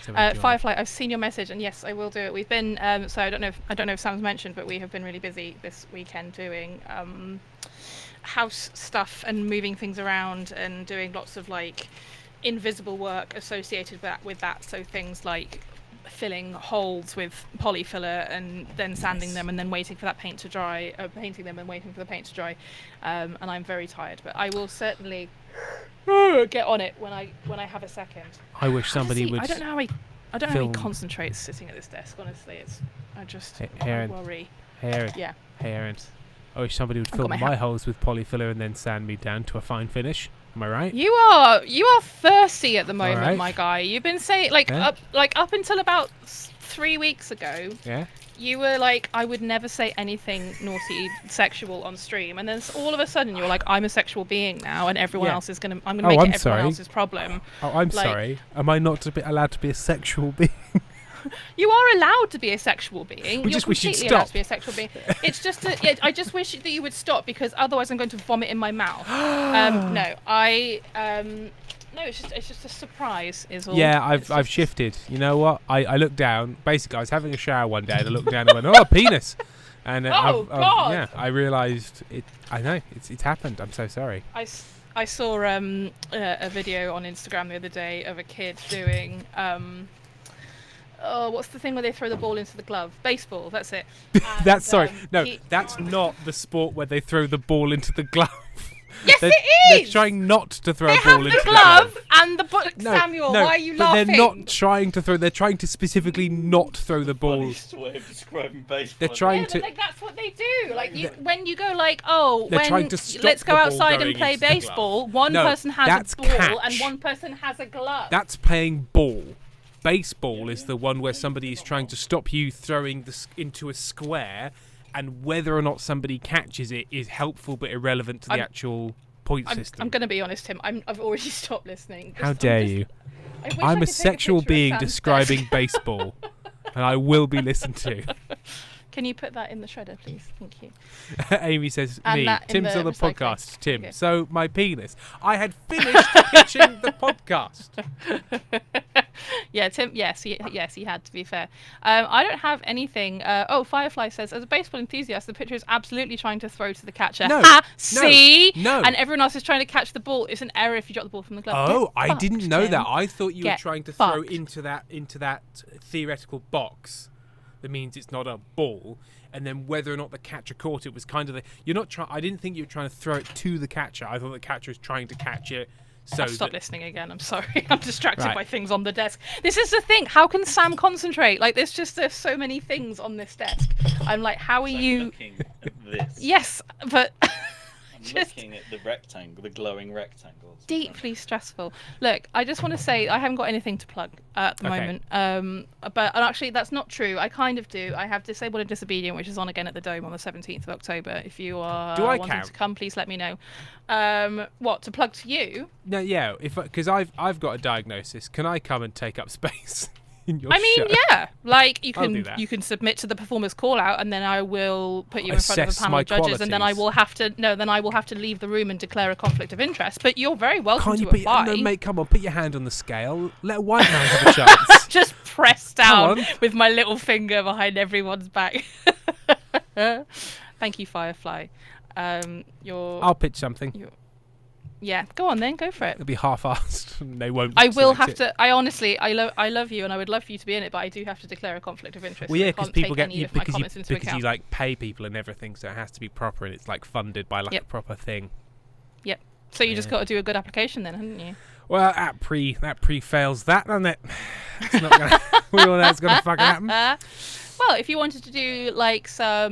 So Firefly, I've seen your message, and yes, I will do it. We've been so I don't know if Sam's mentioned, but we have been really busy this weekend doing house stuff and moving things around and doing lots of like invisible work associated with that. So things like filling holes with polyfiller and then sanding them and then waiting for that paint to dry, painting them and waiting for the paint to dry. And I'm very tired, but I will certainly get on it when I have a second. I wish somebody would. I don't know how he concentrates sitting at this desk. Honestly, I worry. Hey Aaron. I wish somebody would fill my holes with polyfiller and then sand me down to a fine finish. Am I right? You are thirsty at the moment, my guy. You've been saying up until about 3 weeks ago, Yeah. you were like, I would never say anything naughty, sexual on stream, and then all of a sudden you're like, I'm a sexual being now, and everyone else is gonna. I'm gonna make it everyone else's problem. Oh, I'm sorry. Am I not allowed to be a sexual being? You are allowed to be a sexual being. We You're just wish you'd completely allowed stop. to be a sexual being. It's just I just wish that you would stop, because otherwise I'm going to vomit in my mouth. No, it's just a surprise, is all. Yeah, I've shifted. You know what? I looked down. Basically, I was having a shower one day, and I looked down and went, "Oh, penis!" And God! yeah, I realised it. I know it's happened. I'm so sorry. I saw a video on Instagram the other day of a kid doing what's the thing where they throw the ball into the glove? Baseball. That's it. And, that's not the sport where they throw the ball into the glove. Yes, they're, it is. They're trying not to throw a ball into the glove glove. And the ball. Samuel, why are you laughing? They're not trying to throw. They're trying to specifically not throw the ball. Funniest way of describing baseball. They're trying to. Like that's what they do. Like when you go like, oh, they're trying to stop let's go the ball outside and going play into the baseball. glove. One No, person has that's a ball catch. and one person has a glove. That's playing ball. Baseball is the one where somebody is trying to stop you throwing into a square, and whether or not somebody catches it is helpful but irrelevant to the actual point system. I'm going to be honest, Tim. I've already stopped listening. How dare you? I'm a sexual being describing baseball, and I will be listened to. Can you put that in the shredder, please? Thank you. Amy says, And me. the Tim's on the recycling. podcast. Tim. Okay. So, my penis. I had finished pitching the podcast. Yeah, Tim. Yes, he had. To be fair, I don't have anything. Firefly says, as a baseball enthusiast, the pitcher is absolutely trying to throw to the catcher. No, see, no. And everyone else is trying to catch the ball. It's an error if you drop the ball from the glove. Oh, Get I didn't fucked, know Tim. that. I thought you were Get trying to throw fucked. into that theoretical box. That means it's not a ball, and then whether or not the catcher caught it was kind of you're not trying. I didn't think you were trying to throw it to the catcher. I thought the catcher was trying to catch it. So I've stopped listening again. I'm sorry. I'm distracted Right. by things on the desk. This is the thing. How can Sam concentrate? Like, there's so many things on this desk. I'm like, how are you? Looking at this. Yes, but I'm looking at the rectangle, the glowing rectangles. deeply stressful. Look, I just want to say I haven't got anything to plug at the moment. But actually, that's not true. I kind of do. I have Disabled and Disobedient, which is on again at the Dome on the 17th of October. If you are wanting to come, please let me know. What to plug to you? No, yeah, because I've got a diagnosis. Can I come and take up space in your I mean, show? yeah. Like you I'll do can that. you can submit to the performer's call out, and then I will put you in front of a Assess panel my of judges, and then I will have to leave the room and declare a conflict of interest. But you're very welcome Can't you to put apply. no, mate, come on, put your hand on the scale. Let a white man have a chance. Just press Come down on. with my little finger behind everyone's back. Thank you, Firefly. I'll pitch something. Yeah, go on then, go for it. It'll be half-assed. They won't. I will select have it. to. I honestly, I love you, and I would love for you to be in it, but I do have to declare a conflict of interest. Well, yeah, because because people get any of my comments into because you account. like pay people and everything, so it has to be proper, and it's like funded by like Yep. a proper thing. Yep. So you just got to do a good application then, haven't you? Well, that pre fails that, doesn't it? It's not gonna. We all know it's gonna fucking happen. Well, if you wanted to do like tell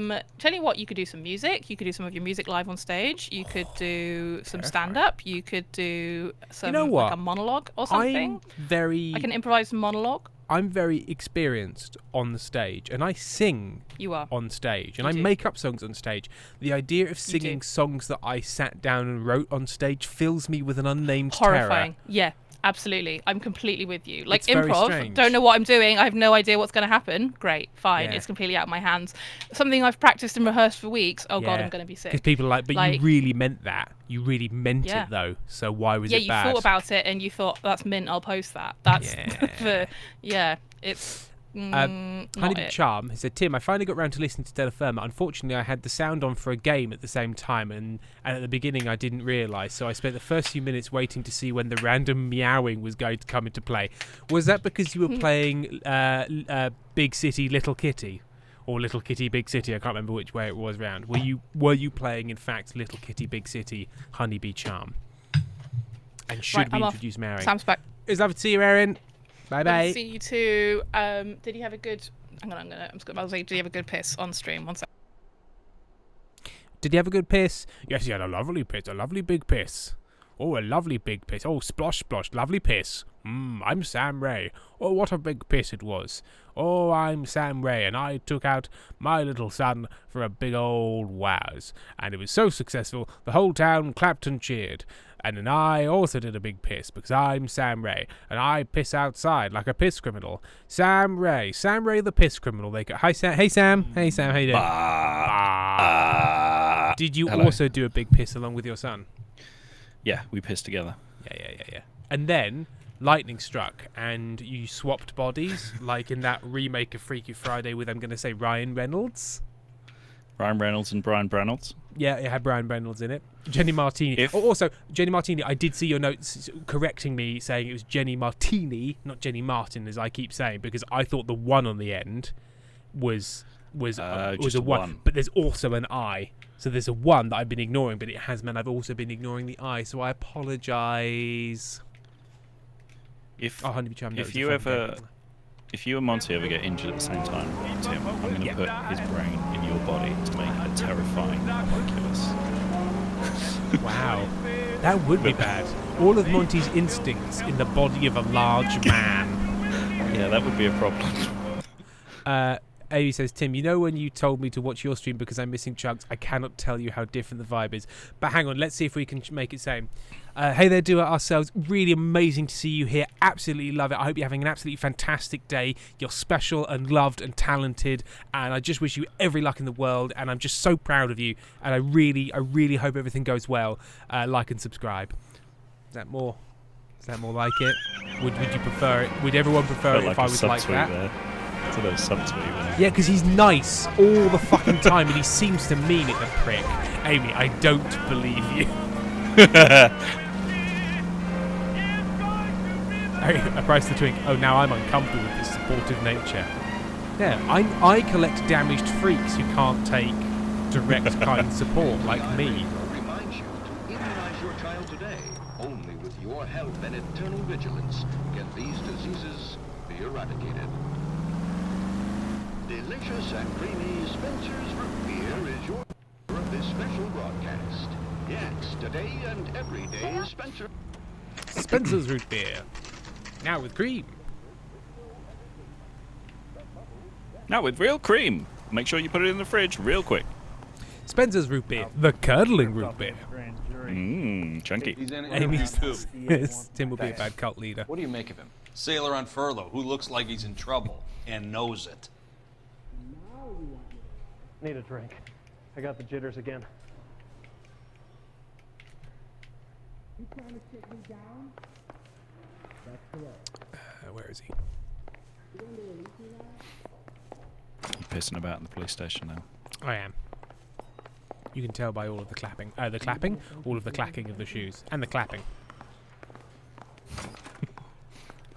you what, you could do some music. You could do some of your music live on stage. You could do some stand-up. You could do some like a monologue or something. Like an improvised monologue. I'm very experienced on the stage, and I sing You are. on stage, and You I do. make up songs on stage. The idea of You do. singing songs that I sat down and wrote on stage fills me with an unnamed Horrifying. terror. Yeah, absolutely. I'm completely with you. Like It's very improv, strange. don't know what I'm doing. I have no idea what's going to happen. Great, fine. Yeah. It's completely out of my hands. Something I've practiced and rehearsed for weeks. Oh God, Yeah. I'm going to be sick. Because people are like, but you really meant that. You really meant Yeah. it, though. So why was yeah, it you bad? thought about it and you thought that's mint. I'll post that. That's it's. Honey not Bee it. Charm said, Tim, I finally got round to listening to Terra Firma. Unfortunately, I had the sound on for a game at the same time, and at the beginning I didn't realise, so I spent the first few minutes waiting to see when the random meowing was going to come into play. Was that because you were playing Big City, Little Kitty? Or Little Kitty, Big City? I can't remember which way it was round. Were you playing, in fact, Little Kitty, Big City, Honey Bee Charm? And should Right, we I'm off. introduce Mary? Sam's back. It's lovely to see you, Erin. Bye Good bye. to see you too. Did you have a good? I'm just gonna say, did you have a good piss on stream? One sec. Did he have a good piss? Yes, he had a lovely piss, a lovely big piss. Oh, a lovely big piss. Oh, splosh, splosh, lovely piss. I'm Sam Ray. Oh, what a big piss it was. Oh, I'm Sam Ray, and I took out my little son for a big old waz. And it was so successful, the whole town clapped and cheered. And then I also did a big piss, because I'm Sam Ray, and I piss outside like a piss criminal. Sam Ray the piss criminal. Hi, Sam. Hey, Sam. Hey, Sam. How you doing? Did you also do a big piss along with your son? Yeah, we pissed together. Yeah. And then lightning struck, and you swapped bodies, like in that remake of Freaky Friday with, I'm going to say, Ryan Reynolds. Ryan Reynolds and Brian Reynolds. Yeah, it had Brian Reynolds in it. Jenny Martini. Also, Jenny Martini, I did see your notes correcting me, saying it was Jenny Martini, not Jenny Martin, as I keep saying, because I thought the one on the end was a one. But there's also an I. So there's a one that I've been ignoring, but it has meant I've also been ignoring the I, so I apologise. If you and Monty ever get injured at the same time, Tim, I'm going to put his brain in your body to make a terrifying homunculus. Wow. That would be bad. All of Monty's instincts in the body of a large man. Yeah, that would be a problem. Amy says, Tim, you know when you told me to watch your stream because I'm missing chunks, I cannot tell you how different the vibe is. But hang on, let's see if we can make it same. Hey there, do it ourselves. Really amazing to see you here. Absolutely love it. I hope you're having an absolutely fantastic day. You're special and loved and talented, and I just wish you every luck in the world, and I'm just so proud of you, and I really hope everything goes well. Like and subscribe. Is that more like it? Would you prefer it? Would everyone prefer it if I was like that? There. It's a little subtweet there. Yeah, because he's nice all the fucking time, and he seems to mean it, the prick. Amy, I don't believe you. I priced the twink. Oh, now I'm uncomfortable with this supportive nature. Yeah, I collect damaged freaks who can't take direct kind support like me. Reminds you to immunize your child today. Only with your help and eternal vigilance can these diseases be eradicated. Delicious and creamy Spencer's Root Beer is your of this special broadcast. Yes, today and every day, Spencer's Root Beer. Now with cream. Now with real cream. Make sure you put it in the fridge real quick. Spencer's Root Beer. The curdling root beer. Chunky. Amy says, yes, Tim will be a bad cult leader. What do you make of him? Sailor on furlough who looks like he's in trouble and knows it. Need a drink. I got the jitters again. You trying to sit me down? That's correct. Where is he? I'm pissing about in the police station now. I am. You can tell by all of the clapping. The clapping? All of the clacking of the shoes. And the clapping.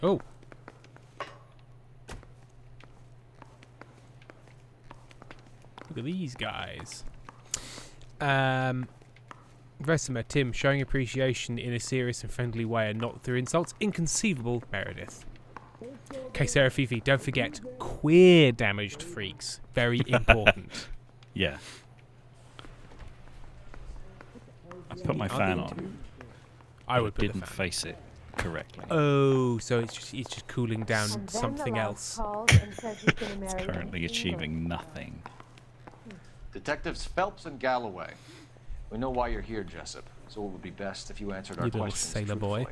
Oh. Look at these guys. Vesima, Tim, showing appreciation in a serious and friendly way and not through insults. Inconceivable, Meredith. Okay, Sarah Fifi, don't forget, queer damaged freaks. Very important. Yeah. I put my fan on. I would put didn't face it correctly. Oh, so it's just cooling down something else. It's currently achieving nothing. Detectives Phelps and Galloway. We know why you're here, Jessup, so it would be best if you answered our questions sailor boy.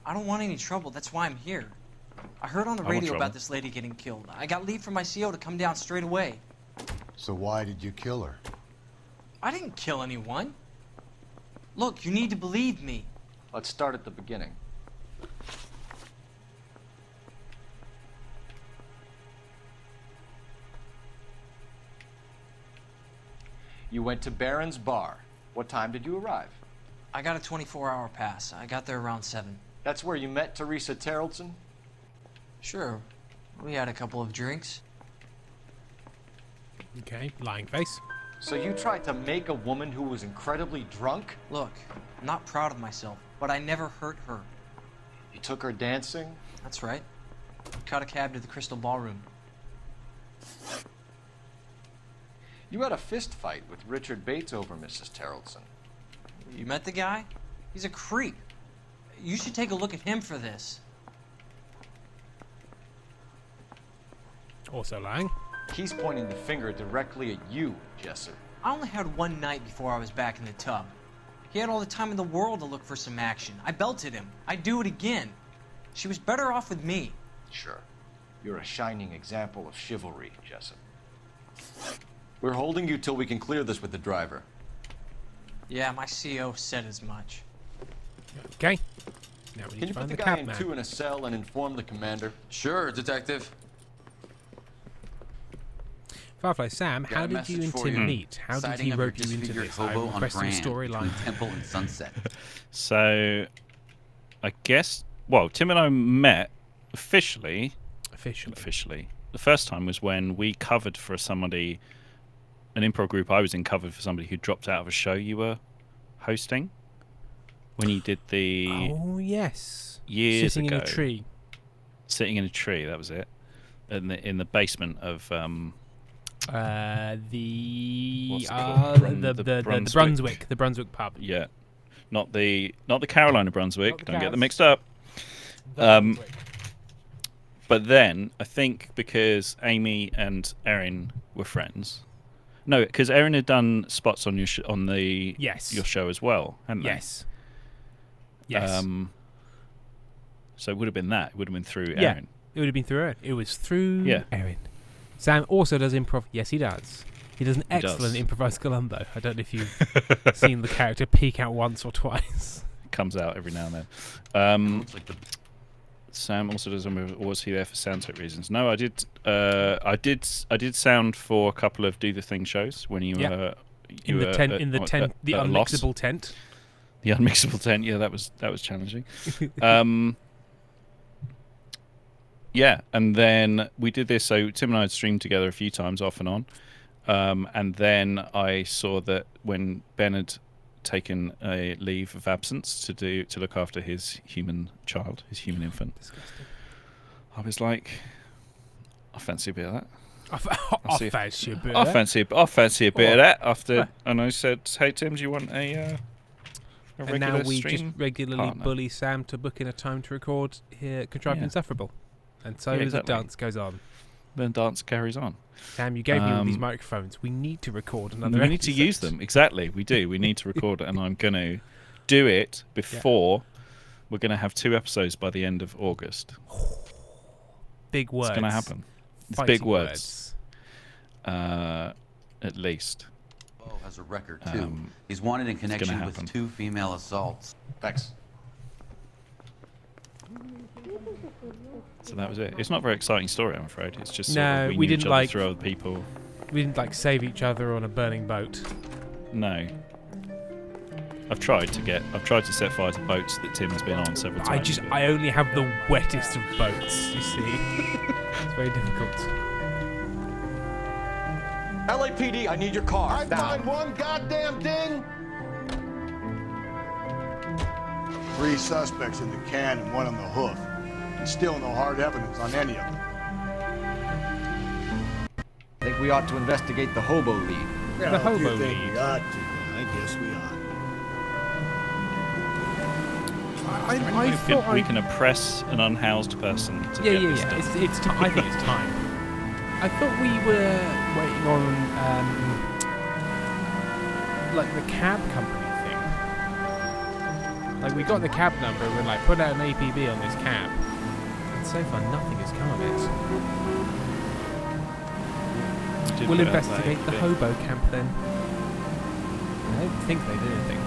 I don't want any trouble, that's why I'm here. I heard on the radio about this lady getting killed. I got leave from my CO to come down straight away. So why did you kill her? I didn't kill anyone. Look, you need to believe me. Let's start at the beginning. You went to Barron's Bar. What time did you arrive? I got a 24-hour pass. I got there around 7. That's where you met Teresa Terrellson? Sure. We had a couple of drinks. Okay, lying face. So you tried to make a woman who was incredibly drunk? Look, I'm not proud of myself, but I never hurt her. You took her dancing? That's right. Caught a cab to the Crystal Ballroom. You had a fist fight with Richard Bates over Mrs. Terrellson. You met the guy? He's a creep. You should take a look at him for this. Also lying. He's pointing the finger directly at you, Jessup. I only had one night before I was back in the tub. He had all the time in the world to look for some action. I belted him. I'd do it again. She was better off with me. Sure. You're a shining example of chivalry, Jessup. We're holding you till we can clear this with the driver. Yeah, my CO said as much. Okay. Now we need Can to you put find the the guy cab in man. 2 in a cell and inform the commander? Sure, Detective. Firefly Sam, how did you and Tim meet? How did he rope you into this? I requested a storyline. Temple and Sunset. So, I guess. Well, Tim and I met officially. The first time was when we covered for somebody, an improv group I was in covered for somebody who dropped out of a show you were hosting. When you did the. Oh yes. Years Sitting ago. in a tree. Sitting in a tree. That was it. In the basement of. The Brunswick pub. Yeah, not the Carolina Brunswick. Don't get them mixed up. But then I think because Amy and Erin were friends. No, because Erin had done spots on your your show as well, hadn't they? Yes. Yes. So it would have been that. It would have been through Yeah, Erin. it would have been through Erin. It was through Yeah. Erin. Sam also does improv. Yes, he does. He does an He does. excellent improvised Columbo. I don't know if you've seen the character peek out once or twice. Comes out every now and then. Sam also does. Or was he there for soundtrack reasons? No, I did. I did sound for a couple of Do the Thing shows when you were in the tent. The unmixable tent. The unmixable tent. Yeah, that was challenging. Yeah, and then we did this. So Tim and I had streamed together a few times, off and on. And then I saw that when Ben had taken a leave of absence to look after his human child, his human infant, Disgusting. I was like, I fancy a bit of that. I fancy a bit I of that. fancy a bit of that. After, and I said, "Hey Tim, do you want a regular and now we stream just regularly partner?" bully Sam to book in a time to record here, Contrived Yeah. Insufferable. And so Yeah, the exactly. dance goes on. The dance carries on. Sam, you gave me all these microphones. We need to record another We need to use episode. them. Exactly, we do. We need to record it, and I'm going to do it before we're going to have 2 episodes by the end of August. Big words. It's going to happen. It's Fighty big words. At least. Bo has a record, too. He's wanted in connection with 2 female assaults. Thanks. So that was it. It's not a very exciting story, I'm afraid. It's just sort No, of we knew didn't each other through other people. We didn't save each other on a burning boat. No. I've tried to set fire to boats that Tim has been on several times. I only have the wettest of boats, you see. It's very difficult. LAPD, I need your car. I find one goddamn ding. 3 suspects in the can and 1 on the hoof. And still no hard evidence on any of them. I think we ought to investigate the hobo lead. Yeah, The if you hobo think lead. we ought to, I guess we ought. I thought we can oppress an unhoused person to Yeah. get this done. It's I think it's time. I thought we were waiting on like the cab company thing. Like we got the cab number and we're like put out an APB on this cab. And so far nothing has come of it. We'll investigate the hobo camp then. I don't think they did anything.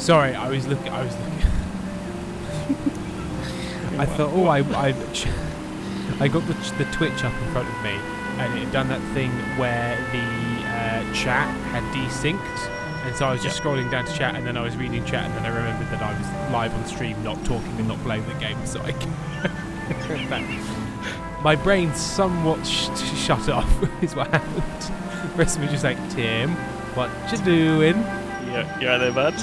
Sorry, I was looking. I thought, oh, I got the Twitch up in front of me, and it had done that thing where the chat had desynced, and so I was just scrolling down to chat, and then I was reading chat, and then I remembered that I was live on stream, not talking and not playing the game, so I my brain somewhat shut off is what happened. The rest of me just like, Tim, what you doing? Yeah, you right there, bud?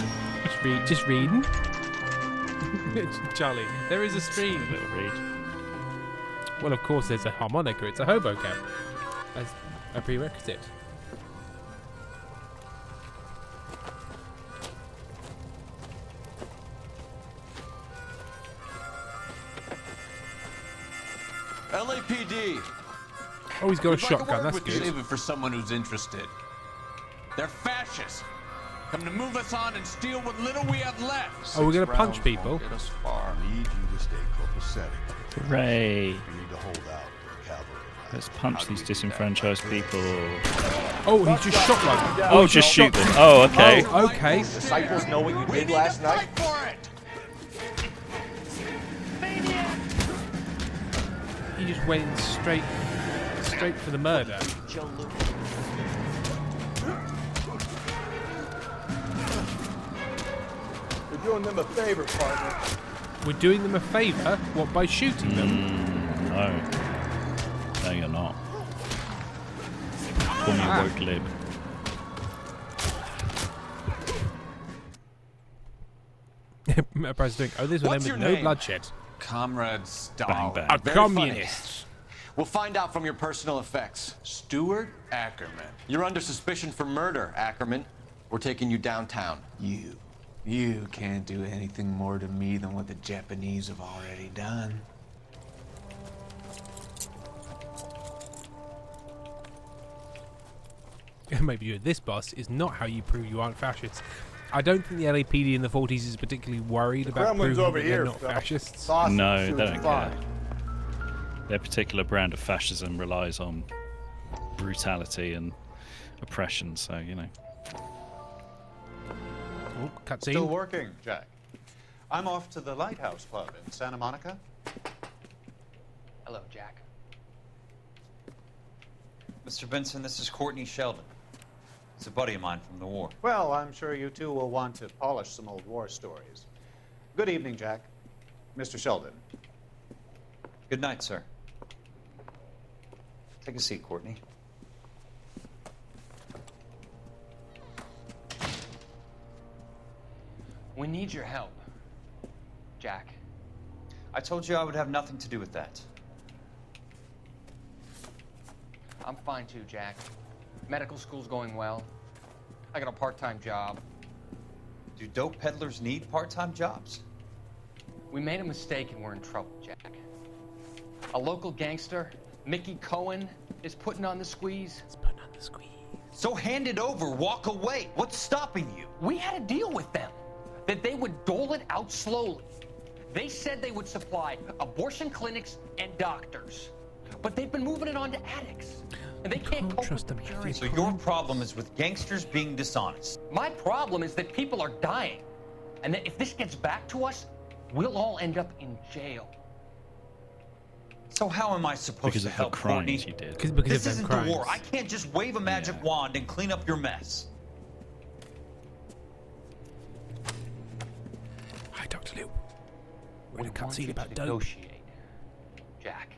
Just reading. Charlie, there is a stream. Just a little read. Well, of course, there's a harmonica. It's a hobo cab as a prerequisite. LAPD. Oh, he's got a shotgun. That's good. Save it for someone who's interested. They're fascists. Come to move us on and steal what little we have left. Oh, we're gonna punch people. Get us far. I need you to stay copacetic. Hooray! You need to hold out for the cavalry. Let's punch these disenfranchised people. Oh, he just shot one. Oh, just shoot them. Oh, okay. Oh, okay. Disciples know what you did last night. He just went straight for the murder. We're doing them a favor, partner. We're doing them a favour? What, by shooting them? No. No, you're not. Call me woke lib. Doing, oh, this will end with no bloodshed. Comrade Stahl. Bang, bang. A communist. We'll find out from your personal effects. Stuart Ackerman. You're under suspicion for murder, Ackerman. We're taking you downtown. You can't do anything more to me than what the Japanese have already done. Maybe you're this boss is not how you prove you aren't fascists. I don't think the LAPD in the 40s is particularly worried about proving that they're not fascists. No, they don't care. Their particular brand of fascism relies on brutality and oppression, so, you know. Oh, cutscene. Still working, Jack. I'm off to the Lighthouse Club in Santa Monica. Hello, Jack. Mr. Benson, this is Courtney Sheldon. It's a buddy of mine from the war. Well, I'm sure you two will want to polish some old war stories. Good evening, Jack. Mr. Sheldon. Good night, sir. Take a seat, Courtney. We need your help, Jack. I told you I would have nothing to do with that. I'm fine too, Jack. Medical school's going well. I got a part-time job. Do dope peddlers need part-time jobs? We made a mistake and we're in trouble, Jack. A local gangster, Mickey Cohen, is putting on the squeeze. So hand it over, walk away. What's stopping you? We had a deal with them that they would dole it out slowly. They said they would supply abortion clinics and doctors, but they've been moving it on to addicts. And they can't cope with the purity. So your problem is with gangsters being dishonest. My problem is that people are dying. And that if this gets back to us, we'll all end up in jail. So how am I supposed to help, Courtney? You did. Because this of them isn't crimes. the war. I can't just wave a magic wand and clean up your mess. Hi, Dr. Liu. We're in a cutscene about dope. Negotiate, Jack.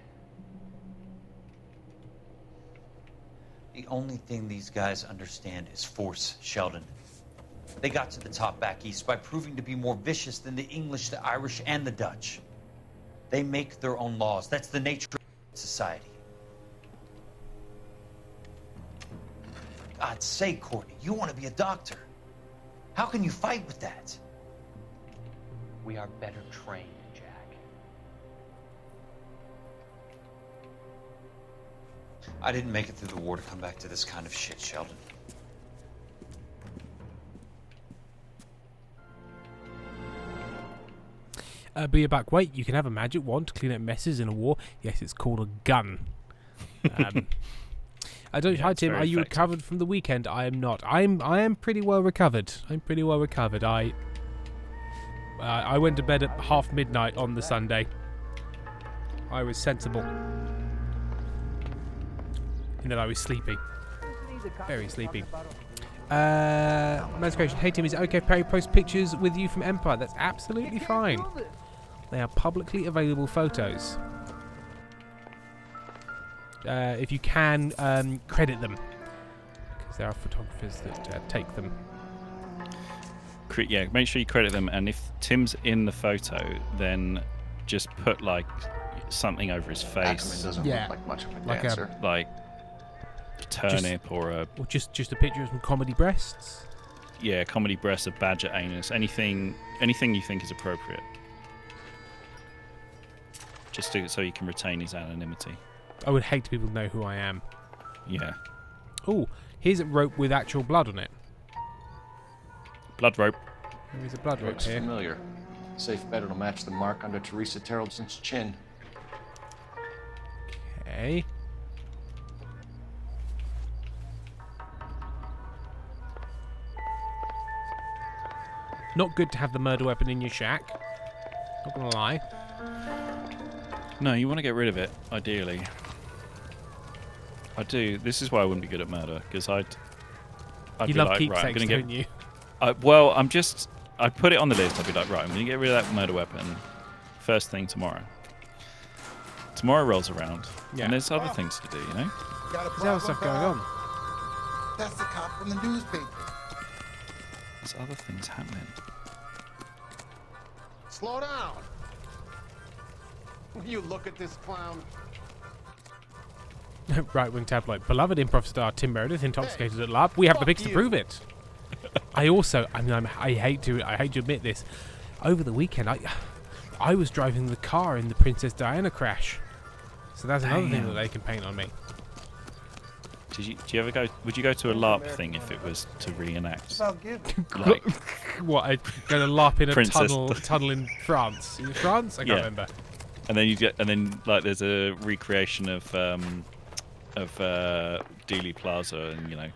The only thing these guys understand is force, Sheldon. They got to the top back east by proving to be more vicious than the English, the Irish, and the Dutch. They make their own laws. That's the nature of society. For God's sake, Courtney, you want to be a doctor. How can you fight with that? We are better trained, Jack. I didn't make it through the war to come back to this kind of shit, Sheldon. Be back. Wait, you can have a magic wand to clean up messes in a war. Yes, it's called a gun. I don't. Hi Tim, are you recovered from the weekend? I am not. I am pretty well recovered. I'm pretty well recovered. I went to bed at midnight on the Sunday. I was sensible. And then I was sleepy. Very sleepy. Man's Creation. Hey Tim, is it okay if Perry posts pictures with you from Empire? That's absolutely fine. They are publicly available photos. If you can, credit them. Because there are photographers that take them. Yeah, make sure you credit them, and if Tim's in the photo, then just put like something over his face. Ackerman doesn't look like much of a dancer. Like a turnip or just a picture of some comedy breasts. Yeah, comedy breasts, a badger anus, anything you think is appropriate. Just so you can retain his anonymity. I would hate people to know who I am. Yeah. Oh, here's a rope with actual blood on it. Blood rope. There is a blood rope Looks here. familiar. Safe bet it'll match the mark under Teresa Terrelson's chin. Okay. Not good to have the murder weapon in your shack. Not gonna lie. No, you want to get rid of it, ideally. I do. This is why I wouldn't be good at murder, because I'd You be love like, keepsakes, right, I'm gonna don't you? Well, I'd put it on the list. I'd be like, right, I'm going to get rid of that murder weapon first thing tomorrow. Tomorrow rolls around, and there's other things to do, you know? There's other stuff going on. That's the cop from the newspaper. There's other things happening. Slow down. Will you look at this clown? Right-wing tabloid. Beloved improv star Tim Meredith intoxicated at LARP. We have the pics to prove it. I hate to admit this. Over the weekend, I was driving the car in the Princess Diana crash. So that's another thing that they can paint on me. Do you ever go? Would you go to a LARP thing if it was to reenact? Like, what? I'm going to LARP in Princess tunnel in France? In France? I can't remember. And then like there's a recreation of Dealey Plaza, and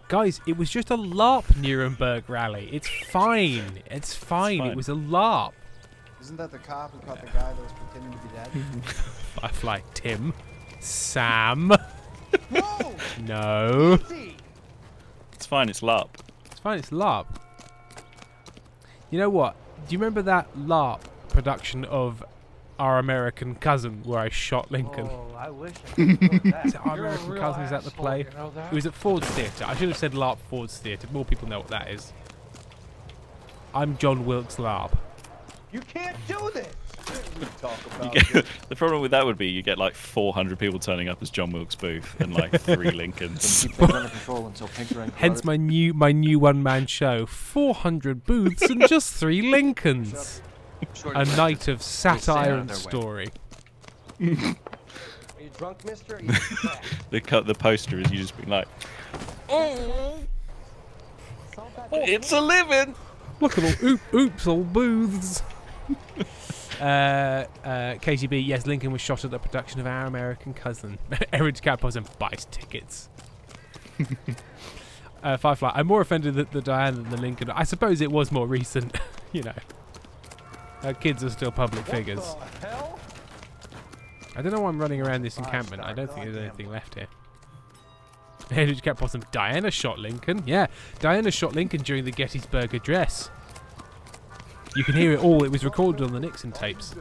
Guys, it was just a LARP Nuremberg rally. It's fine. It's fine. It was a LARP. Isn't that the cop who caught the guy that was pretending to be dead? Firefly, Tim, Sam. Whoa! No. It's fine. It's LARP. It's fine. It's LARP. You know what? Do you remember that LARP production of Our American Cousin where I shot Lincoln? Oh, I wish I could know that. Is it Our American Cousin? Is that the play? You know that? It was at Ford's Theatre. I should have said LARP Ford's Theatre. More people know what that is. I'm John Wilkes LARP. You can't do this. We talk about The problem with that would be you get like 400 people turning up as John Wilkes Booth and like 3 Lincolns. Keep things under control until Pinker and Hence my new one-man show. 400 booths and just 3 Lincolns. A night of satire and story. Are you drunk, mister? Or you The poster is you just being like, it's a living. Look at all oops, all booths. KGB, yes, Lincoln was shot at the production of Our American Cousin. Eric's cat and buys tickets. Firefly, I'm more offended at the Diana than the Lincoln. I suppose it was more recent, you know. Kids are still public figures. I don't know why I'm running around this encampment. I don't think there's anything left here. Eric's cat Diana shot Lincoln. Yeah, Diana shot Lincoln during the Gettysburg Address. You can hear it all. It was recorded on the Nixon tapes.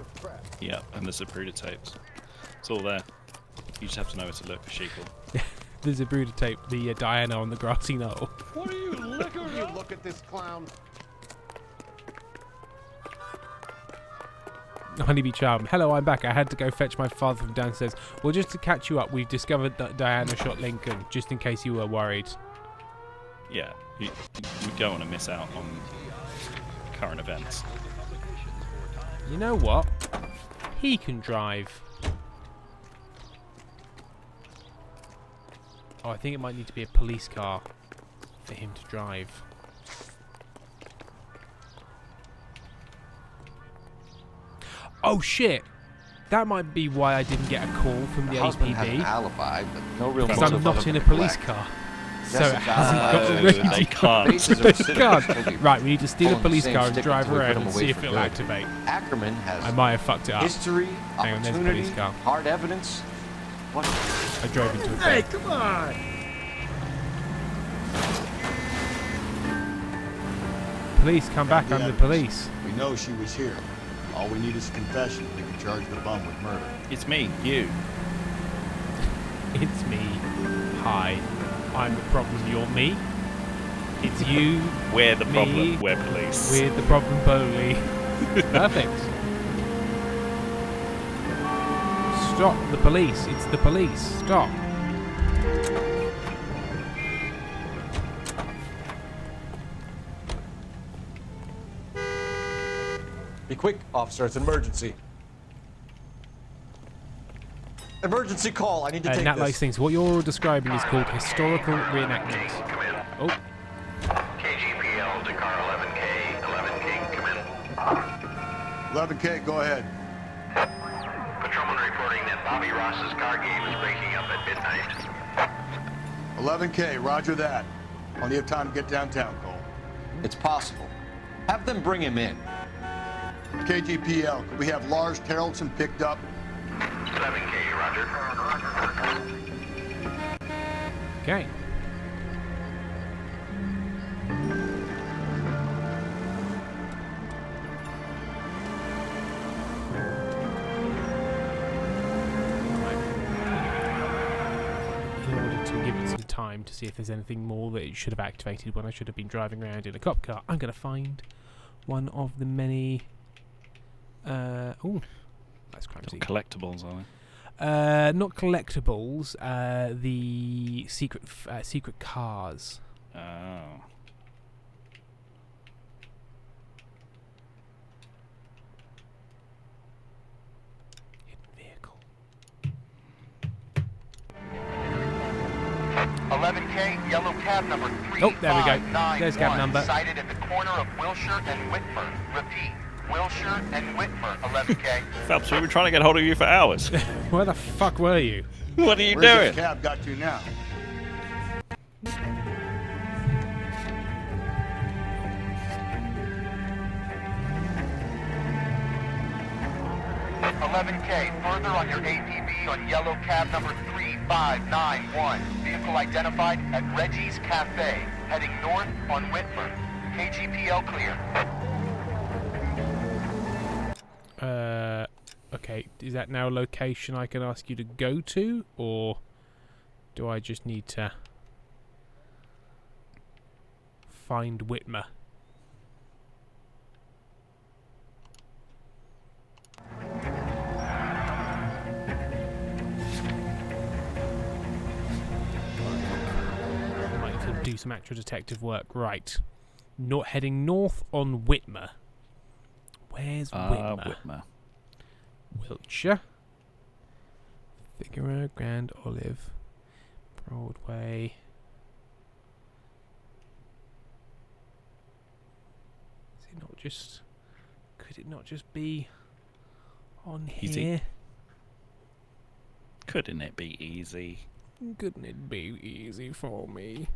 Yeah, and the Zapruder tapes. It's all there. You just have to know where to look for sheeple. The Zapruder tape, the Diana on the grassy knoll. What are you looking at? You look at this clown. Honeybee Charm. Hello, I'm back. I had to go fetch my father from downstairs. Well, just to catch you up, we've discovered that Diana shot Lincoln, just in case you were worried. Yeah, you don't want to miss out on current events. You know what? He can drive. Oh, I think it might need to be a police car for him to drive. Oh shit! That might be why I didn't get a call from the husband APB. had an alibi, but no real because motive I'm not other in a than police neglect. car. So it hasn't got radio. They can't. They can't. Right, we need to steal a police car and drive around and see if it'll activate. Ackerman has I might have fucked it up. history, Hang on, there's a opportunity, police car. hard evidence. What? I drove into a Hey, bed. come on! Police, come back, I'm the police. We know she was here. All we need is a confession. We can charge the bum with murder. It's me, you. It's me. Hi. I'm the problem, you're me. It's you. We're the me, problem, we're police. We're the problem, police. Perfect. Stop the police. It's the police. Stop. Be quick, officer. It's an emergency. Emergency call. I need to take Nat this. likes things. What you're describing is called historical reenactment. Oh. KGPL to car 11K. 11K, come in. 11K, go ahead. Patrolman reporting that Bobby Ross's car game is breaking up at midnight. 11K, roger that. Only have time to get downtown, Cole. It's possible. Have them bring him in. KGPL, could we have Lars Terrelson picked up? 11K, roger. Okay. In order to give it some time to see if there's anything more that it should have activated when I should have been driving around in a cop car, I'm going to find one of the many... oh, that's crime scene. Collectibles, are they? Not collectibles. The secret cars. Oh. Hidden vehicle. 11K, yellow cab number 3. Oh, there we go. There's cab number. Sighted at the corner of Wilshire and Whitmer. Repeat, Wilshire and Whitmer. 11K. Phelps, we've been trying to get hold of you for hours. Where the fuck were you? What are you Where's doing? this cab got to now? Further on your APB on yellow cab number 3591. Vehicle identified at Reggie's Cafe, heading north on Whitmer. KGPL clear. Okay, is that now a location I can ask you to go to, or do I just need to find Whitmer? I might have to do some actual detective work. Right. Not heading north on Whitmer. Where's Whitmer? Whitmer. Wiltshire. Figueroa, Grand Olive, Broadway. Is it not just... Could it not just be on Easy. here? Couldn't it be easy? Couldn't it be easy for me?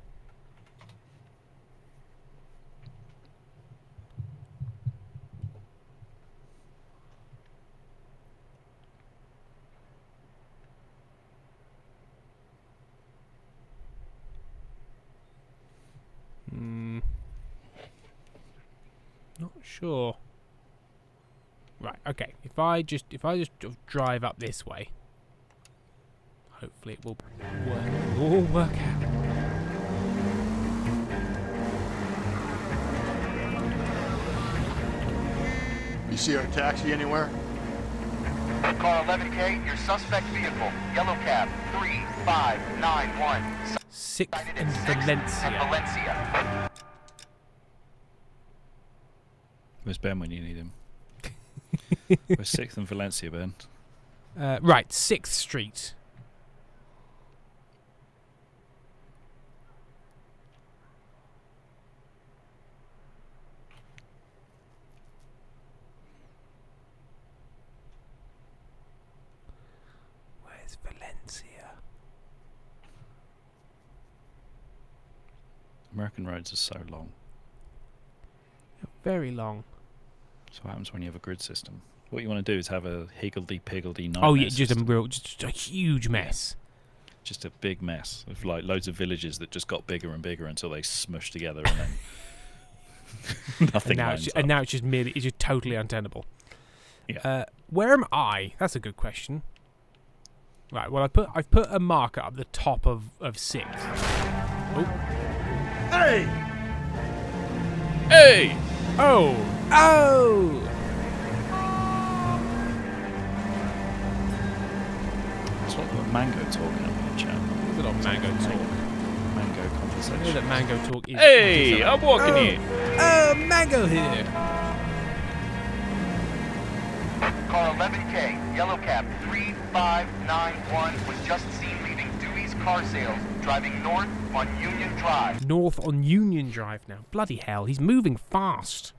Not sure. Right, okay. If I just drive up this way, hopefully it will work. It will all work out. You see our taxi anywhere? Car 11K, your suspect vehicle, yellow cab 3591. 6th and Valencia. Where's Ben when you need him? Where's 6th and Valencia, Ben? Right, 6th Street. Where's Valencia? American roads are so long. Very long. So what happens when you have a grid system? What you want to do is have a higgledy-piggledy nightmare. Oh yeah, just system. just a huge mess. Yeah. Just a big mess of like loads of villages that just got bigger and bigger until they smushed together and then nothing. And now it's just totally untenable. Yeah. Where am I? That's a good question. Right. Well, I've put a marker up the top of 6th. Oh. Hey! Hey! Oh! Oh! That's what Mango talking about, chat. There's a lot of Mango talk. Mango conversation. I know that Mango talk is... Hey! I'm walking here. Oh, Mango here! Car 11K, yellow cab 3591 was just seen leaving Dewey's Car Sales, driving north on Union Drive. North on Union Drive now. Bloody hell, he's moving fast.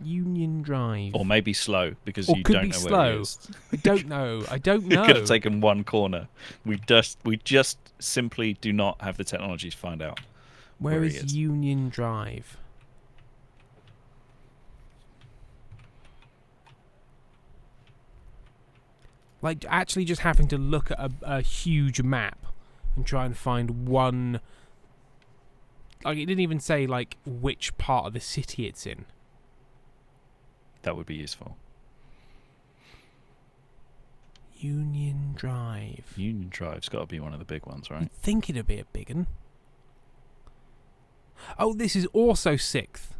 Union Drive. Or maybe slow, because or you could don't be know slow. where he is. I don't know. I don't know. You could have taken one corner. We just simply do not have the technology to find out where he is Union Drive? Like, actually just having to look at a huge map and try and find one... Like, it didn't even say, like, which part of the city it's in. That would be useful. Union Drive. Union Drive's got to be one of the big ones, right? You'd think it'd be a big one. Oh, this is also 6th.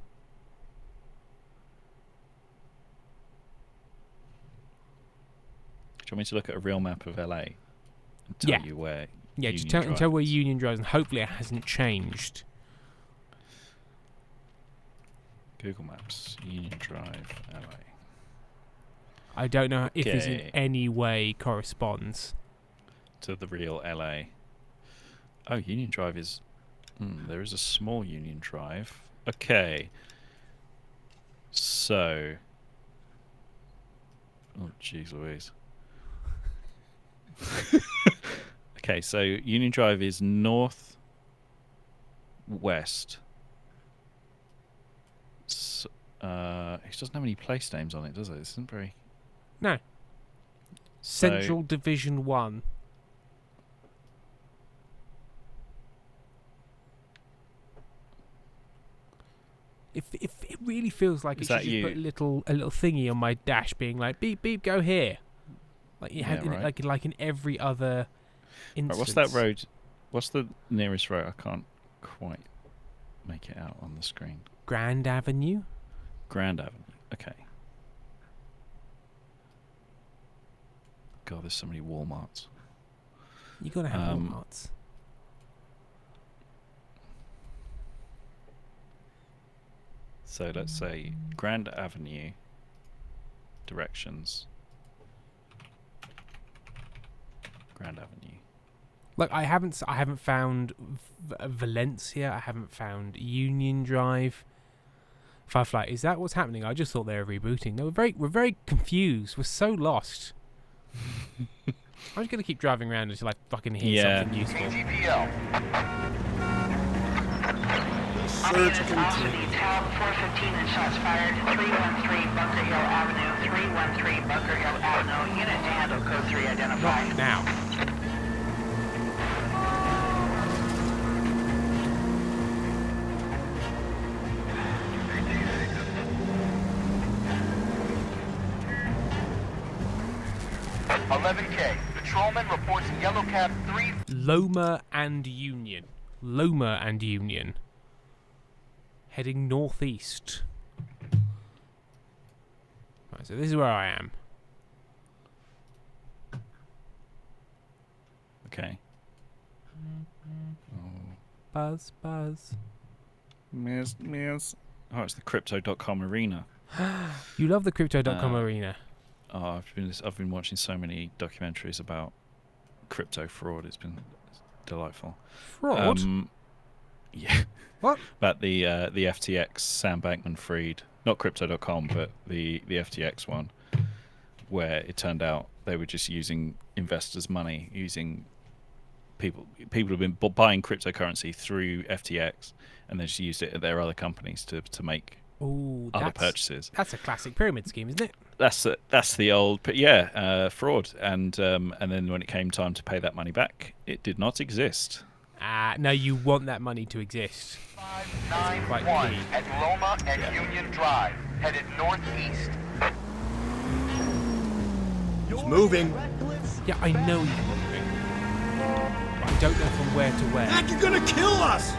Do you want me to look at a real map of LA and tell you where? Yeah, Union just tell where Union Drive is, and hopefully it hasn't changed. Google Maps, Union Drive, LA. I don't know if this in any way corresponds to the real LA. Oh, Union Drive is... there is a small Union Drive. Okay. So... Oh, jeez Louise. Okay, so Union Drive is north west. So, it doesn't have any place names on it, does it? It isn't very... No. Central Division 1. If it really feels like it should just put a little thingy on my dash being like, beep beep, go here. Like you had like in every other instance. Right, what's that road? What's the nearest road? I can't quite make it out on the screen. Grand Avenue? Grand Avenue. Okay. God, there's so many Walmarts. You gotta have Walmarts. So let's say Grand Avenue directions. Grand Avenue. Like I haven't found Valencia. I haven't found Union Drive. Firefly, is that what's happening? I just thought they were rebooting. No, we're very confused. We're so lost. I'm just gonna keep driving around until I fucking hear something useful. Search continues. Town 415 and shots fired. 313 Bunker Hill Avenue. 313 Bunker Hill Avenue. Unit to handle code 3 identified. Not now. $11K. Patrolman reports yellow cab 3. Loma and Union. Loma and Union. Heading northeast. Right, so this is where I am. Okay. Buzz, buzz. Miss. Oh, it's the Crypto.com arena. You love the Crypto.com arena. Oh, I've been watching so many documentaries about crypto fraud. It's been delightful. Fraud? Yeah. What? About the FTX Sam Bankman-Fried, not Crypto.com, but the FTX one, where it turned out they were just using investors' money, using people have been buying cryptocurrency through FTX, and then just used it at their other companies to make other purchases. That's a classic pyramid scheme, isn't it? That's the old fraud. And then when it came time to pay that money back, it did not exist. No, you want that money to exist. 591 at Loma and Union Drive, headed northeast. He's moving. Yeah, I know he's moving. But I don't know from where to where. Mac, you're gonna kill us!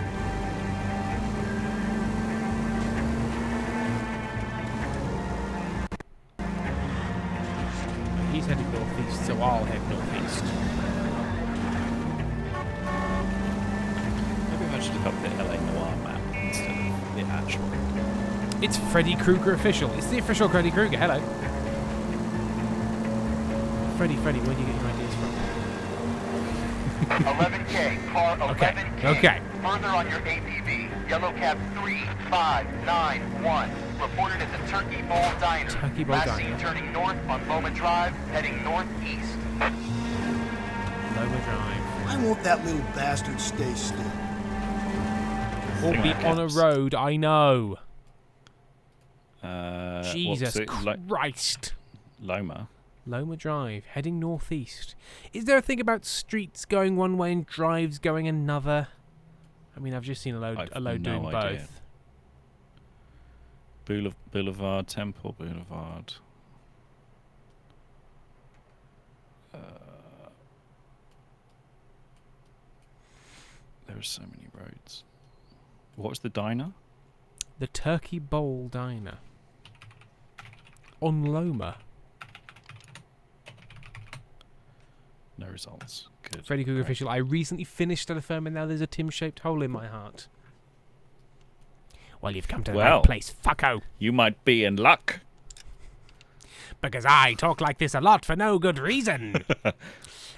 He's heading northeast, so I'll head northeast. Maybe I should look up the LA Noir map instead of the actual. It's Freddy Krueger official. It's the official Freddy Krueger. Hello. Freddy, where do you get your ideas from? 11K, car 11K. Okay. Further on your APV, yellow cab 3591. Reported at the Turkey Bowl Diner. Turkey Bowl Last Diner. seen turning north on Loma Drive, heading northeast. Loma Drive. I want that little bastard stay still. Or be on a road, I know. What's Jesus it? Christ. Loma Drive, heading northeast. Is there a thing about streets going one way and drives going another? I mean, I've just seen a load doing both. Boulevard, Temple Boulevard. There are so many roads. What was the diner? The Turkey Bowl Diner. On Loma. No results. Good. Freddy Krueger official. I recently finished at a firm and now there's a Tim-shaped hole in my heart. Well, you've come to the right place, fucko. You might be in luck. Because I talk like this a lot for no good reason.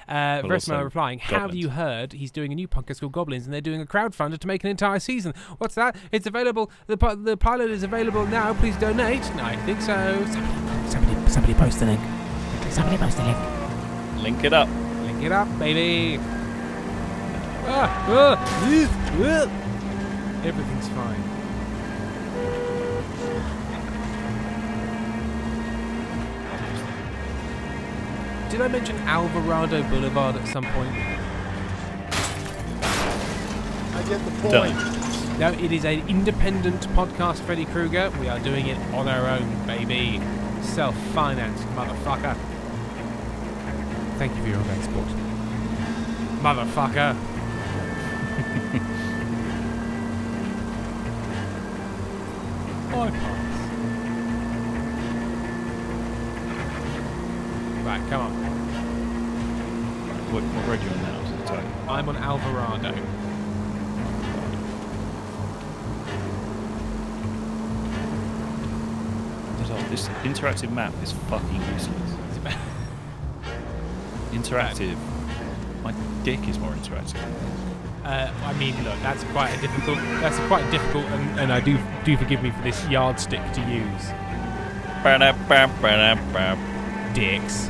Versmo replying, have you heard he's doing a new podcast called Goblins and they're doing a crowdfunder to make an entire season? What's that? It's available. The pilot is available now. Please donate. No, I think so. Somebody post the link. Somebody post the link. Link it up. Link it up, baby. Everything's fine. Did I mention Alvarado Boulevard at some point? I get the point. No, it is an independent podcast, Freddy Krueger. We are doing it on our own, baby. Self-financed, motherfucker. Thank you for your ongoing support. Motherfucker. I pass. Right, come on. What road are you on now? I'm on Alvarado. This interactive map is fucking useless. Interactive. My dick is more interactive. I mean, look, that's quite a difficult. And I do forgive me for this yardstick to use. Dicks.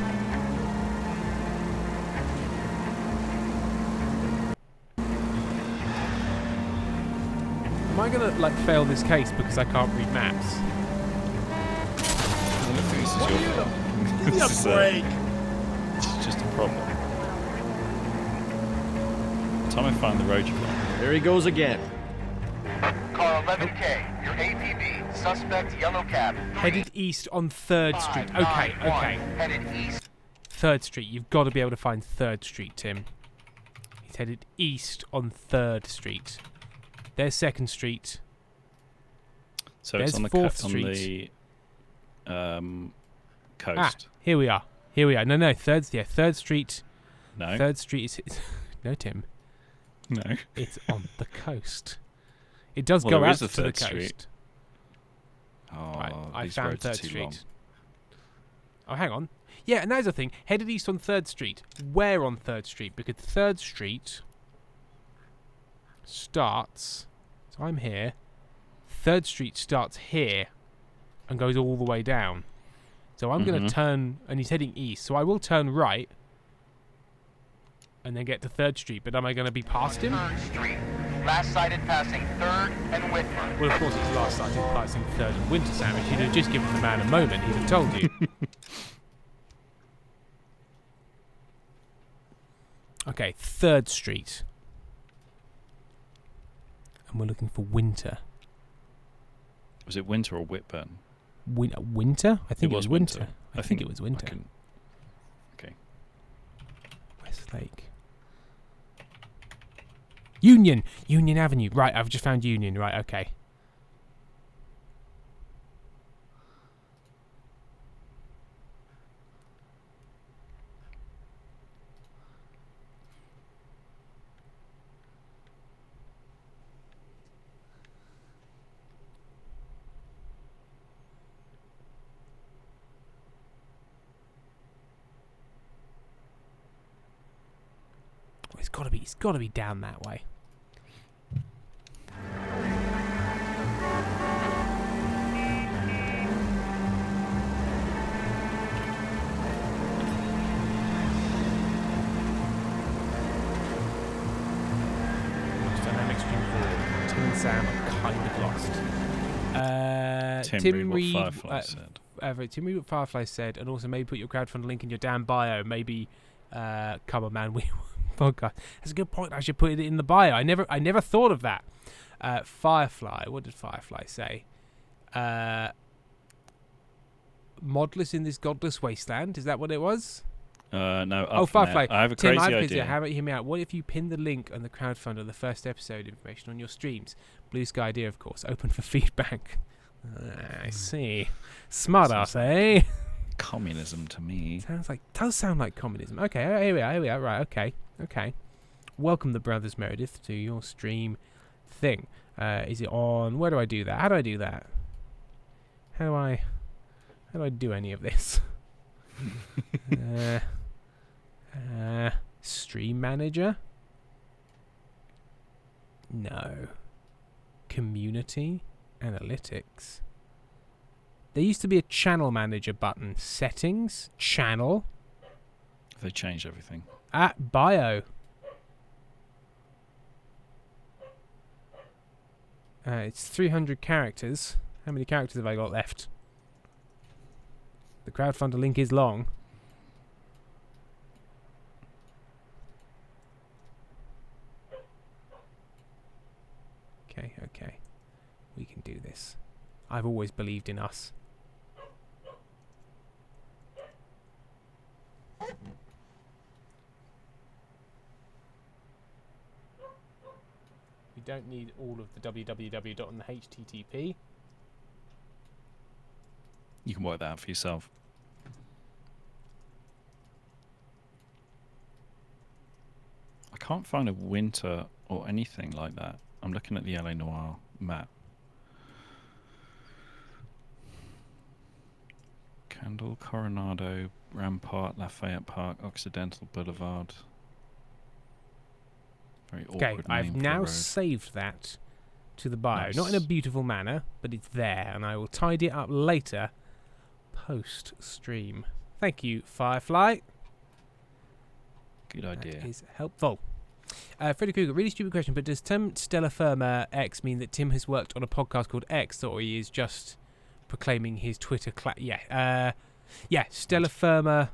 Am I gonna fail this case because I can't read maps? What are you doing? Give me a break. It's just a problem. Time I find the road you've got. There he goes again. Car 11K, your APB, suspect yellow cab. Headed east on 3rd Street. Okay. Headed east. 3rd Street. You've got to be able to find 3rd Street, Tim. He's headed east on 3rd Street. There's 2nd Street. So there's it's on the 4th Street. Coast. Here we are. No, 3rd Street. No. 3rd Street is... No, Tim. No. It's on the coast. It does go out to the coast. Street. Oh, right, I these found roads are 3rd too Street. long. Oh, hang on. Yeah, and there's the thing. Headed east on 3rd Street. Where on 3rd Street? Because 3rd Street starts... So I'm here. 3rd Street starts here and goes all the way down. So I'm going to turn... And he's heading east. So I will turn right. and then get to 3rd Street, but am I going to be past him? 3rd Street. Last sighted passing 3rd and Whitmer. Well, of course, it's last sighted passing 3rd and Winter Sandwich. He'd have just given the man a moment. He'd have told you. Okay, 3rd Street. And we're looking for Winter. Was it Winter or Whitburn? Winter? I think it was Winter. I think it was Winter. Okay. Westlake. Union Avenue. Right, I've just found Union. Right, okay. It's got to be down that way. Dynamics Stream 4. Tim and Sam are kind of lost. Tim read what Firefly said. Tim read what Firefly said, and also maybe put your crowdfund link in your damn bio. Maybe come on, man, we podcast. That's a good point. I should put it in the bio. I never thought of that. Firefly. What did Firefly say? Modless in this godless wasteland. Is that what it was? No. Oh, Firefly. I have a Tim, crazy idea. How about you hear me out? What if you pin the link on the crowdfund of the first episode information on your streams? Blue Sky idea, of course. Open for feedback. I see. Smart ass, eh? Communism to me. Does sound like communism. Okay, here we are. Right, okay. Welcome the brothers Meredith to your stream thing. Is it on? Where do I do that? How do I do that? How do I do any of this? Stream manager? No. Community analytics. There used to be a channel manager button. Settings. Channel. They changed everything. At bio. It's 300 characters. How many characters have I got left? The crowdfunder link is long. Okay. We can do this. I've always believed in us. We don't need all of the www and the HTTP. You can work that out for yourself. I can't find a winter or anything like that. I'm looking at the LA Noir map. Candle, Coronado, Rampart, Lafayette Park, Occidental Boulevard. Very awkward name I've for a now road. saved that to the bio. Nice. Not in a beautiful manner, but it's there, and I will tidy it up later, post-stream. Thank you, Firefly. Good idea. That is helpful. Freddy Krueger, really stupid question, but does Tim Stella Firma X mean that Tim has worked on a podcast called X, or he is just proclaiming his Twitter yeah, Stella Firma.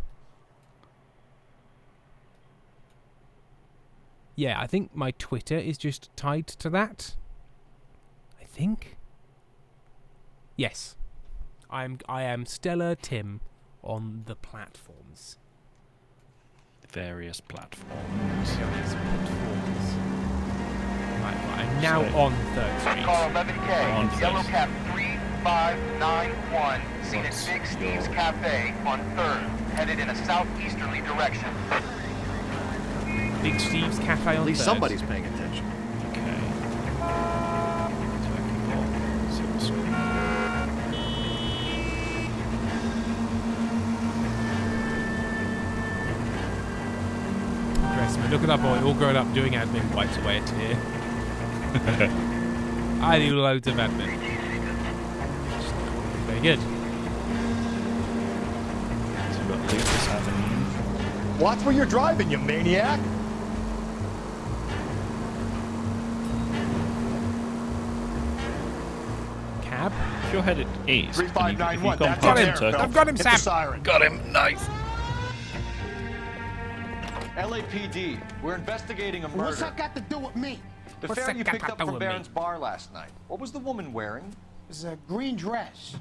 Yeah, I think my Twitter is just tied to that. I think. Yes. I am Stella Tim on the platforms. Various platforms. Right, I'm now on 3rd Street. Call 11K, Yellow Cab 3591, seen at Big Steve's Cafe on 3rd, headed in a southeasterly direction. Big Steve's Cafe on 3rd. At least somebody's paying attention. Okay. Dressman, look at that boy, all grown up doing admin, wipes away a tear. I do loads of admin. Very good. So we've got Lucas Avenue. Watch where you're driving, you maniac! If you're headed east, and if you've 3591, gone that's past there, the Phil. turtle- I've got him, Hit Sam. the siren. Got him. Nice. LAPD, we're investigating a What's murder. that got to do with me? The What's fare that you got picked to up do from with me? Barron's bar last night. What was the woman wearing? It was a green dress.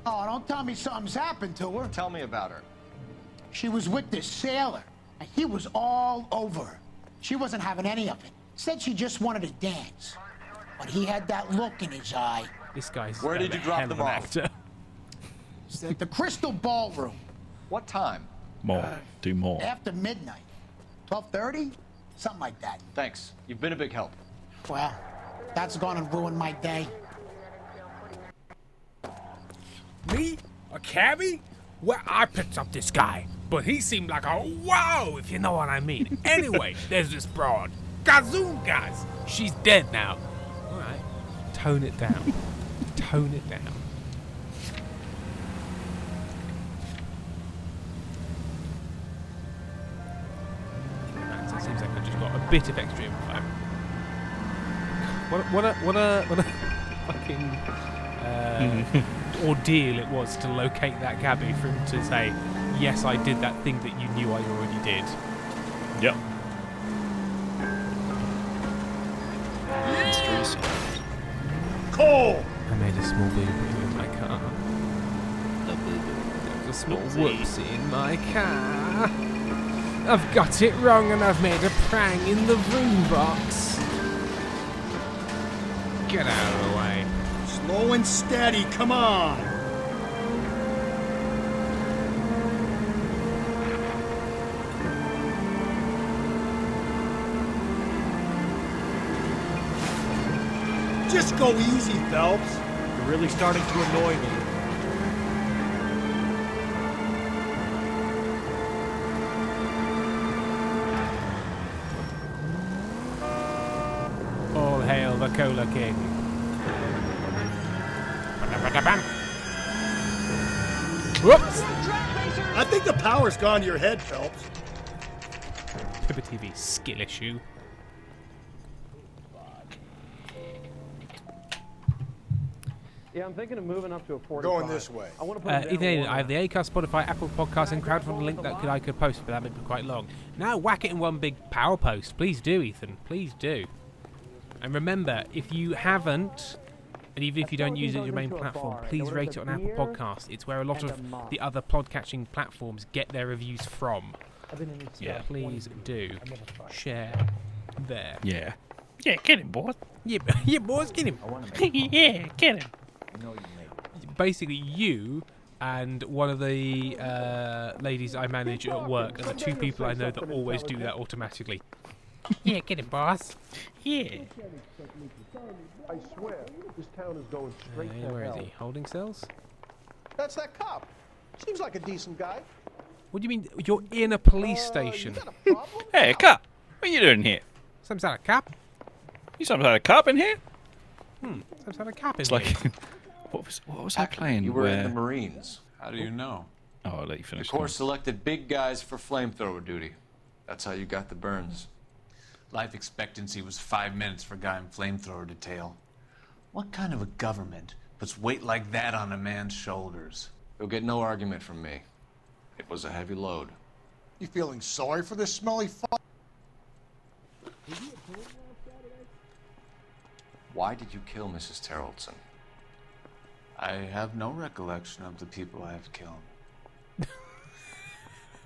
Oh, don't tell me something's happened to her. Tell me about her. She was with this sailor, and he was all over her. She wasn't having any of it. Said she just wanted to dance. But he had that look in his eye. This guy's Where did you drop hell of them an off? actor. It's at the Crystal Ballroom. What time? More. Do more. After midnight. 12:30? Something like that. Thanks. You've been a big help. Well, that's gonna ruin my day. Me? A cabbie? Well, I picked up this guy, but he seemed like a wow, if you know what I mean. Anyway, there's this broad. Gazoon, guys. She's dead now. All right. Tone it down. Tone it down. Right, so it seems like I just got a bit of extra info. What a fucking ordeal it was to locate that cabbie for him to say, yes, I did that thing that you knew I already did. Yep. Mystery solved. Cole! I made a small boo-boo in my car. There was a small whoopsie in my car. I've got it wrong and I've made a prang in the room box. Get out of the way. Slow and steady, come on! Just go easy, Phelps. You're really starting to annoy me. All hail the Cola King. Whoops! I think the power's gone to your head, Phelps. Pippa TV skill issue. Yeah, I'm thinking of moving up to a 45. Going this way. I want to put Ethan Aiden, I have the Acast, Spotify, Apple Podcasts, and crowdfunding link that I could post, but that might be quite long. Now whack it in one big power post. Please do, Ethan. Please do. And remember, if you haven't, and even if you don't use it as your main platform, please rate it on Apple Podcasts. It's where a lot of the other podcatching platforms get their reviews from. Yeah. Please do share there. Yeah. Yeah, get him, boys. Yeah, yeah, boys, get him. Yeah, get him. Basically, you and one of the ladies I manage at work are the two people I know that always do that automatically. Yeah, get him, boss. Yeah. I swear, this town is going straight to Where is hell. he? Holding cells? That's that cop. Seems like a decent guy. What do you mean? You're in a police station. Hey, cop. What are you doing here? Some sort of cop? You some sort of cop in here? Some sort of cop in It's here. like, what was I playing? You were in where- the Marines. How do you know? Oh, I'll let you The finish. Corps selected big guys for flamethrower duty. That's how you got the burns. Life expectancy was 5 minutes for a guy in flamethrower detail. What kind of a government puts weight like that on a man's shoulders? You'll get no argument from me. It was a heavy load. You feeling sorry for this smelly fuck? Why did you kill Mrs. Terrellson? I have no recollection of the people I have killed.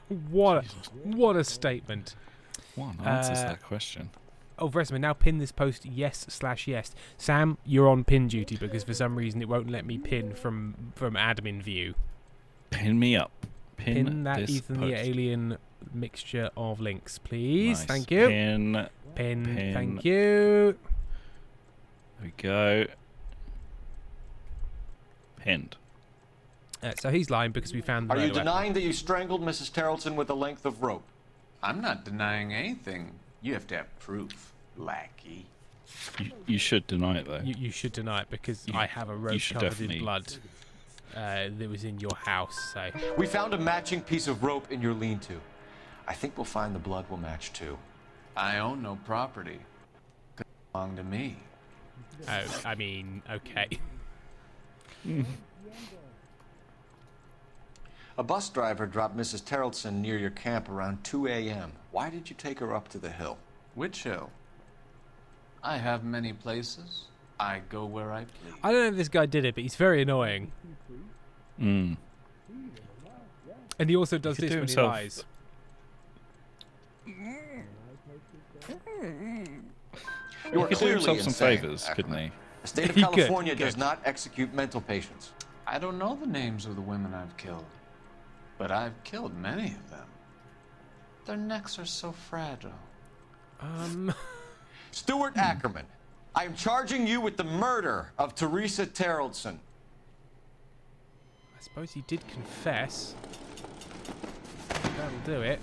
What a statement. One answers that question. Oh, Vesemir, now pin this post yes/yes. Sam, you're on pin duty because for some reason it won't let me pin from admin view. Pin me up. Pin that this Ethan post. the Alien mixture of links, please. Nice. Thank you. Pin. Thank you. There we go. Pinned. So he's lying because we found the Are you murder weapon. denying that you strangled Mrs. Terrellson with a length of rope? I'm not denying anything. You have to have proof, lackey. You should deny it though. You should deny it because I have a rope should covered definitely- in blood that was in your house. So We found a matching piece of rope in your lean-to. I think we'll find the blood will match too. I own no property. It belonged to me. I mean, okay. A bus driver dropped Mrs. Terrelson near your camp around 2 a.m. Why did you take her up to the hill? Which hill? I have many places. I go where I please. I don't know if this guy did it, but he's very annoying. Mm. And he also does He could this do when himself. he lies. You are He could do clearly himself some insane, favours, Ackerman. couldn't he? The state of He could, California he does could. not execute mental patients. I don't know the names of the women I've killed, but I've killed many of them. Their necks are so fragile. Stuart Ackerman, I am charging you with the murder of Teresa Terrelson. I suppose he did confess. That'll do it.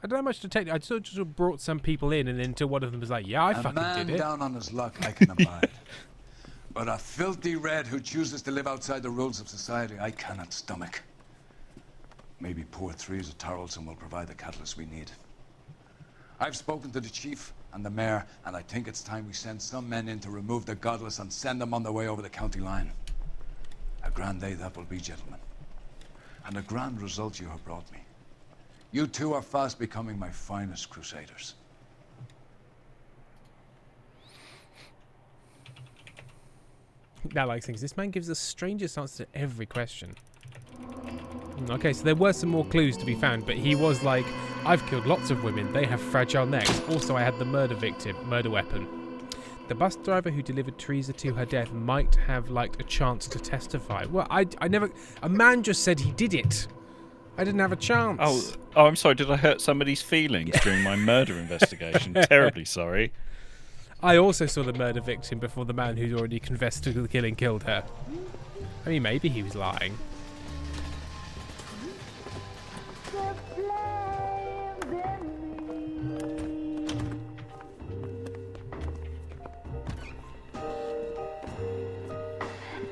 I don't know how much to take. I sort of just brought some people in, and then until one of them was like, "Yeah, I fucking man did it." down on his luck I can abide. But a filthy red who chooses to live outside the rules of society, I cannot stomach. Maybe poor Teresa Tarleton will provide the catalyst we need. I've spoken to the chief and the mayor, and I think it's time we send some men in to remove the godless and send them on their way over the county line. A grand day that will be, gentlemen. And a grand result you have brought me. You two are fast becoming my finest crusaders. Now, like things, this man gives the strangest answer to every question. Okay, so there were some more clues to be found, but he was like, I've killed lots of women, they have fragile necks. Also, I had the murder weapon. The bus driver who delivered Teresa to her death might have liked a chance to testify. Well, I never... A man just said he did it. I didn't have a chance. Oh, I'm sorry. Did I hurt somebody's feelings during my murder investigation? Terribly sorry. I also saw the murder victim before the man who'd already confessed to the killing killed her. I mean, maybe he was lying.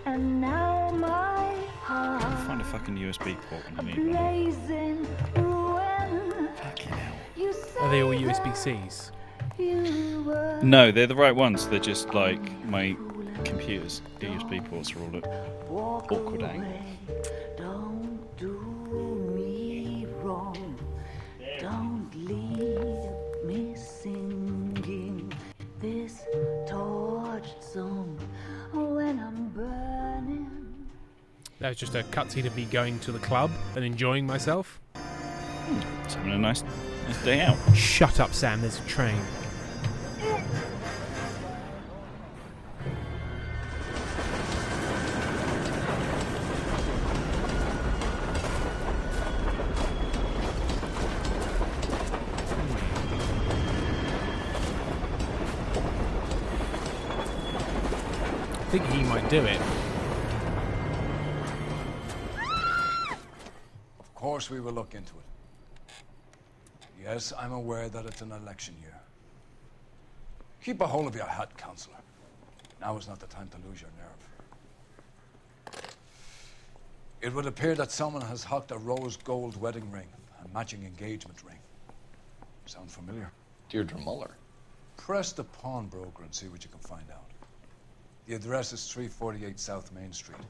And now my heart Find a fucking USB port when you need one. blazing ruin. Fucking hell. You say Are they all USB-Cs? you were No, they're the right ones. They're just like my computer's USB ports are all at awkward angles. Don't do me wrong. Don't leave me singing this torched song when I'm burning. That was just a cutscene of me going to the club and enjoying myself. It's having a nice day out. Shut up, Sam. There's a train. I think he might do it. Of course we will look into it. Yes, I'm aware that it's an election year. Keep a hold of your hat, Counselor. Now is not the time to lose your nerve. It would appear that someone has hocked a rose gold wedding ring and matching engagement ring. Sound familiar? Deirdre Muller. Press the pawnbroker and see what you can find out. The address is 348 South Main Street.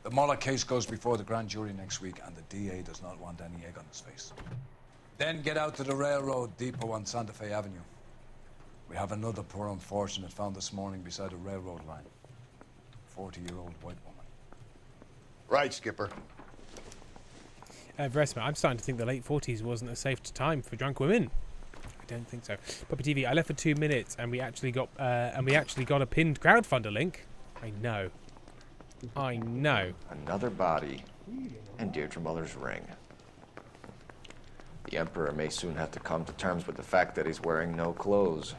The Muller case goes before the grand jury next week, and the DA does not want any egg on his face. Then get out to the railroad depot on Santa Fe Avenue. We have another poor unfortunate found this morning beside a railroad line. 40-year-old white woman. Right, Skipper. Veresma, I'm starting to think the late 40s wasn't a safe time for drunk women. I don't think so. Puppy TV, I left for 2 minutes and we actually got a pinned crowdfunder link. I know. Another body and Deirdre Muller's ring. The Emperor may soon have to come to terms with the fact that he's wearing no clothes.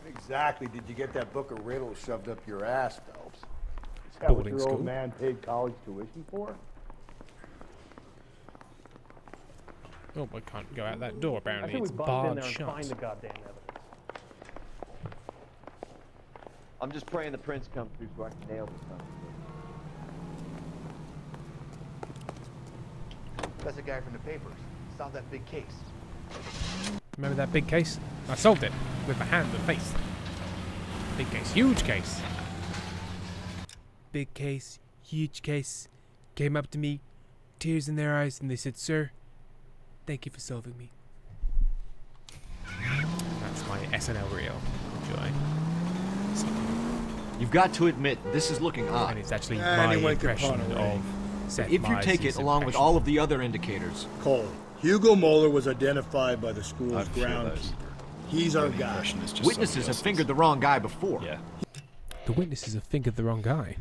What exactly did you get that book of riddles shoved up your ass, Phelps? Is that what Boarding your school. old man paid college tuition for? Oh, I can't go out that door, I apparently. think It's we bust in barred there and shut. find the goddamn evidence. I'm just praying the prince comes through so I can nail this son That's a guy from the papers. Solved that big case. Remember that big case? I solved it with my hand and face. Big case, huge case. Big case, huge case. Came up to me, tears in their eyes, and they said, "Sir, thank you for solving me." That's my SNL reel. Enjoy. You've got to admit, this is looking odd. And it's actually my impression of Seth If you take Meyers' it along with impression. all of the other indicators. Cole, Hugo Moeller was identified by the school's groundskeeper. He's our guy. Witnesses have fingered the wrong guy before. Yeah. The witnesses have fingered the wrong guy.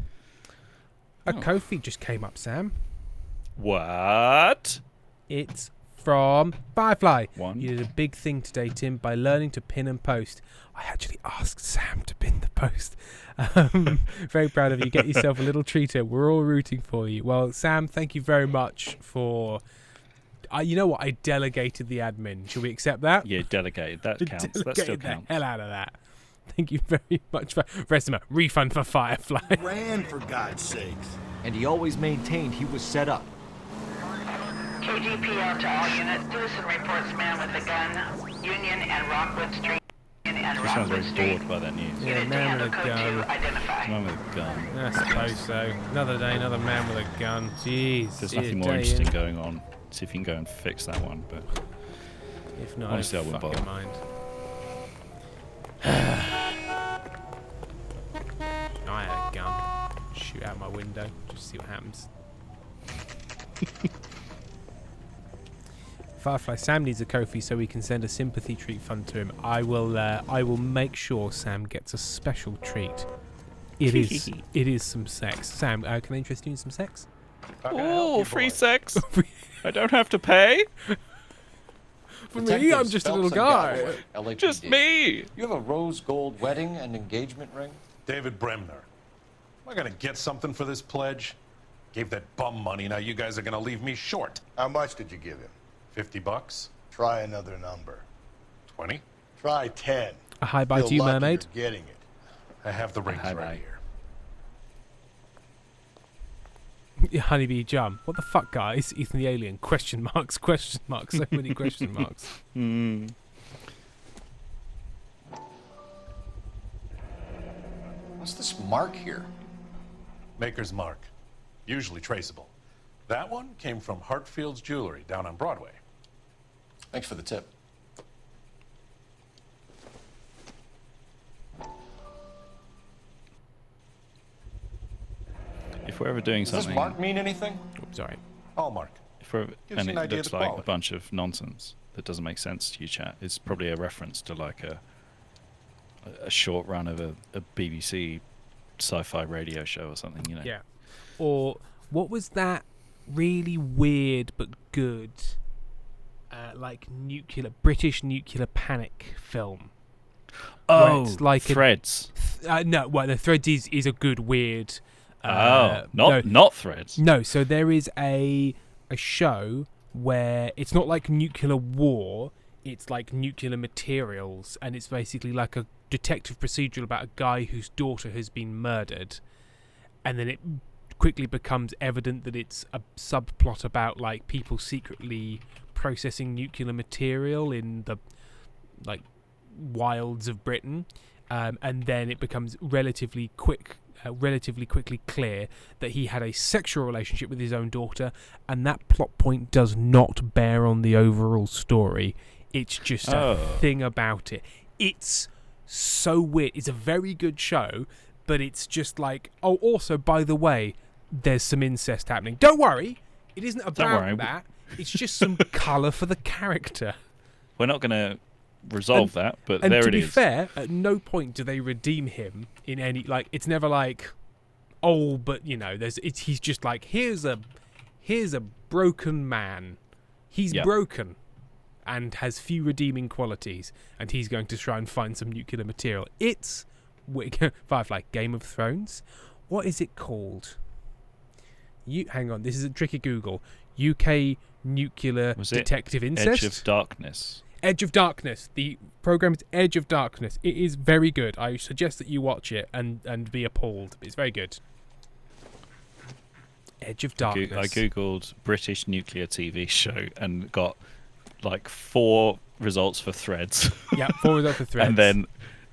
A Kofi just came up, Sam. What? It's from Firefly. One. You did a big thing today, Tim, by learning to pin and post. I actually asked Sam to pin the post. Very proud of you. Get yourself a little treater. We're all rooting for you. Well, Sam, thank you very much for... you know what? I delegated the admin. Should we accept that? Yeah, delegated. That counts. That still counts. The hell out of that. Thank you very much for Resima. Refund for Firefly. Ran, for God's sakes. And he always maintained he was set up. KGPL to all units. Citizen reports man with a gun. Union and Rockwood Street. And She sounds Rockwood very Street. bored by that news. Yeah, man with a gun. Man with a gun. I suppose so. Another day, another man with a gun. Jeez. There's nothing more interesting going on. See if you can go and fix that one, but if not, honestly, I I wouldn't fucking bother. mind. I had a gun. Shoot out my window. Just see what happens. Firefly, Sam needs a Kofi so we can send a sympathy treat fund to him. I will make sure Sam gets a special treat. It is some sex. Sam, can I interest you in some sex? Oh, free sex. I don't have to pay. For me, I'm just a little guy. Just me. You have a rose gold wedding and engagement ring? David Bremner. Am I gonna get something for this pledge? Gave that bum money, now you guys are gonna leave me short. How much did you give him? $50? Try another number. 20? Try 10. A hi bye Feel to you, lucky mermaid. you're getting it. I have the rings Hi-bye. right here. Yeah, Honeybee Jum. What the fuck, guys? Ethan the Alien. Question marks, question marks. So many question marks. What's this mark here? Maker's mark. Usually traceable. That one came from Hartfield's Jewelry down on Broadway. Thanks for the tip. If we're ever doing Does this something, mark mean anything? Oops, sorry. Hallmark. if we're, Gives and you an it idea looks of the like a quality. bunch of nonsense that doesn't make sense to you, chat, it's probably a reference to like a short run of a BBC sci-fi radio show or something, you know. Yeah. Or what was that really weird but good, like British nuclear panic film? Oh, it's like Threads. No, well, the Threads is a good weird. Not Threads. No, so there is a show where it's not like nuclear war, it's like nuclear materials, and it's basically like a detective procedural about a guy whose daughter has been murdered, and then it quickly becomes evident that it's a subplot about like people secretly processing nuclear material in the like wilds of Britain, and then it becomes relatively quickly clear that he had a sexual relationship with his own daughter, and that plot point does not bear on the overall story. It's just a thing about it. It's so weird. It's a very good show, but it's just like, oh, also, by the way, there's some incest happening. Don't worry, it isn't about that. It's just some colour for the character. We're not going to resolve that, but and there to it be is. fair, at no point do they redeem him in any, like, it's never like, oh, but you know, he's just like, here's a broken man. He's broken and has few redeeming qualities, and he's going to try and find some nuclear material. It's Firefly, Game of Thrones. What is it called? Hang on, this is a tricky Google. UK nuclear detective incest. Edge of Darkness. Edge of Darkness. The program is Edge of Darkness. It is very good. I suggest that you watch it and be appalled. It's very good. Edge of Darkness. I googled British nuclear TV show and got like 4 results for Threads. Yeah, 4 results for Threads.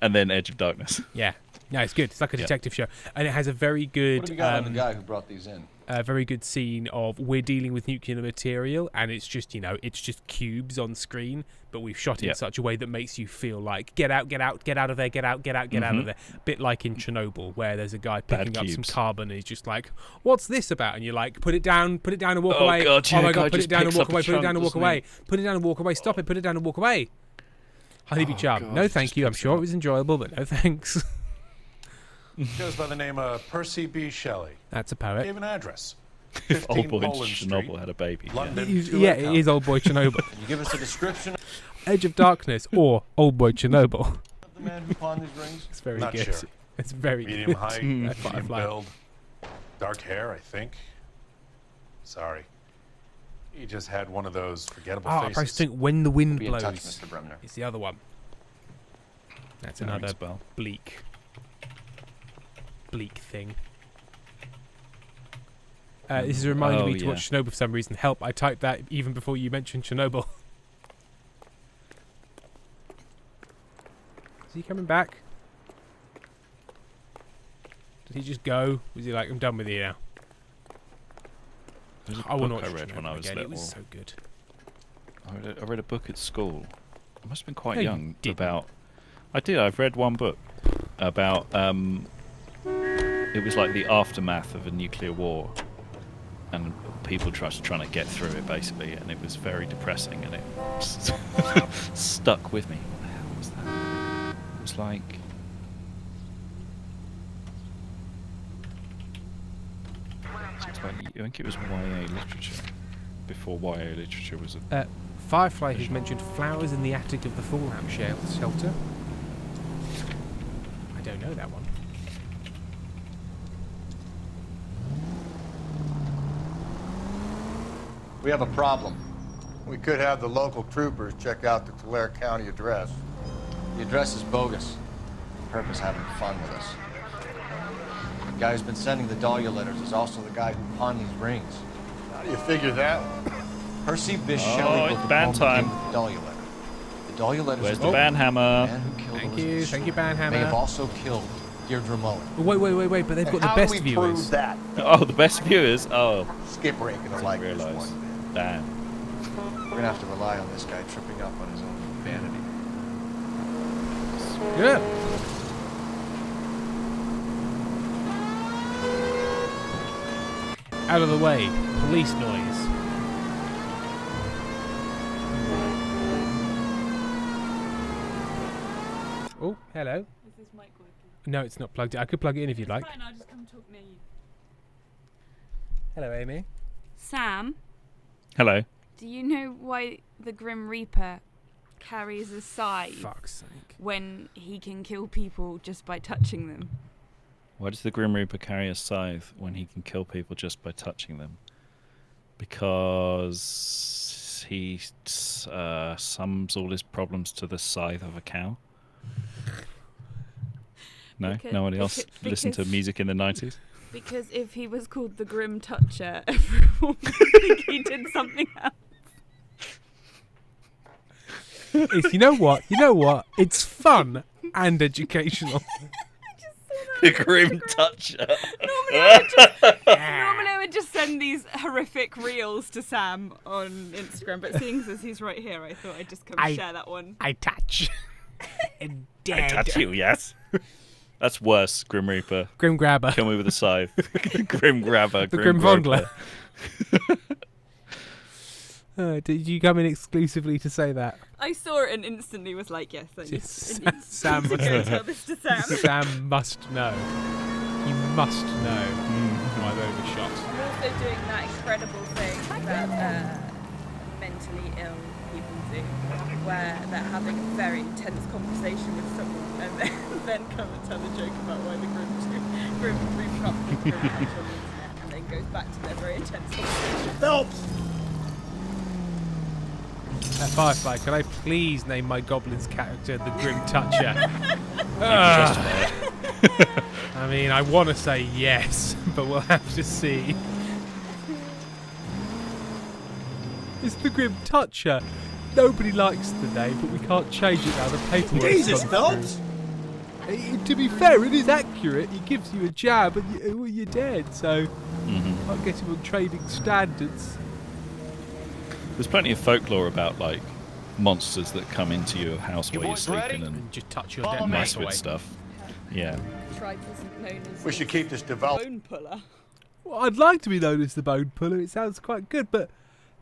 and then Edge of Darkness. Yeah. No, it's good. It's like a detective show. And it has a very good... What have you got on the guy who brought these in? A very good scene of we're dealing with nuclear material, and it's just, it's just cubes on screen, but we've shot it in such a way that makes you feel like, get out, get out, get out of there, get out, get out, get out of there. A bit like in Chernobyl, where there's a guy picking up some carbon, and he's just like, what's this about? And you're like, put it down and walk away. God, yeah, oh my God, put it down and walk away, put it down and walk away. Put it down and walk away, stop it, put it down and walk away. Highly be charmed. No, thank you. I'm sure it was enjoyable, but no thanks. Goes by the name of Percy B. Shelley. That's a poet. Gave an address. If Old Boy Poland Chernobyl Street, had a baby. London. Yeah, it is Old Boy Chernobyl. Can you give us a description Edge of Darkness or Old Boy Chernobyl. of the man who pawned these rings? It's very Not good. sure. It's very Medium good. height, That's medium Firefly. build, dark hair, I think. Sorry. He just had one of those forgettable I faces. press think When the Wind Be in Blows. touch, Mr. Bremner. It's the other one. That's That another rings a bell. bleak thing. This is reminding me to watch Chernobyl for some reason. Help, I typed that even before you mentioned Chernobyl. Is he coming back? Did he just go? Was he like, I'm done with you now? There's a I want to book watch I read Chernobyl when I was again. little. It was so good. I read a book at school. I must have been quite No, you young. didn't. I did. I've read one book about. It was like the aftermath of a nuclear war, and people trying to get through it basically, and it was very depressing, and it stuck with me. What the hell was that? It was like. I think it was YA literature before YA literature was a. Firefly has mentioned flowers in the attic of the Fallout shelter. I don't know that one. We have a problem. We could have the local troopers check out the Tulare County address. The address is bogus. Purpose having fun with us. The guy who's been sending the Dahlia letters is also the guy who pawned these rings. How do you figure that? Percy Bysshe Shelley it's wrote band the poem time. that came with the Dahlia letter. The Dahlia letters Where's is the band hammer? man who killed Thank Elizabeth you, Short. band hammer. May have also killed Deirdre Mullen. Oh, wait, but they've got the How best do we viewers. prove that? Oh, the best viewers. Oh, Skipper ain't gonna like this realise. one. Damn. We're gonna have to rely on this guy tripping up on his own vanity. Yeah. Out of the way. Police noise. Oh, hello. Is this mic working? No, it's not plugged in. I could plug it in if you'd like. Fine, I'll just come talk near you. Hello, Amy. Sam, Hello. do you know why the Grim Reaper carries a scythe Fuck's sake. when he can kill people just by touching them? Why does the Grim Reaper carry a scythe when he can kill people just by touching them? Because he sums all his problems to the scythe of a cow. No, nobody else listened to music in the 90s. Because if he was called the Grim Toucher, everyone would think he did something else. You know what? It's fun and educational. The Grim Toucher. Normally I would just send these horrific reels to Sam on Instagram, but seeing as he's right here, I thought I'd just come share that one. I touch. I touch you, yes. That's worse, Grim Reaper. Grim Grabber. Kill me with a scythe. Grim Grabber. The Grim Fondler. Did you come in exclusively to say that? I saw it and instantly was like, yes, I need Sam to go tell this to Sam. Sam must know. You must know. I've overshot. I'm also doing that incredible thing that mentally ill people do, where they're having a very intense conversation with someone and then come and tell a joke about why the Grim Reaper can't be Grim Toucher on the internet, and then goes back to their very intense conversation. Phelps! Firefly, can I please name my goblin's character the Grim Toucher? I mean, I want to say yes, but we'll have to see. It's the Grim Toucher. Nobody likes the name, but we can't change it now. The paperwork. Jesus, Phelps! To be fair, it is accurate. He gives you a jab and you're dead. So I guess him on trading standards. There's plenty of folklore about like monsters that come into your house while you're sleeping and just touch your dead mess mate with stuff. Yeah. Tribe isn't known as We should keep this developed. bone puller. Well, I'd like to be known as the bone puller. It sounds quite good, but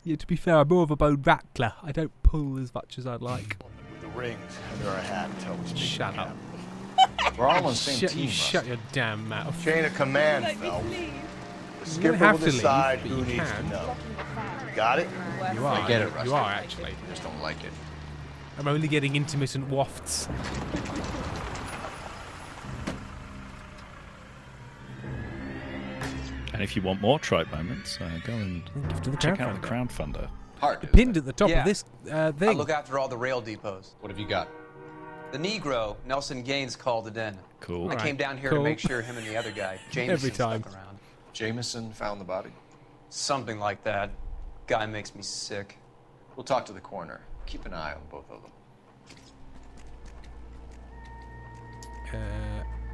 yeah, to be fair, I'm more of a bone rattler. I don't pull as much as I'd like. With the rings under our hat until we speak. Shut up. We're all on the same team. Shut your damn mouth. Chain of command, Phelps. The You don't skipper have will to leave, decide but who you needs can. to know. Got it? You are. I get it, Rusty. You are actually. I just don't like it. I'm only getting intermittent wafts. And if you want more tribe moments, go and check out the crowdfunder. Hard. Pinned at the top Yeah. of this I thing. look after all the rail depots. What have you got? The Negro, Nelson Gaines, called it in. Cool. I came down here to make sure him and the other guy, Jameson, Every time. stuck around. Jameson found the body? Something like that. Guy makes me sick. We'll talk to the coroner. Keep an eye on both of them.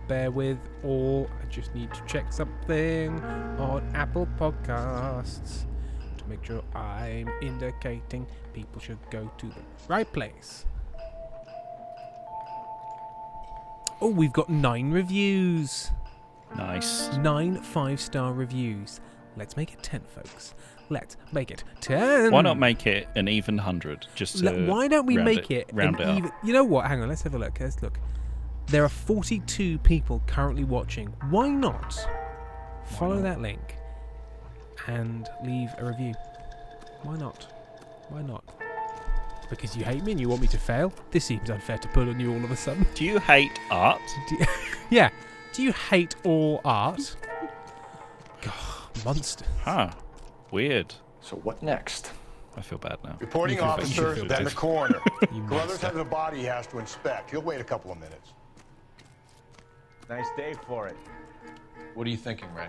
Bear with all. I just need to check something on Apple Podcasts to make sure I'm indicating people should go to the right place. Oh, we've got 9 reviews. Nice. 9 5-star reviews. Let's make it 10, folks. Let's make it 10. Why not make it an even 100? Just to Why don't we make it round it an even? up? You know what? Hang on. Let's have a look. Let's look. There are 42 people currently watching. Why not follow that link and leave a review? Why not? Why not? Because you hate me and you want me to fail? This seems unfair to put on you all of a sudden. Do you hate art? Yeah. Do you hate all art? God, monster. Huh. Weird. So what next? I feel bad now. Reporting You feel officer, bad. then the coroner. You Carruthers monster. has a body he has to inspect. He'll wait a couple of minutes. Nice day for it. What are you thinking, Ray?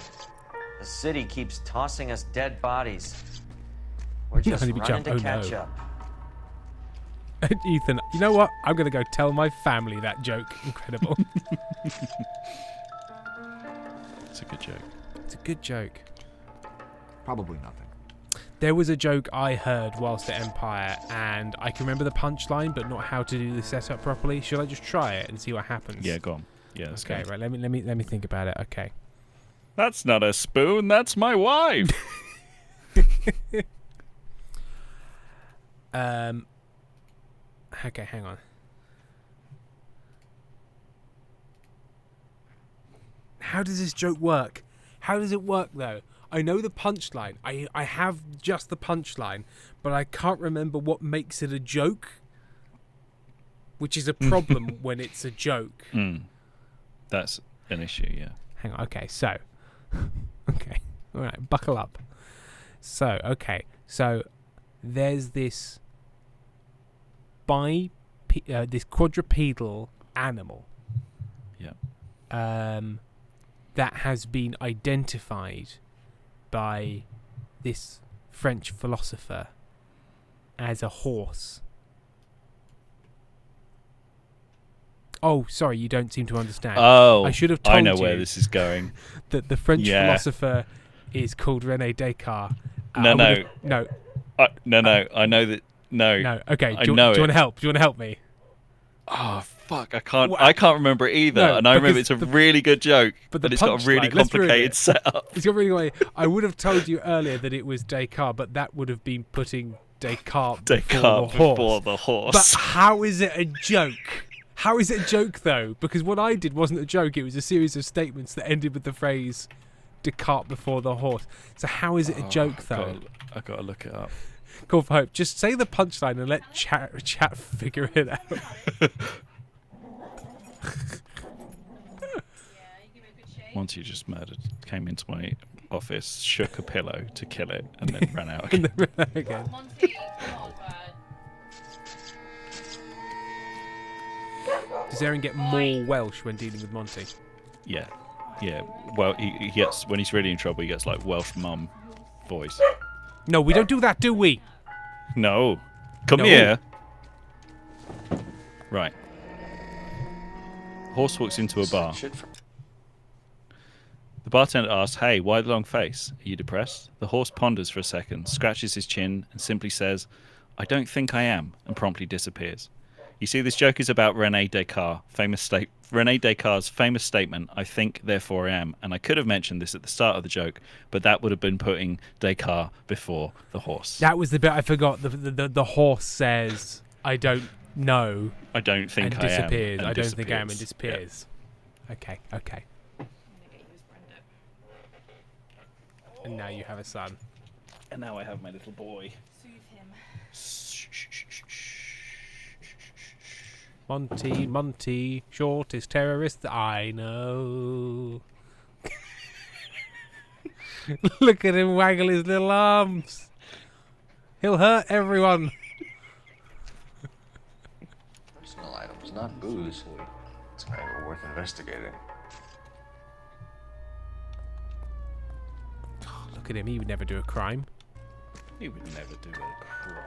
The city keeps tossing us dead bodies. We're just Honey, we running jump. to Oh, catch no. up. Ethan, you know what? I'm going to go tell my family that joke. Incredible. It's a good joke. It's a good joke. Probably nothing. There was a joke I heard whilst at Empire, and I can remember the punchline, but not how to do the setup properly. Should I just try it and see what happens? Yeah, go on. Yeah, let's Okay, go. right. Let me think about it. Okay. That's not a spoon. That's my wife. Okay, hang on. How does this joke work? How does it work though? I know the punchline. I have just the punchline, but I can't remember what makes it a joke. Which is a problem when it's a joke. That's an issue, yeah. Hang on. Okay, so. Okay. All right, buckle up. So, okay. So, there's this this quadrupedal animal. Yeah. That has been identified by this French philosopher as a horse. Oh, sorry, you don't seem to understand. Oh, I should have told you. I know where this is going. That the French philosopher is called René Descartes. No. No. No. I know that. No. No. Okay. I Do you know want to it. help? Do you want to help me? Oh fuck! I can't. I can't remember it either. No, and I remember because it's a really good joke, but but it's got a really punchline, let's ruin complicated it. setup. It's got really. I would have told you earlier that it was Descartes, but that would have been putting Descartes Before the horse. But how is it a joke? How is it a joke though? Because what I did wasn't a joke. It was a series of statements that ended with the phrase "Descartes before the horse." So how is it a joke though? I've got to look it up. Call for hope. Just say the punchline and let chat figure it out. Once you just murdered, came into my office, shook a pillow to kill it, and then ran out again. Does Aaron get more Welsh when dealing with Monty? Yeah. Well, he gets, when he's really in trouble, he gets like Welsh mum voice. No, we don't do that, do we? No. Come No. here. Right. Horse walks into a bar. The bartender asks, "Hey, why the long face? Are you depressed?" The horse ponders for a second, scratches his chin, and simply says, "I don't think I am," and promptly disappears. You see, this joke is about René Descartes' famous statement, "I think, therefore I am." And I could have mentioned this at the start of the joke, but that would have been putting Descartes before the horse. That was the bit I forgot. The horse says, "I don't know." I don't think and I am. disappears. And I don't think I am and disappears. disappears. Okay. And now you have a son. And now I have my little boy. Monty, shortest terrorist I know. Look at him waggle his little arms. He'll hurt everyone. Personal items, not booze. It's kind of worth investigating. Look at him. He would never do a crime. He would never do a crime.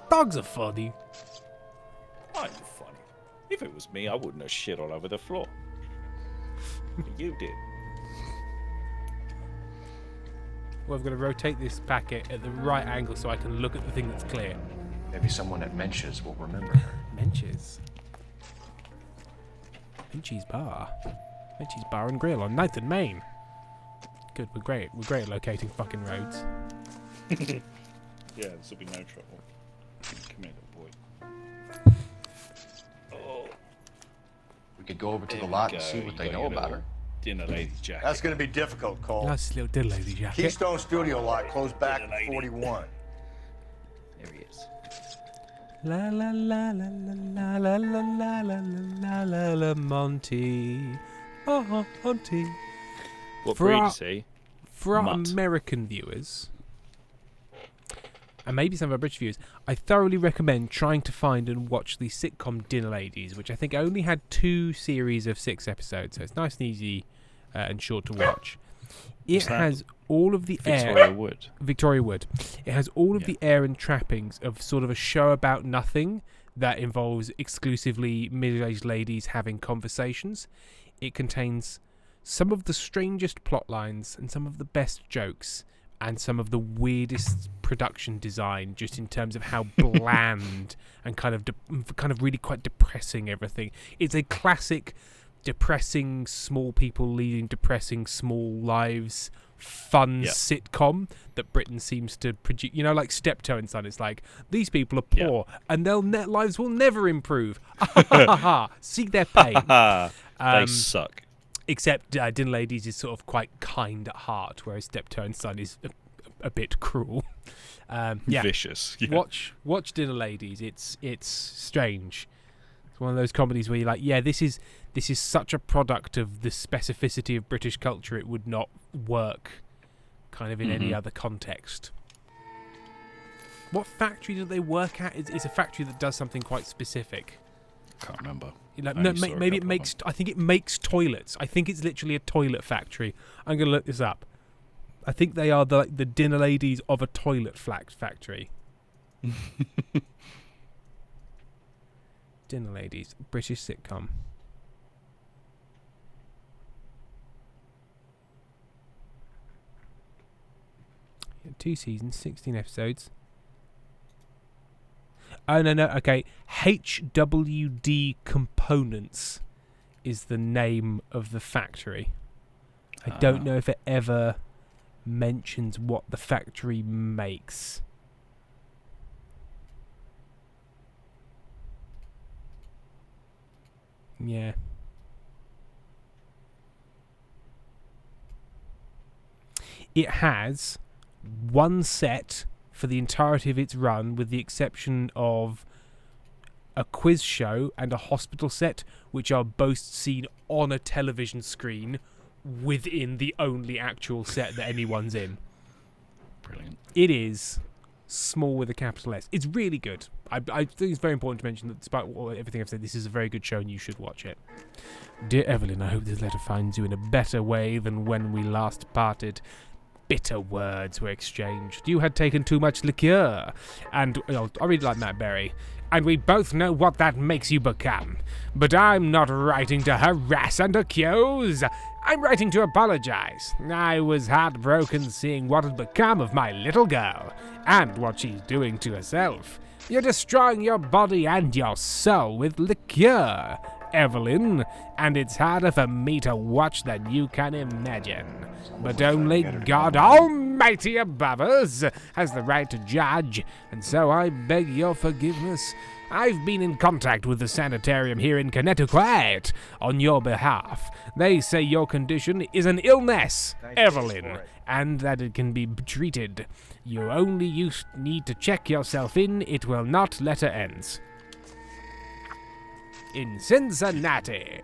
Dogs are funny. I'm funny. If it was me, I wouldn't have shit all over the floor. You did. Well, I've got to rotate this packet at the right angle so I can look at the thing that's clear. Maybe someone at Mench's will remember her. Mench's Bar. Mench's Bar and Grill on 9th and Main. Good, we're great. We're great at locating fucking roads. Yeah, this will be no trouble. Come here, little boy. Oh. We could go over to the lot and see what they know about her. Dinner lady jacket. That's going to be difficult, Cole. Nice little dinner lady jacket. Keystone Studio lot closed back in 41. There he is. La la la la la la la la la la la la Monty. Oh, Monty. What breed is he? For our Mutt. American viewers, and maybe some of our British viewers, I thoroughly recommend trying to find and watch the sitcom Dinner Ladies, which I think only had 2 series of 6 episodes, so it's nice and easy and short to watch. It has all of the Victoria Wood. Victoria Wood. It has all of the air and trappings of sort of a show about nothing that involves exclusively middle-aged ladies having conversations. It contains some of the strangest plot lines and some of the best jokes and some of the weirdest production design, just in terms of how bland and kind of really quite depressing everything. It's a classic depressing small people leading depressing small lives fun sitcom that Britain seems to produce. You know, like Steptoe and Son. It's like, these people are poor and their lives will never improve. See their pain. They suck. Except Dinner Ladies is sort of quite kind at heart, whereas Steptoe and Son is a bit cruel. Vicious. Yeah. Watch Dinner Ladies. It's strange. It's one of those comedies where you're like, yeah, this is such a product of the specificity of British culture. It would not work kind of in any other context. What factory do they work at? It's a factory that does something quite specific. Can't remember. Like, no, maybe it makes. I think it makes toilets. I think it's literally a toilet factory. I'm gonna look this up. I think they are the Dinner Ladies of a toilet factory. Dinner Ladies, British sitcom. Yeah, 2 seasons, 16 episodes. Oh, no, okay. HWD Components is the name of the factory. I don't know if it ever mentions what the factory makes. Yeah. It has one set for the entirety of its run, with the exception of a quiz show and a hospital set, which are both seen on a television screen within the only actual set that anyone's in. Brilliant. It is small with a capital S. It's really good. I think it's very important to mention that despite everything I've said, this is a very good show and you should watch it. Dear Evelyn, I hope this letter finds you in a better way than when we last parted. Bitter words were exchanged. You had taken too much liqueur, and I really like Matt Berry. And we both know what that makes you become. But I'm not writing to harass and accuse. I'm writing to apologize. I was heartbroken seeing what had become of my little girl, and what she's doing to herself. You're destroying your body and your soul with liqueur, Evelyn, and it's harder for me to watch than you can imagine. But only God Almighty above us has the right to judge, and so I beg your forgiveness. I've been in contact with the sanitarium here in Connecticut on your behalf. They say your condition is an illness, Evelyn, and that it can be treated. You only need to check yourself in. It will not letter ends. In Cincinnati.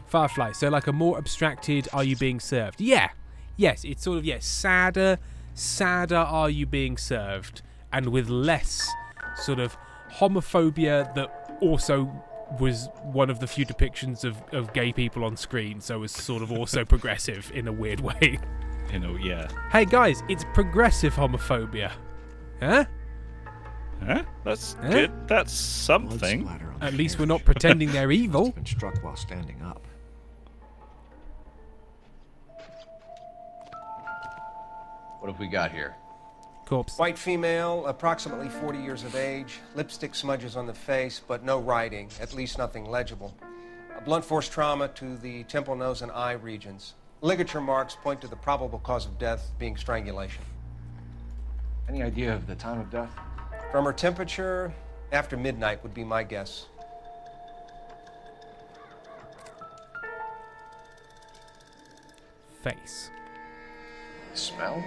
Firefly, so like a more abstracted Are You Being Served? Yeah. Yes, it's sort of, sadder Are You Being Served, and with less sort of homophobia that also was one of the few depictions of gay people on screen, so was sort of also progressive in a weird way. Yeah. Hey guys, it's progressive homophobia. Huh? Huh? That's good. That's something. At least we're not pretending they're evil. Been struck while standing up. What have we got here? Corpse. White female, approximately 40 years of age. Lipstick smudges on the face, but no writing, at least nothing legible. A blunt force trauma to the temple, nose, and eye regions. Ligature marks point to the probable cause of death being strangulation. Any idea of the time of death? From her temperature, after midnight would be my guess. Face. Smell?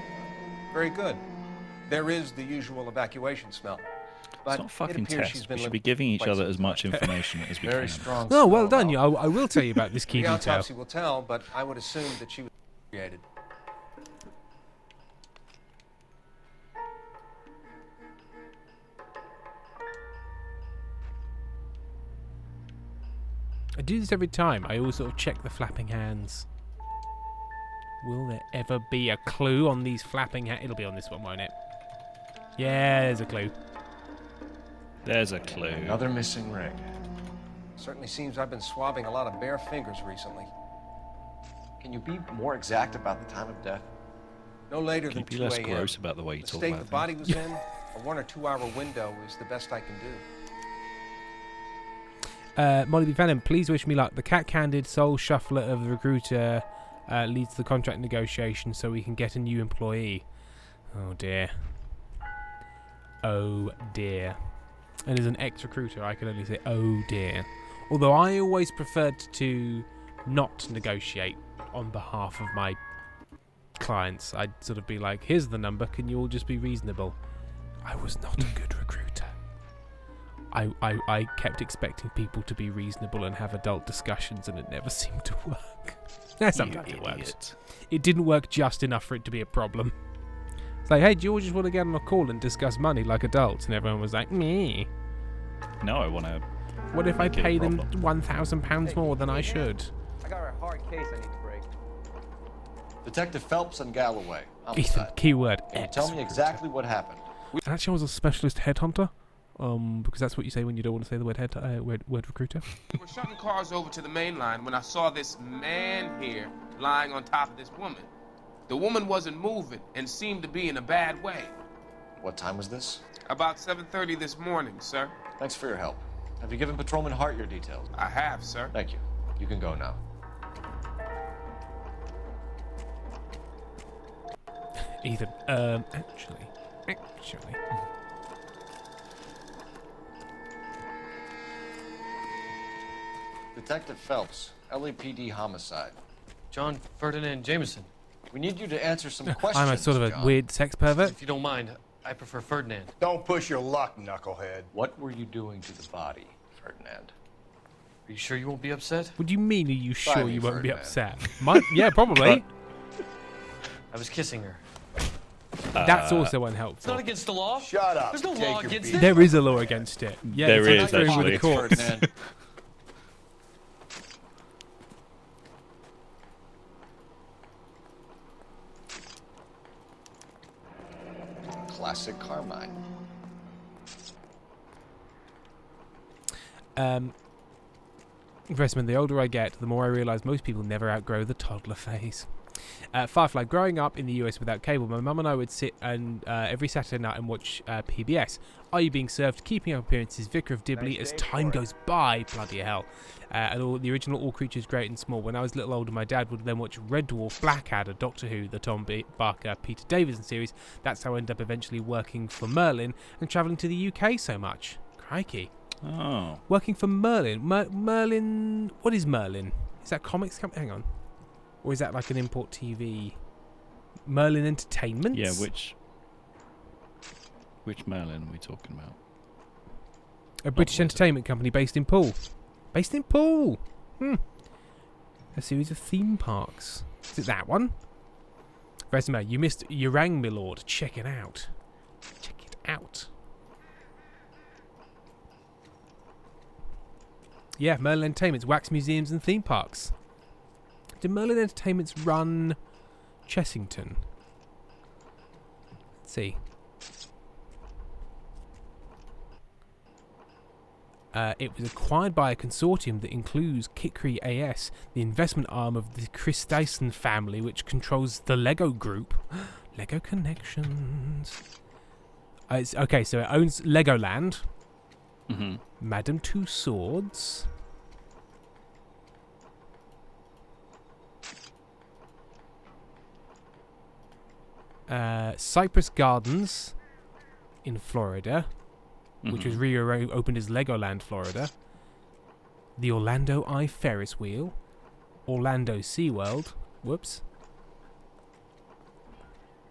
Very good. There is the usual evacuation smell. But It's not fucking it appears test. she's been We should be living giving each quite other some as much time. information as we Very can. strong. Oh, well done. You. I will tell you about this key The detail. autopsy will tell, but I would assume that she was created. I do this every time. I always sort of check the flapping hands. Will there ever be a clue on these flapping hands? It'll be on this one, won't it? Yeah, there's a clue. There's a clue. Another missing ring. Certainly seems I've been swabbing a lot of bare fingers recently. Can you be more exact about the time of death? No later Can you than be 2 less a.m. gross about the way you The talk state about the body things? was in, a 1 or 2 hour window is the best I can do. Molly B. Venom, please wish me luck. The cat-candid soul shuffler of the recruiter leads to the contract negotiation so we can get a new employee. Oh dear. Oh dear. And as an ex-recruiter, I can only say, oh dear. Although I always preferred to not negotiate on behalf of my clients. I'd sort of be like, here's the number, can you all just be reasonable? I was not a good recruiter. I kept expecting people to be reasonable and have adult discussions, and it never seemed to work. Sometimes it worked. It didn't work just enough for it to be a problem. It's like, hey, do you all just want to get on a call and discuss money like adults? And everyone was like, me. No, I want to. What if I pay them £1,000 more than I should? I got a hard case I need to break. Detective Phelps and Galloway. Ethan, keyword Can you X. tell me exactly what happened? Actually, I was a specialist headhunter. Because that's what you say when you don't want to say the word word recruiter. We were shutting cars over to the main line when I saw this man here lying on top of this woman. The woman wasn't moving and seemed to be in a bad way. What time was this? About 7:30 this morning, sir. Thanks for your help. Have you given Patrolman Hart your details? I have, sir. Thank you. You can go now. Ethan, actually. Detective Phelps, LAPD homicide. John Ferdinand Jameson. We need you to answer some questions. I'm a sort of a John. weird sex pervert. If you don't mind, I prefer Ferdinand. Don't push your luck, knucklehead. What were you doing to the body, Ferdinand? Are you sure you won't be upset? What do you mean, are you Try sure me, you won't be Ferdinand. upset? Yeah, probably. I was kissing her. That's also It's unhelpful. not against the law. Shut up. There's no Take law your against beat. it. There is a law against it. Yeah, There it's is, like with a actually. corpse. Ferdinand. classic Carmine. Investment, the older I get, the more I realise most people never outgrow the toddler phase. Firefly, growing up in the US without cable, my mum and I would sit and every Saturday night and watch PBS. Are You Being Served? Keeping Up Appearances, Vicar of Dibley, As Time Goes By, bloody hell. And all the original All Creatures Great and Small. When I was a little older, my dad would then watch Red Dwarf, Blackadder, Doctor Who, the Tom Barker, Peter Davison series. That's how I ended up eventually working for Merlin and travelling to the UK so much. Crikey. Oh. Working for Merlin. Merlin... What is Merlin? Is that comics company? Hang on. Or is that like an import TV? Merlin Entertainment? Yeah, which Merlin are we talking about? A British entertainment company based in Poole. Based in Poole! A series of theme parks. Is it that one? Resume, you missed Urang, my lord. Check it out. Check it out. Yeah, Merlin Entertainment's wax museums and theme parks. Do Merlin Entertainments run Chessington? Let's see. It was acquired by a consortium that includes Kikri AS, the investment arm of the Chris Dyson family, which controls the Lego Group. Lego connections. Okay, so it owns Legoland. Mm-hmm. Madame Two Swords. Cypress Gardens in Florida, which was reopened as Legoland Florida. The Orlando Eye Ferris Wheel. Orlando SeaWorld. Whoops.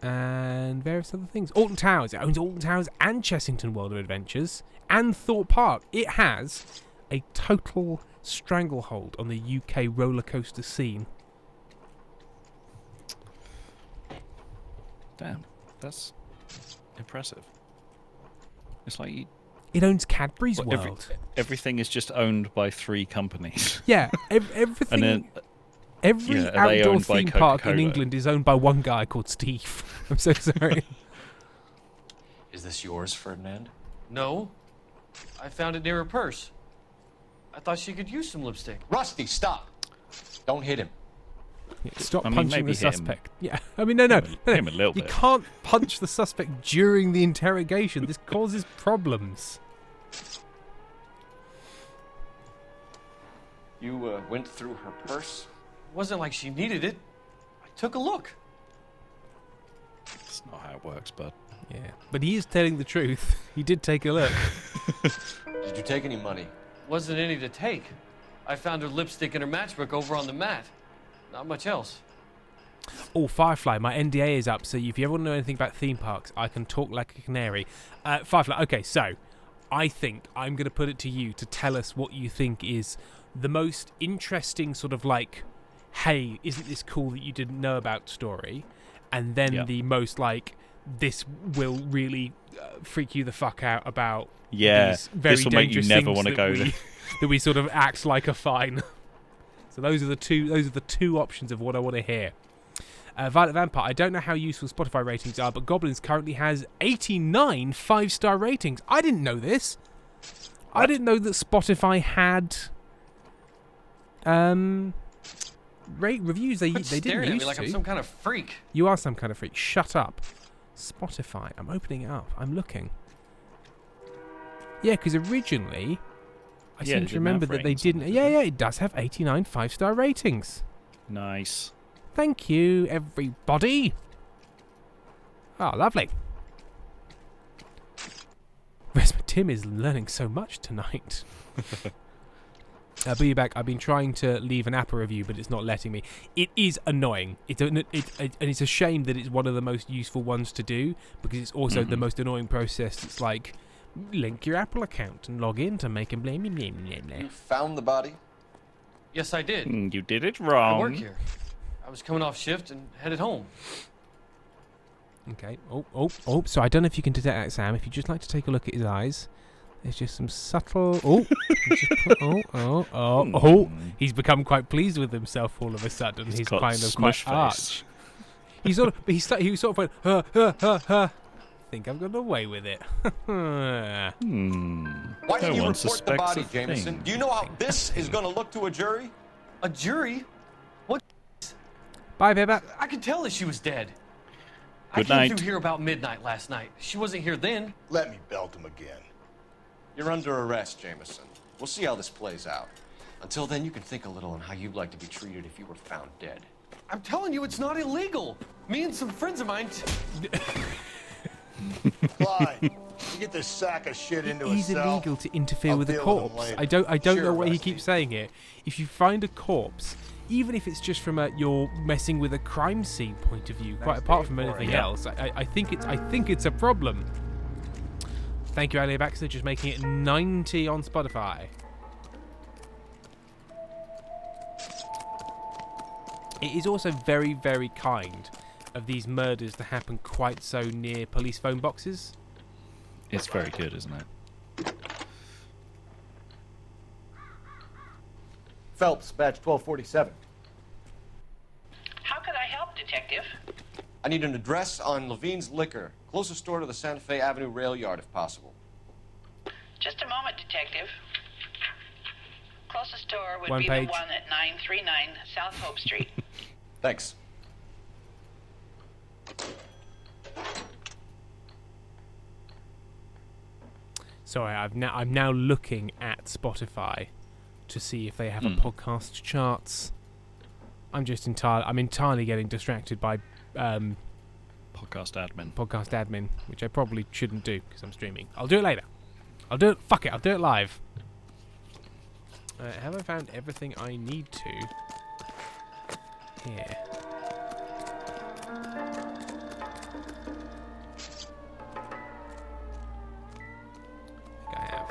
And various other things. Alton Towers. It owns Alton Towers and Chessington World of Adventures. And Thorpe Park. It has a total stranglehold on the UK roller coaster scene. Damn, that's impressive. It's like it owns Cadbury's World. Everything is just owned by 3 companies. Yeah, everything. And then, every outdoor theme park in England is owned by one guy called Steve. I'm so sorry. Is this yours, Ferdinand? No. I found it near her purse. I thought she could use some lipstick. Rusty, stop! Don't hit him. Yeah, stop punching the suspect. Yeah, I mean, no. Him a little you bit. can't punch the suspect during the interrogation. This causes problems. You went through her purse? Wasn't like she needed it. I took a look. That's not how it works, bud. Yeah, but he is telling the truth. He did take a look. Did you take any money? Wasn't any to take. I found her lipstick and her matchbook over on the mat. Not much else. Oh, Firefly, my NDA is up, so if you ever want to know anything about theme parks, I can talk like a canary. Firefly, okay, so I think I'm going to put it to you to tell us what you think is the most interesting sort of like, hey, isn't this cool that you didn't know about story? And then the most like, this will really freak you the fuck out about these very this will make you never want to go there. That we sort of act like a fine. So those are the two options of what I want to hear. Violet Vampire, I don't know how useful Spotify ratings are, but Goblins currently has 89 5-star ratings. I didn't know this. What? I didn't know that Spotify had reviews. They didn't used at me like to. I'm some kind of freak. You are some kind of freak. Shut up. Spotify. I'm opening it up. I'm looking. Yeah, because originally I seem to remember that they didn't. Yeah, it does have 89 5-star ratings. Nice. Thank you, everybody. Oh, lovely. Tim is learning so much tonight. Be back. I've been trying to leave an Apple review, but it's not letting me. It is annoying. And it's a shame that it's one of the most useful ones to do, because it's also the most annoying process. It's like, link your Apple account and log in to make a blah, blah, blah, blah, blah. You found the body? Yes, I did. You did it wrong. I work here. I was coming off shift and headed home. Okay. Oh. So I don't know if you can detect that, Sam. If you'd just like to take a look at his eyes, there's just some subtle. He's become quite pleased with himself all of a sudden. He's kind of quite arch. He sort of went, think I've got away with it. Why No didn't you one report the suspects body, a Jameson? thing. Do you know how this is going to look to a jury? A jury? What? Bye, Pippa. I could tell that she was dead. Good I night. came through here about midnight last night. She wasn't here then. Let me belt him again. You're under arrest, Jameson. We'll see how this plays out. Until then, you can think a little on how you'd like to be treated if you were found dead. I'm telling you, it's not illegal. Me and some friends of mine. Clyde, you get this sack of shit into It is a cell. illegal to interfere I'll with a deal with him corpse. later. I don't Sure, know why he Rusty. keeps saying it. If you find a corpse, even if it's just from a you're messing with a crime scene point of view, quite Nice apart day from for anything it. else, I think it's a problem. Thank you, Ali Baxter, just making it 90 on Spotify. It is also very, very kind of these murders to happen quite so near police phone boxes. It's very good, isn't it? Phelps, badge 1247. How could I help, Detective? I need an address on Levine's Liquor, closest store to the Santa Fe Avenue rail yard, if possible. Just a moment, Detective. Closest store would One be page. the one at 939 South Hope Street. Thanks. Sorry, I'm now looking at Spotify to see if they have a Hmm. podcast charts. I'm entirely getting distracted by Podcast admin. podcast admin, which I probably shouldn't do because I'm streaming. I'll do it later. I'll do it. Fuck it. I'll do it live. Have I found everything I need to? Here. I think I have.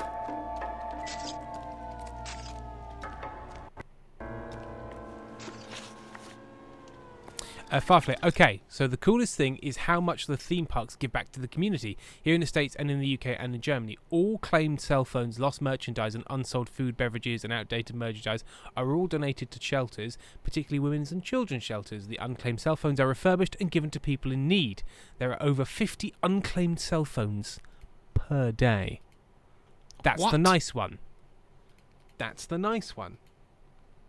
Firefly. Okay, so the coolest thing is how much the theme parks give back to the community. Here in the States and in the UK and in Germany, all claimed cell phones, lost merchandise and unsold food, beverages and outdated merchandise are all donated to shelters, particularly women's and children's shelters. The unclaimed cell phones are refurbished and given to people in need. There are over 50 unclaimed cell phones per day. That's the What? nice one. That's the nice one.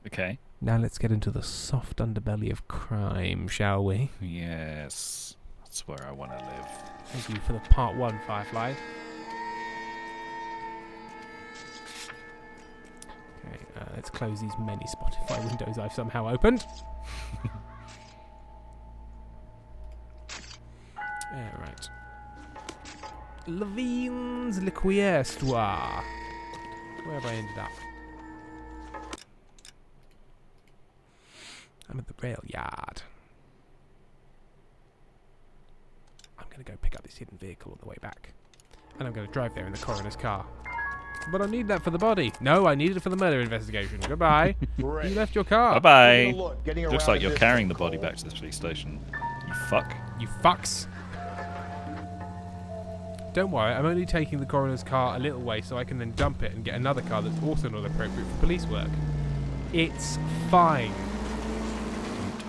Okay. Now let's get into the soft underbelly of crime, shall we? Yes. That's where I want to live. Thank you for the part 1, Firefly. Okay, let's close these many Spotify windows I've somehow opened. Alright. Levine's Liquor Store. Where have I ended up? I'm at the rail yard. I'm going to go pick up this hidden vehicle on the way back. And I'm going to drive there in the coroner's car. But I need that for the body. No, I needed it for the murder investigation. Goodbye. You left your car. Bye-bye. Looks like you're carrying the body back to the police station. You fuck. You fucks. Don't worry, I'm only taking the coroner's car a little way so I can then dump it and get another car that's also not appropriate for police work. It's fine.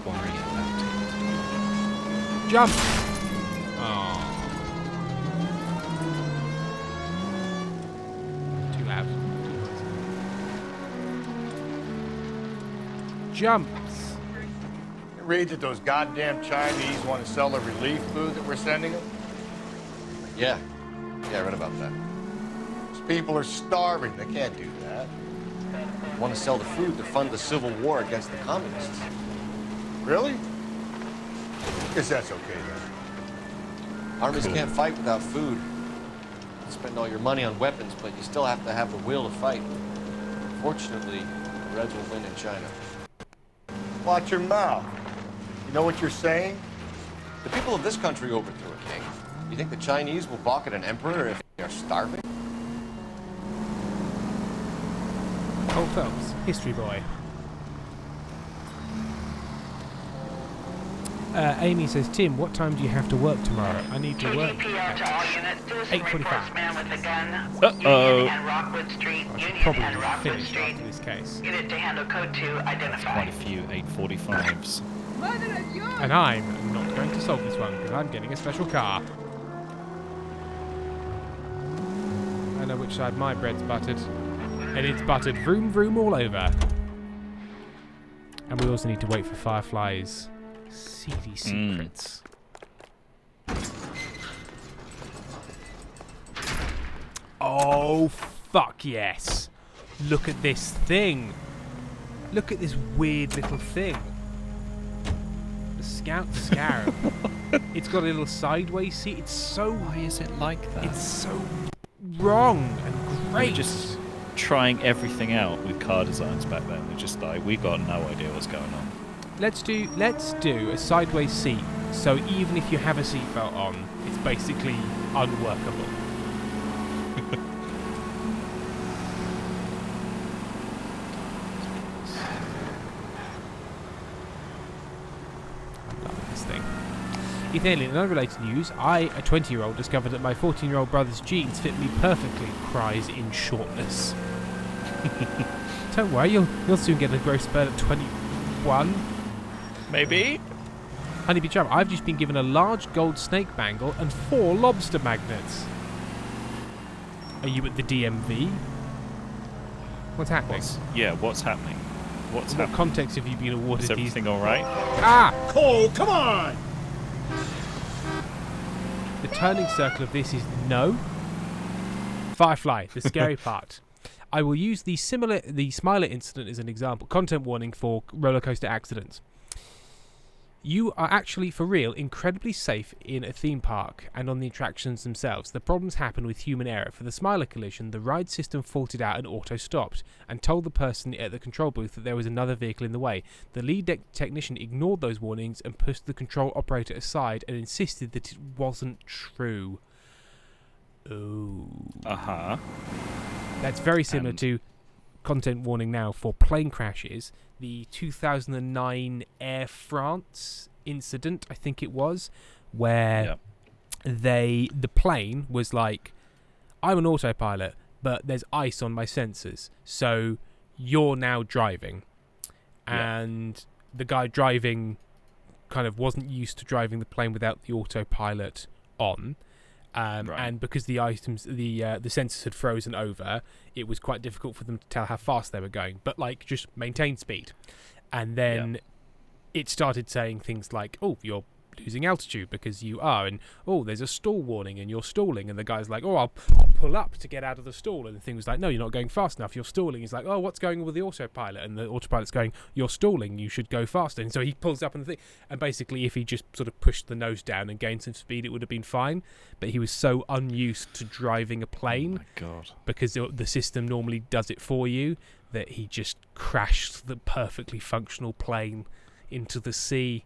Don't worry about it. Jump! Oh. 2 out. Jumps! It reads that those goddamn Chinese want to sell the relief food that we're sending them. Yeah, I read about that. These people are starving. They can't do that. Want to sell the food to fund the civil war against the communists. Really? Guess that's okay then. Armies can't fight without food. You spend all your money on weapons, but you still have to have the will to fight. Fortunately, the Reds will win in China. Watch your mouth. You know what you're saying? The people of this country overthrew a king. You think the Chinese will balk at an emperor if they are starving? Cole Phelps, history boy. Amy says, Tim, what time do you have to work tomorrow? I need to work TDPR to all units. Citizen 8:45. reports man with a gun. Uh-oh. Union and Rockwood Street. I should Union probably and Rockwood finish Street. after this case. Unit to handle code 2 Quite identified. a few 845s. And I'm not going to solve this one because I'm getting a special car. I know which side my bread's buttered. And it's buttered vroom vroom all over. And we also need to wait for Firefly's seedy secrets. Oh, fuck yes. Look at this thing. Look at this weird little thing. The Scout Scarab. It's got a little sideways seat. It's so... Why is it like that? It's so wrong and great. We're just trying everything out with car designs back then. We're just like, we got no idea what's going on. Let's do a sideways seat. So even if you have a seatbelt on, it's basically unworkable. In alien and unrelated news, I, a 20-year-old, discovered that my 14-year-old brother's jeans fit me perfectly, cries in shortness. Don't worry, you'll soon get a growth spurt at 21. Maybe? Honeybee Chum, I've just been given a large gold snake bangle and 4 lobster magnets. Are you at the DMV? What's happening? What's happening? What context have you been awarded? Is everything alright? Ah! Cole, come on! The turning circle of this is no. Firefly, the scary part. I will use the Smiler incident as an example. Content warning for roller coaster accidents. You are actually, for real, incredibly safe in a theme park and on the attractions themselves. The problems happen with human error. For the Smiler collision, the ride system faulted out and auto-stopped and told the person at the control booth that there was another vehicle in the way. The lead technician ignored those warnings and pushed the control operator aside and insisted that it wasn't true. Oh. Uh-huh. That's very similar to content warning now for plane crashes. The 2009 Air France incident, I think it was, where the plane was like, I'm an autopilot, but there's ice on my sensors, so you're now driving. And the guy driving kind of wasn't used to driving the plane without the autopilot on. And because the items, the sensors had frozen over, it was quite difficult for them to tell how fast they were going. But just maintain speed, and then it started saying things like, "Oh, you're losing altitude because you are," and "Oh, there's a stall warning and you're stalling." And the guy's like, "Oh, I'll pull up to get out of the stall." And the thing was like, "No, you're not going fast enough. You're stalling." He's like, "Oh, what's going on with the autopilot?" And the autopilot's going, "You're stalling. You should go faster." And so he pulls up and the thing. And basically, if he just sort of pushed the nose down and gained some speed, it would have been fine. But he was so unused to driving a plane, because the system normally does it for you, that he just crashed the perfectly functional plane into the sea.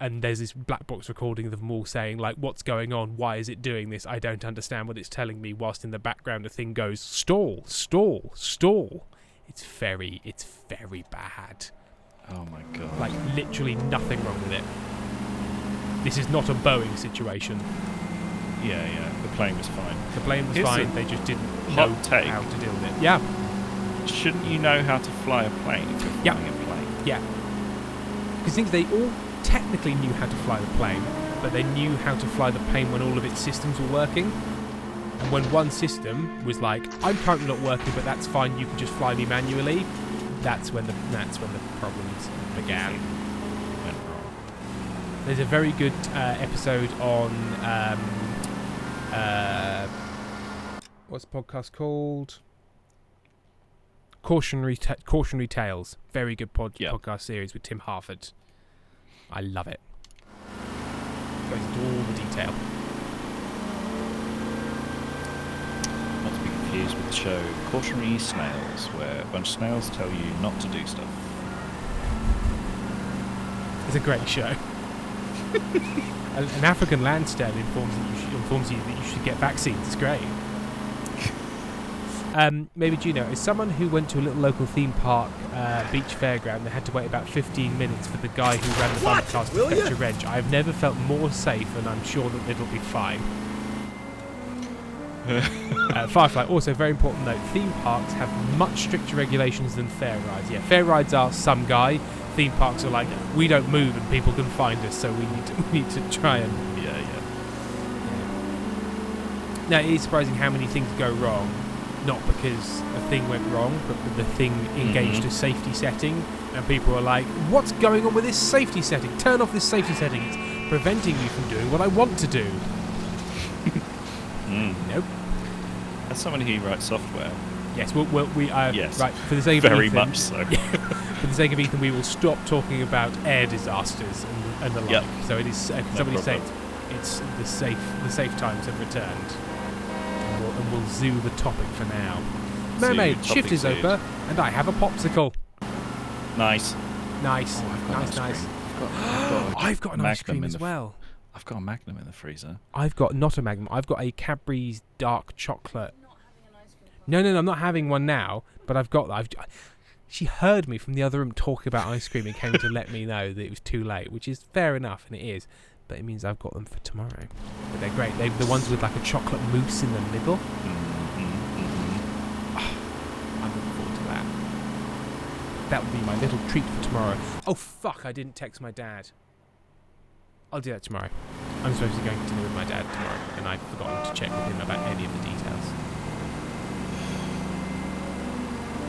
And there's this black box recording of them all saying, like, what's going on? Why is it doing this? I don't understand what it's telling me. Whilst in the background, a thing goes, stall, stall, stall. It's very bad. Oh my god. Like, literally nothing wrong with it. This is not a Boeing situation. Yeah. The plane was fine. The plane was fine. They just didn't know how to deal with it. Yeah. Shouldn't you know how to fly a plane if you're flying a plane? Yeah. Because things they all technically knew how to fly the plane, but they knew how to fly the plane when all of its systems were working. And when one system was like, I'm currently not working, but that's fine, you can just fly me manually, that's when the problems began. There's a very good episode on what's the podcast called? Cautionary Tales. Very good podcast series with Tim Harford. I love it. Goes into all the detail. Not to be confused with the show Cautionary Snails, where a bunch of snails tell you not to do stuff. It's a great show. An African land snail informs you that you should get vaccines. It's great. Maybe do you know, as someone who went to a little local theme park beach fairground, they had to wait about 15 minutes for the guy who ran the bumper cars to fetch a wrench. I've never felt more safe, and I'm sure that it'll be fine. Firefly, also very important note, theme parks have much stricter regulations than fair rides. Yeah, fair rides are some guy. Theme parks are like, we don't move and people can find us, so we need to try and No, it is surprising how many things go wrong, not because a thing went wrong, but the thing engaged a safety setting, and people are like, what's going on with this safety setting? Turn off this safety setting. It's preventing you from doing what I want to do. Nope. As somebody who writes software. Yes, we yes. Right, for the sake of very Ethan, much so. For the sake of Ethan, we will stop talking about air disasters and the like. Yep. So it is. Somebody said it's the safe times have returned, and we'll zoo the topic for now. Mermaid, shift is over, and I have a popsicle. Nice. Nice. Oh, Nice. I've got an ice cream as well. I've got a Magnum in the freezer. I've got not a Magnum. I've got a Cadbury's dark chocolate. No, I'm not having one now. But I've got that. She heard me from the other room talking about ice cream and came to let me know that it was too late, which is fair enough, and it is. But it means I've got them for tomorrow. But they're great. They're the ones with like a chocolate mousse in the middle. I'm looking forward to that. That will be my little treat for tomorrow. Oh fuck! I didn't text my dad. I'll do that tomorrow. I'm supposed to be going to dinner with my dad tomorrow, and I've forgotten to check with him about any of the details.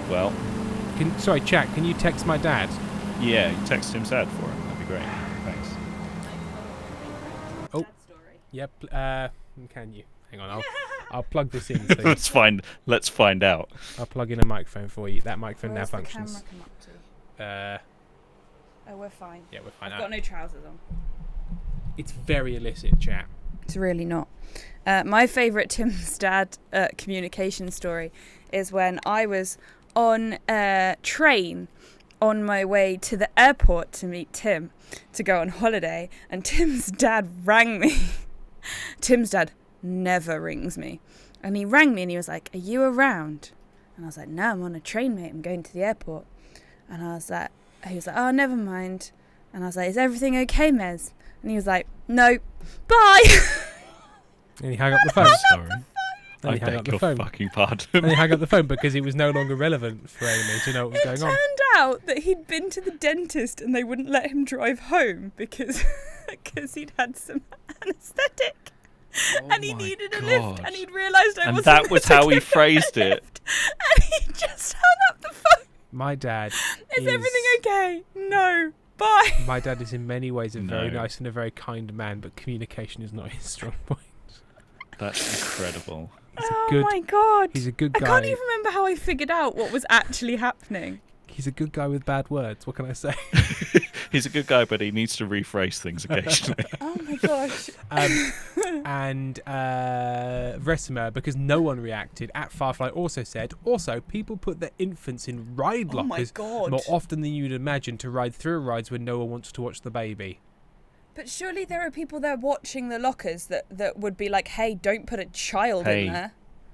Well, sorry, chat. Can you text my dad? Yeah, you text him sad for him. That'd be great. Thanks. Oh, yep. Can you? Hang on. I'll plug this in. So Let's find out. I'll plug in a microphone for you. That microphone now functions. Where's the camera come up to? Oh, we're fine. Yeah, we're fine. I've got no trousers on. It's very illicit, chat. It's really not. My favourite Tim's dad communication story is when I was on a train on my way to the airport to meet Tim to go on holiday, and Tim's dad rang me. Tim's dad never rings me. And he rang me and he was like, "Are you around?" And I was like, "No, I'm on a train, mate. I'm going to the airport." And he was like, "Oh, never mind." And I was like, "Is everything okay, Mez?" And he was like, "No, bye." And he hung up the phone. Sorry. I beg your fucking pardon. And he hung up the phone because it was no longer relevant for Amy to know what was going on. It turned out that he'd been to the dentist and they wouldn't let him drive home because he'd had some anaesthetic. And he needed a lift, and he'd realised I wasn't. And that was how he phrased it. And he just hung up the phone. My dad Is everything okay? No. Bye. My dad is in many ways a very nice and a very kind man, but communication is not his strong point. That's incredible. My god. He's a good guy. I can't even remember how I figured out what was actually happening. He's a good guy with bad words. What can I say? He's a good guy, but he needs to rephrase things occasionally. Oh my gosh. And Vesimer, because no one reacted, at Firefly also said, also, people put their infants in ride lockers more often than you'd imagine to ride through rides when no one wants to watch the baby. But surely there are people there watching the lockers that would be like, "Hey, don't put a child in there."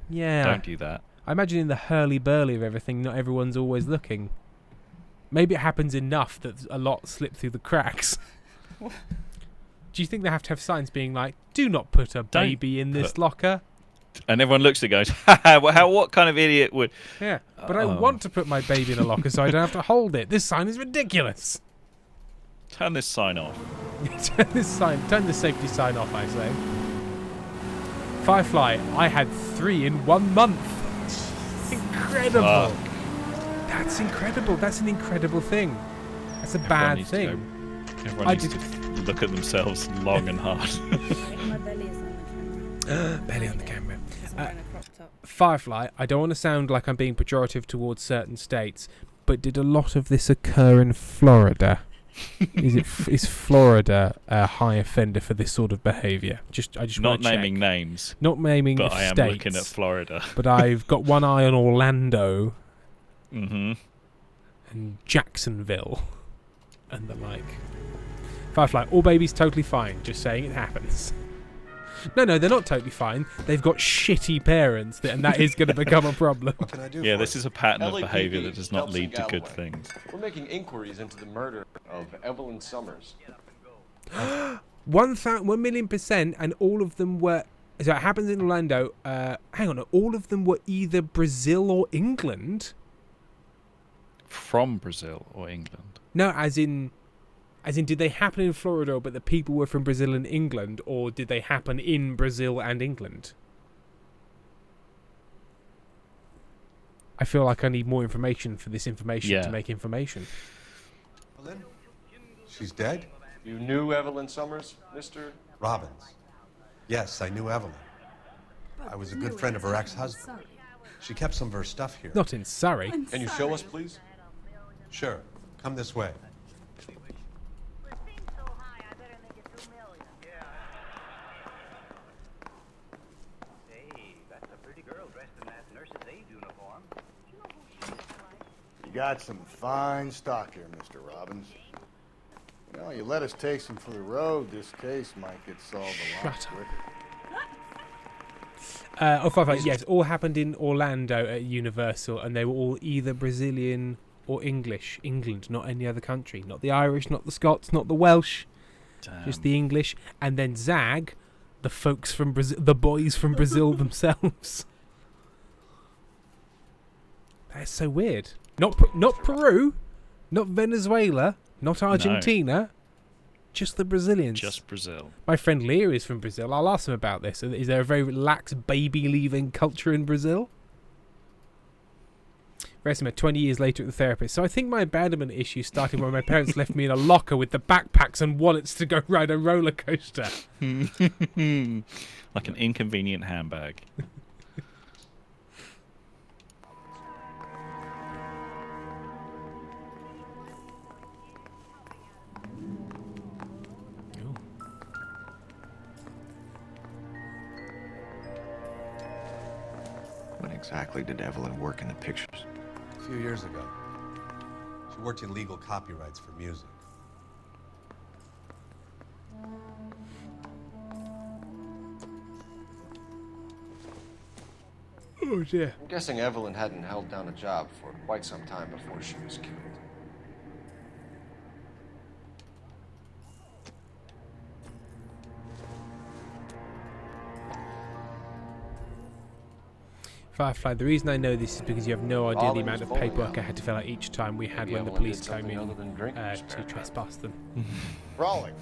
Yeah. Don't do that. I imagine in the hurly-burly of everything, not everyone's always looking. Maybe it happens enough that a lot slip through the cracks. Do you think they have to have signs being like, "Do not put a baby in this locker"? And everyone looks at it and goes, "Ha, what kind of idiot would..." Yeah, but I want to put my baby in a locker so I don't have to hold it. This sign is ridiculous. Turn this sign off. Turn the safety sign off, I say. Firefly, I had 3 in 1 month. Incredible. That's incredible. That's an incredible thing. That's a bad thing. Everyone needs to look at themselves long and hard. My belly is on the camera. Belly on the camera. Because I'm wearing a crop top. Firefly, I don't want to sound like I'm being pejorative towards certain states, but did a lot of this occur in Florida? Is Florida a high offender for this sort of behaviour? I just not naming names. Not naming but states. I am looking at Florida. But I've got one eye on Orlando. Mm-hmm. And Jacksonville. And the like. Firefly, all babies totally fine. Just saying it happens. No, they're not totally fine. They've got shitty parents, and that is going to become a problem. What can I do Yeah, for this you? is a pattern of LAPD, behaviour that does not Phelps and lead to good Galloway. things. We're making inquiries into the murder of Evelyn Summers. 1,000,000%, and all of them were... So it happens in Orlando. Hang on, all of them were either Brazil or England? From Brazil or England? No, as in, did they happen in Florida, but the people were from Brazil and England, or did they happen in Brazil and England? I feel like I need more information for this information to make information. Evelyn? She's dead? You knew Evelyn Summers, Mr. Robbins. Yes, I knew Evelyn. I was a good friend of her ex-husband. She kept some of her stuff here. Not in Surrey. Can you show us, please? Sure. Come this way. You got some fine stock here, Mr. Robbins. You know, you let us take some for the road, this case might get solved a lot quicker. Yes, all happened in Orlando at Universal, and they were all either Brazilian or English. England, not any other country. Not the Irish, not the Scots, not the Welsh. Damn. Just the English. And then Zag, the folks from Brazil, the boys from Brazil themselves. That's so weird. Not Peru, not Venezuela, not Argentina. Just the Brazilians. Just Brazil. My friend Lear is from Brazil. I'll ask him about this. Is there a very lax baby-leaving culture in Brazil? Resume 20 years later at the therapist. So I think my abandonment issue started when my parents left me in a locker with the backpacks and wallets to go ride a roller coaster. Like an inconvenient handbag. When exactly did Evelyn work in the pictures? A few years ago. She worked in legal copyrights for music. Oh dear. I'm guessing Evelyn hadn't held down a job for quite some time before she was killed. Firefly, the reason I know this is because you have no idea the amount of paperwork I had to fill out each time we had when the police came in to trespass them. Brawling.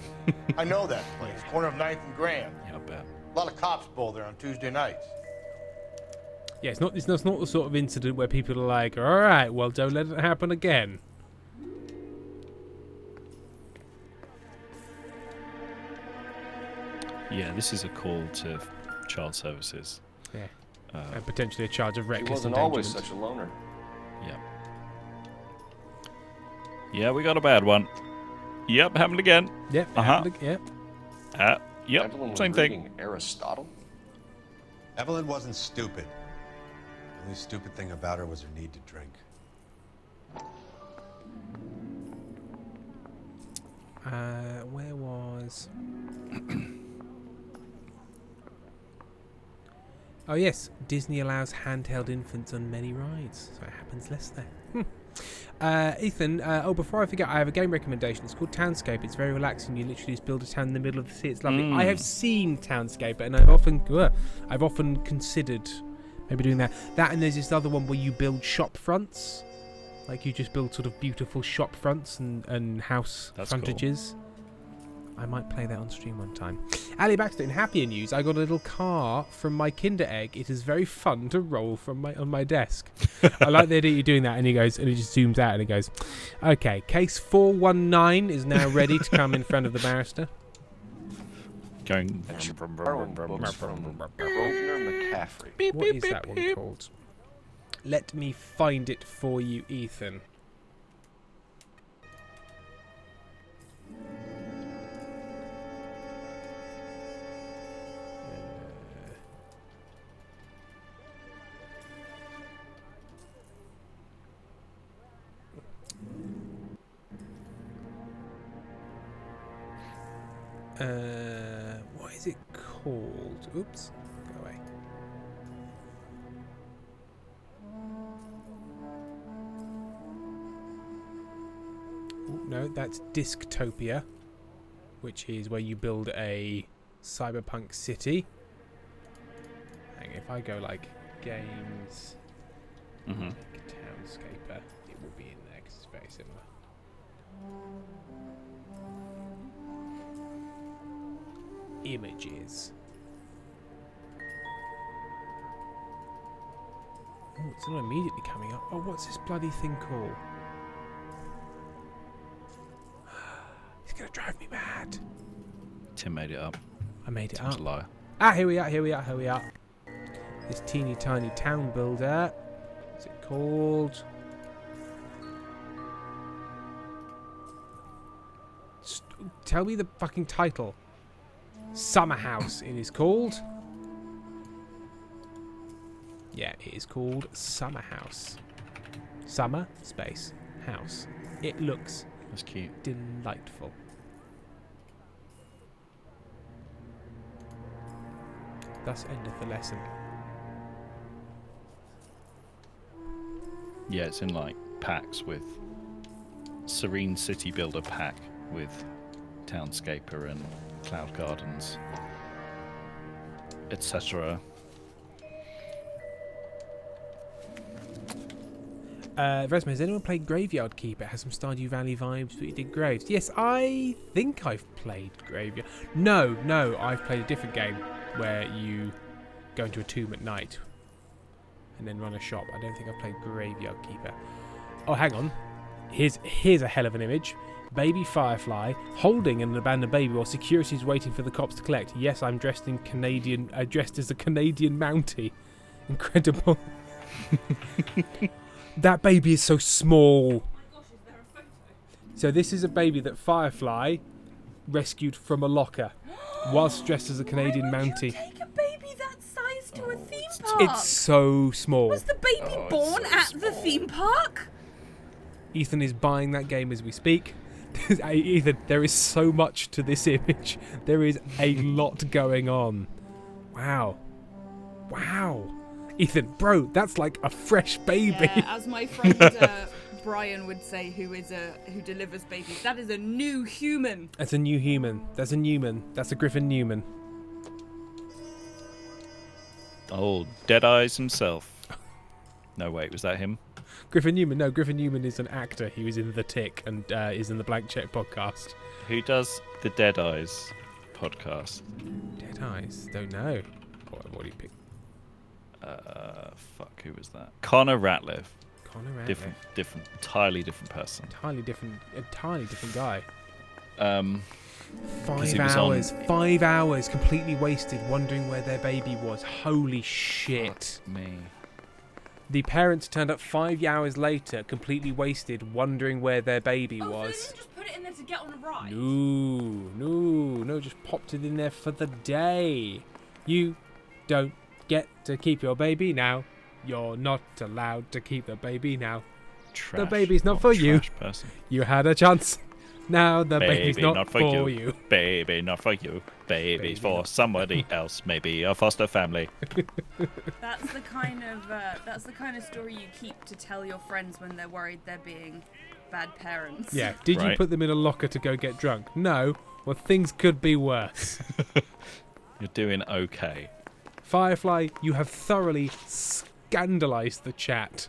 I know that place. Corner of 9th and Grand. Yeah, I bet. A lot of cops bowl there on Tuesday nights. Yeah, it's not the sort of incident where people are like, all right, well, don't let it happen again. Yeah, this is a call to child services. Yeah. And potentially a charge of reckless endangerment. She wasn't always such a loner. Yeah. Yeah, we got a bad one. Yep, happened again. Yep. Yep. Evelyn was Same reading thing. Aristotle. Evelyn wasn't stupid. The only stupid thing about her was her need to drink. Where was... Oh yes, Disney allows handheld infants on many rides, so it happens less there. Ethan, before I forget, I have a game recommendation. It's called Townscape. It's very relaxing. You literally just build a town in the middle of the sea. It's lovely. I have seen Townscape, and I've often considered maybe doing that. That, and there's this other one where you build shop fronts, like you just build sort of beautiful shop fronts and house frontages. Cool. I might play that on stream one time. Ali Baxter, in happier news, I got a little car from my Kinder Egg. It is very fun to roll on my desk. I like the idea you're doing that, and he goes, and he just zooms out and he goes, okay, case 419 is now ready to come in front of the barrister. Going. McCaffrey. What is that one called? Let me find it for you, Ethan. What is it called? Oops, go away. Ooh, no, that's Disctopia, which is where you build a cyberpunk city. Hang on, if I go like games, Townscaper, it will be in there because it's very similar. Images. Oh, it's not immediately coming up. Oh, what's this bloody thing called? It's gonna drive me mad. Tim made it up. I made it Tim's up. a liar. Ah, here we are. This teeny tiny town builder. What's it called? Tell me the fucking title. Summer House it is called. Yeah, it is called Summer House. Summer, space, house. It looks That's cute. Delightful. Thus endeth the lesson. Yeah, it's in like packs with Serene City Builder pack with Townscaper and Cloud Gardens, etc. Resma, has anyone played Graveyard Keeper? It has some Stardew Valley vibes, but you did Graves. Yes, I think I've played Graveyard. No, I've played a different game where you go into a tomb at night and then run a shop. I don't think I've played Graveyard Keeper. Oh, hang on. Here's a hell of an image. Baby Firefly holding an abandoned baby while security is waiting for the cops to collect. Yes, I'm dressed as a Canadian Mountie. Incredible. That baby is so small. So this is a baby that Firefly rescued from a locker whilst dressed as a Canadian Mountie. Take a baby that size to a theme park. It's so small. Was the baby born at the theme park? Ethan is buying that game as we speak. Ethan, there is so much to this image. There is a lot going on. Wow. Ethan, bro, that's like a fresh baby. Yeah, as my friend Brian would say, who delivers babies, that is a new human. That's a new human. That's a Newman. That's a Griffin Newman. Oh, Deadeyes himself. No, wait, was that him? Griffin Newman? No, Griffin Newman is an actor. He was in The Tick and is in the Blank Check podcast. Who does the Deadeyes podcast? Deadeyes? Don't know. What do you pick? Fuck, who was that? Connor Ratliff. Connor Ratliff. Entirely different person. Entirely different guy. 5 hours completely wasted wondering where their baby was. Holy shit. Fuck me. The parents turned up 5 hours later, completely wasted, wondering where their baby was. So they didn't just put it in there to get on a ride? No, just popped it in there for the day. You don't get to keep your baby now. You're not allowed to keep the baby now. Trash. The baby's not for you. Person. You had a chance. Now the baby's not for you. Baby not for you. Baby's for somebody else, maybe a foster family. That's the kind of story you keep to tell your friends when they're worried they're being bad parents. Yeah. Did you put them in a locker to go get drunk? No. Well, things could be worse. You're doing okay. Firefly, you have thoroughly scandalized the chat.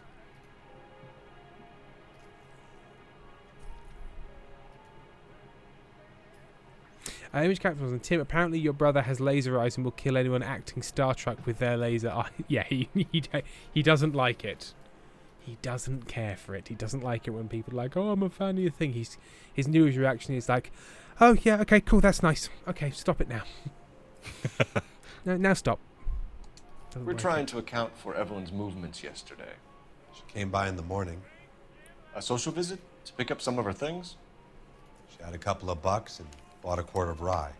Image capitals and Tim, apparently your brother has laser eyes and will kill anyone acting Star Trek with their laser eye. Yeah, he doesn't like it. He doesn't care for it. He doesn't like it when people are like, oh, I'm a fan of your thing. His newest reaction is like, oh, yeah, okay, cool, that's nice. Okay, stop it now. No, now stop. We're trying to account for Evelyn's movements yesterday. She came by in the morning. A social visit to pick up some of her things? She had a couple of bucks and bought a quart of rye.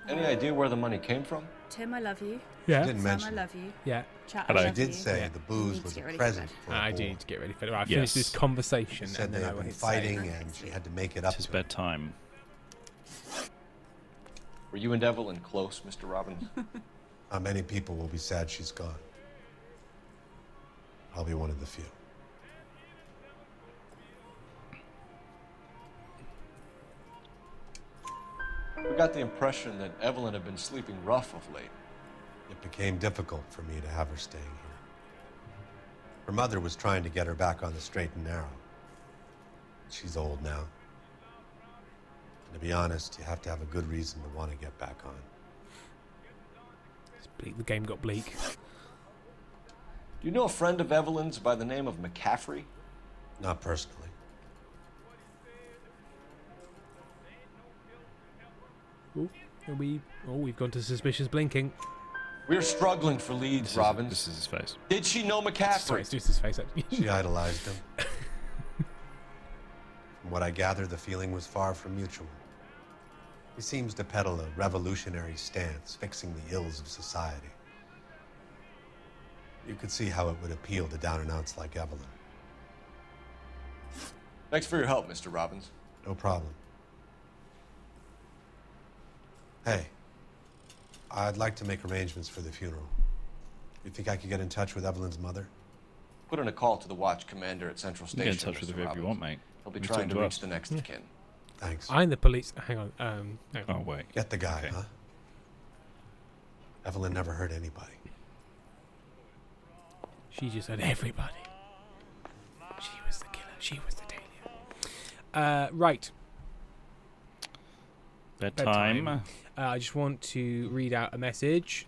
Any idea where the money came from? Tim, I love you. Yeah. She didn't Sam, mention I love you. Yeah. Chat, Hello. I love She did you. say the booze was a present for I her do boy. need to get ready for it. Right, finish this conversation. She said and they then I had will been hit fighting save. and she had to make it up It's to him. bedtime. Were you and Evelyn close, Mr. Robbins? Many people will be sad she's gone. I'll be one of the few. We got the impression that Evelyn had been sleeping rough of late. It became difficult for me to have her staying here. Her mother was trying to get her back on the straight and narrow. She's old now. And to be honest, you have to have a good reason to want to get back on. The game got bleak. Do you know a friend of Evelyn's by the name of McCaffrey? Not personally. We've gone to suspicious blinking. We're struggling for leads, Robbins. This is his face. Did she know McCaffrey? Sorry, it's just his face, actually. She idolized him. From what I gather, the feeling was far from mutual. He seems to peddle a revolutionary stance, fixing the ills of society. You could see how it would appeal to down-and-outs like Evelyn. Thanks for your help, Mr. Robbins. No problem. Hey, I'd like to make arrangements for the funeral. You think I could get in touch with Evelyn's mother? Put in a call to the watch commander at Central You can Station. get in touch with Mr. whoever you Robbins. want, mate. He'll be You trying talk to to reach us. the next of kin. Thanks. I'm the police. Hang on. Hang on. Oh, wait. Get the guy, Okay. huh? Evelyn never hurt anybody. She just had everybody. She was the killer. She was the Dahlia. Right. Bedtime. I just want to read out a message.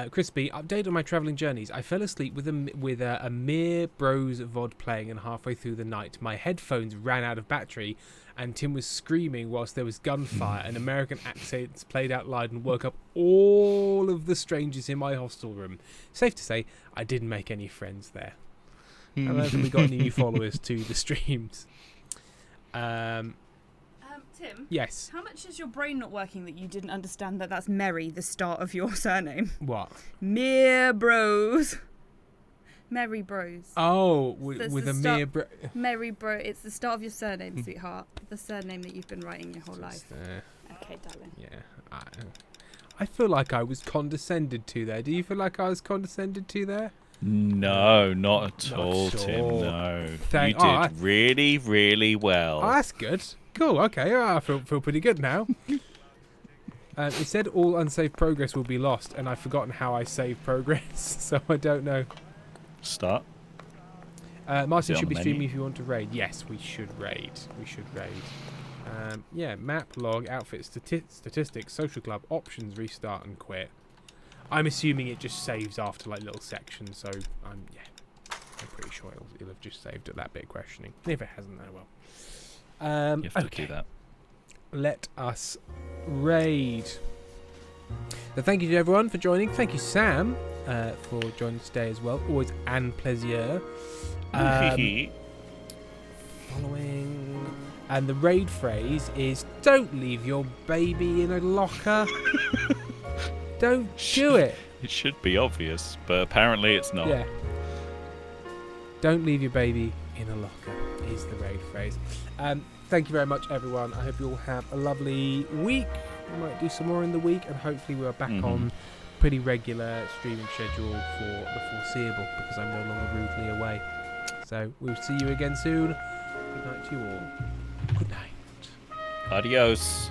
Crispy, update on my travelling journeys. I fell asleep with a mere Bros VOD playing, and halfway through the night, my headphones ran out of battery, and Tim was screaming whilst there was gunfire, and American accents played out loud, and woke up all of the strangers in my hostel room. Safe to say, I didn't make any friends there. I don't think we got any new followers to the streams. Tim? Yes. How much is your brain not working that you didn't understand that that's Merry, the start of your surname? What? Mere Bros. Merry Bros. Oh, So it's with the a start- mere bro. Merry Bro. It's the start of your surname, sweetheart. The surname that you've been writing your whole life. Okay, darling. Yeah. I feel like I was condescended to there. Do you feel like I was condescended to there? No, not at Not all, at Tim. all. No. Thank- you did oh, really, really well. Oh, that's good. Cool. Okay. I feel pretty good now. It said all unsaved progress will be lost, and I've forgotten how I save progress, so I don't know. Start. Martin Is it should on be the streaming menu? if you want to raid. Yes, we should raid. We should raid. Yeah, map, log, outfit, statistics, social club, options, restart, and quit. I'm assuming it just saves after like little sections, so I'm pretty sure it'll have just saved at that bit of questioning. If it hasn't, oh well. You have to Okay. do that. Let us raid. So thank you to everyone for joining. Thank you, Sam, for joining today as well. Always un plaisir. Following. And the raid phrase is, don't leave your baby in a locker. Don't do it. It should be obvious, but apparently it's not. Yeah. Don't leave your baby in a locker is the raid phrase. Thank you very much, everyone. I hope you all have a lovely week. We might do some more in the week, and hopefully we are back on pretty regular streaming schedule for the foreseeable, because I'm no longer rudely away. So we'll see you again soon. Good night to you all. Good night. Adios.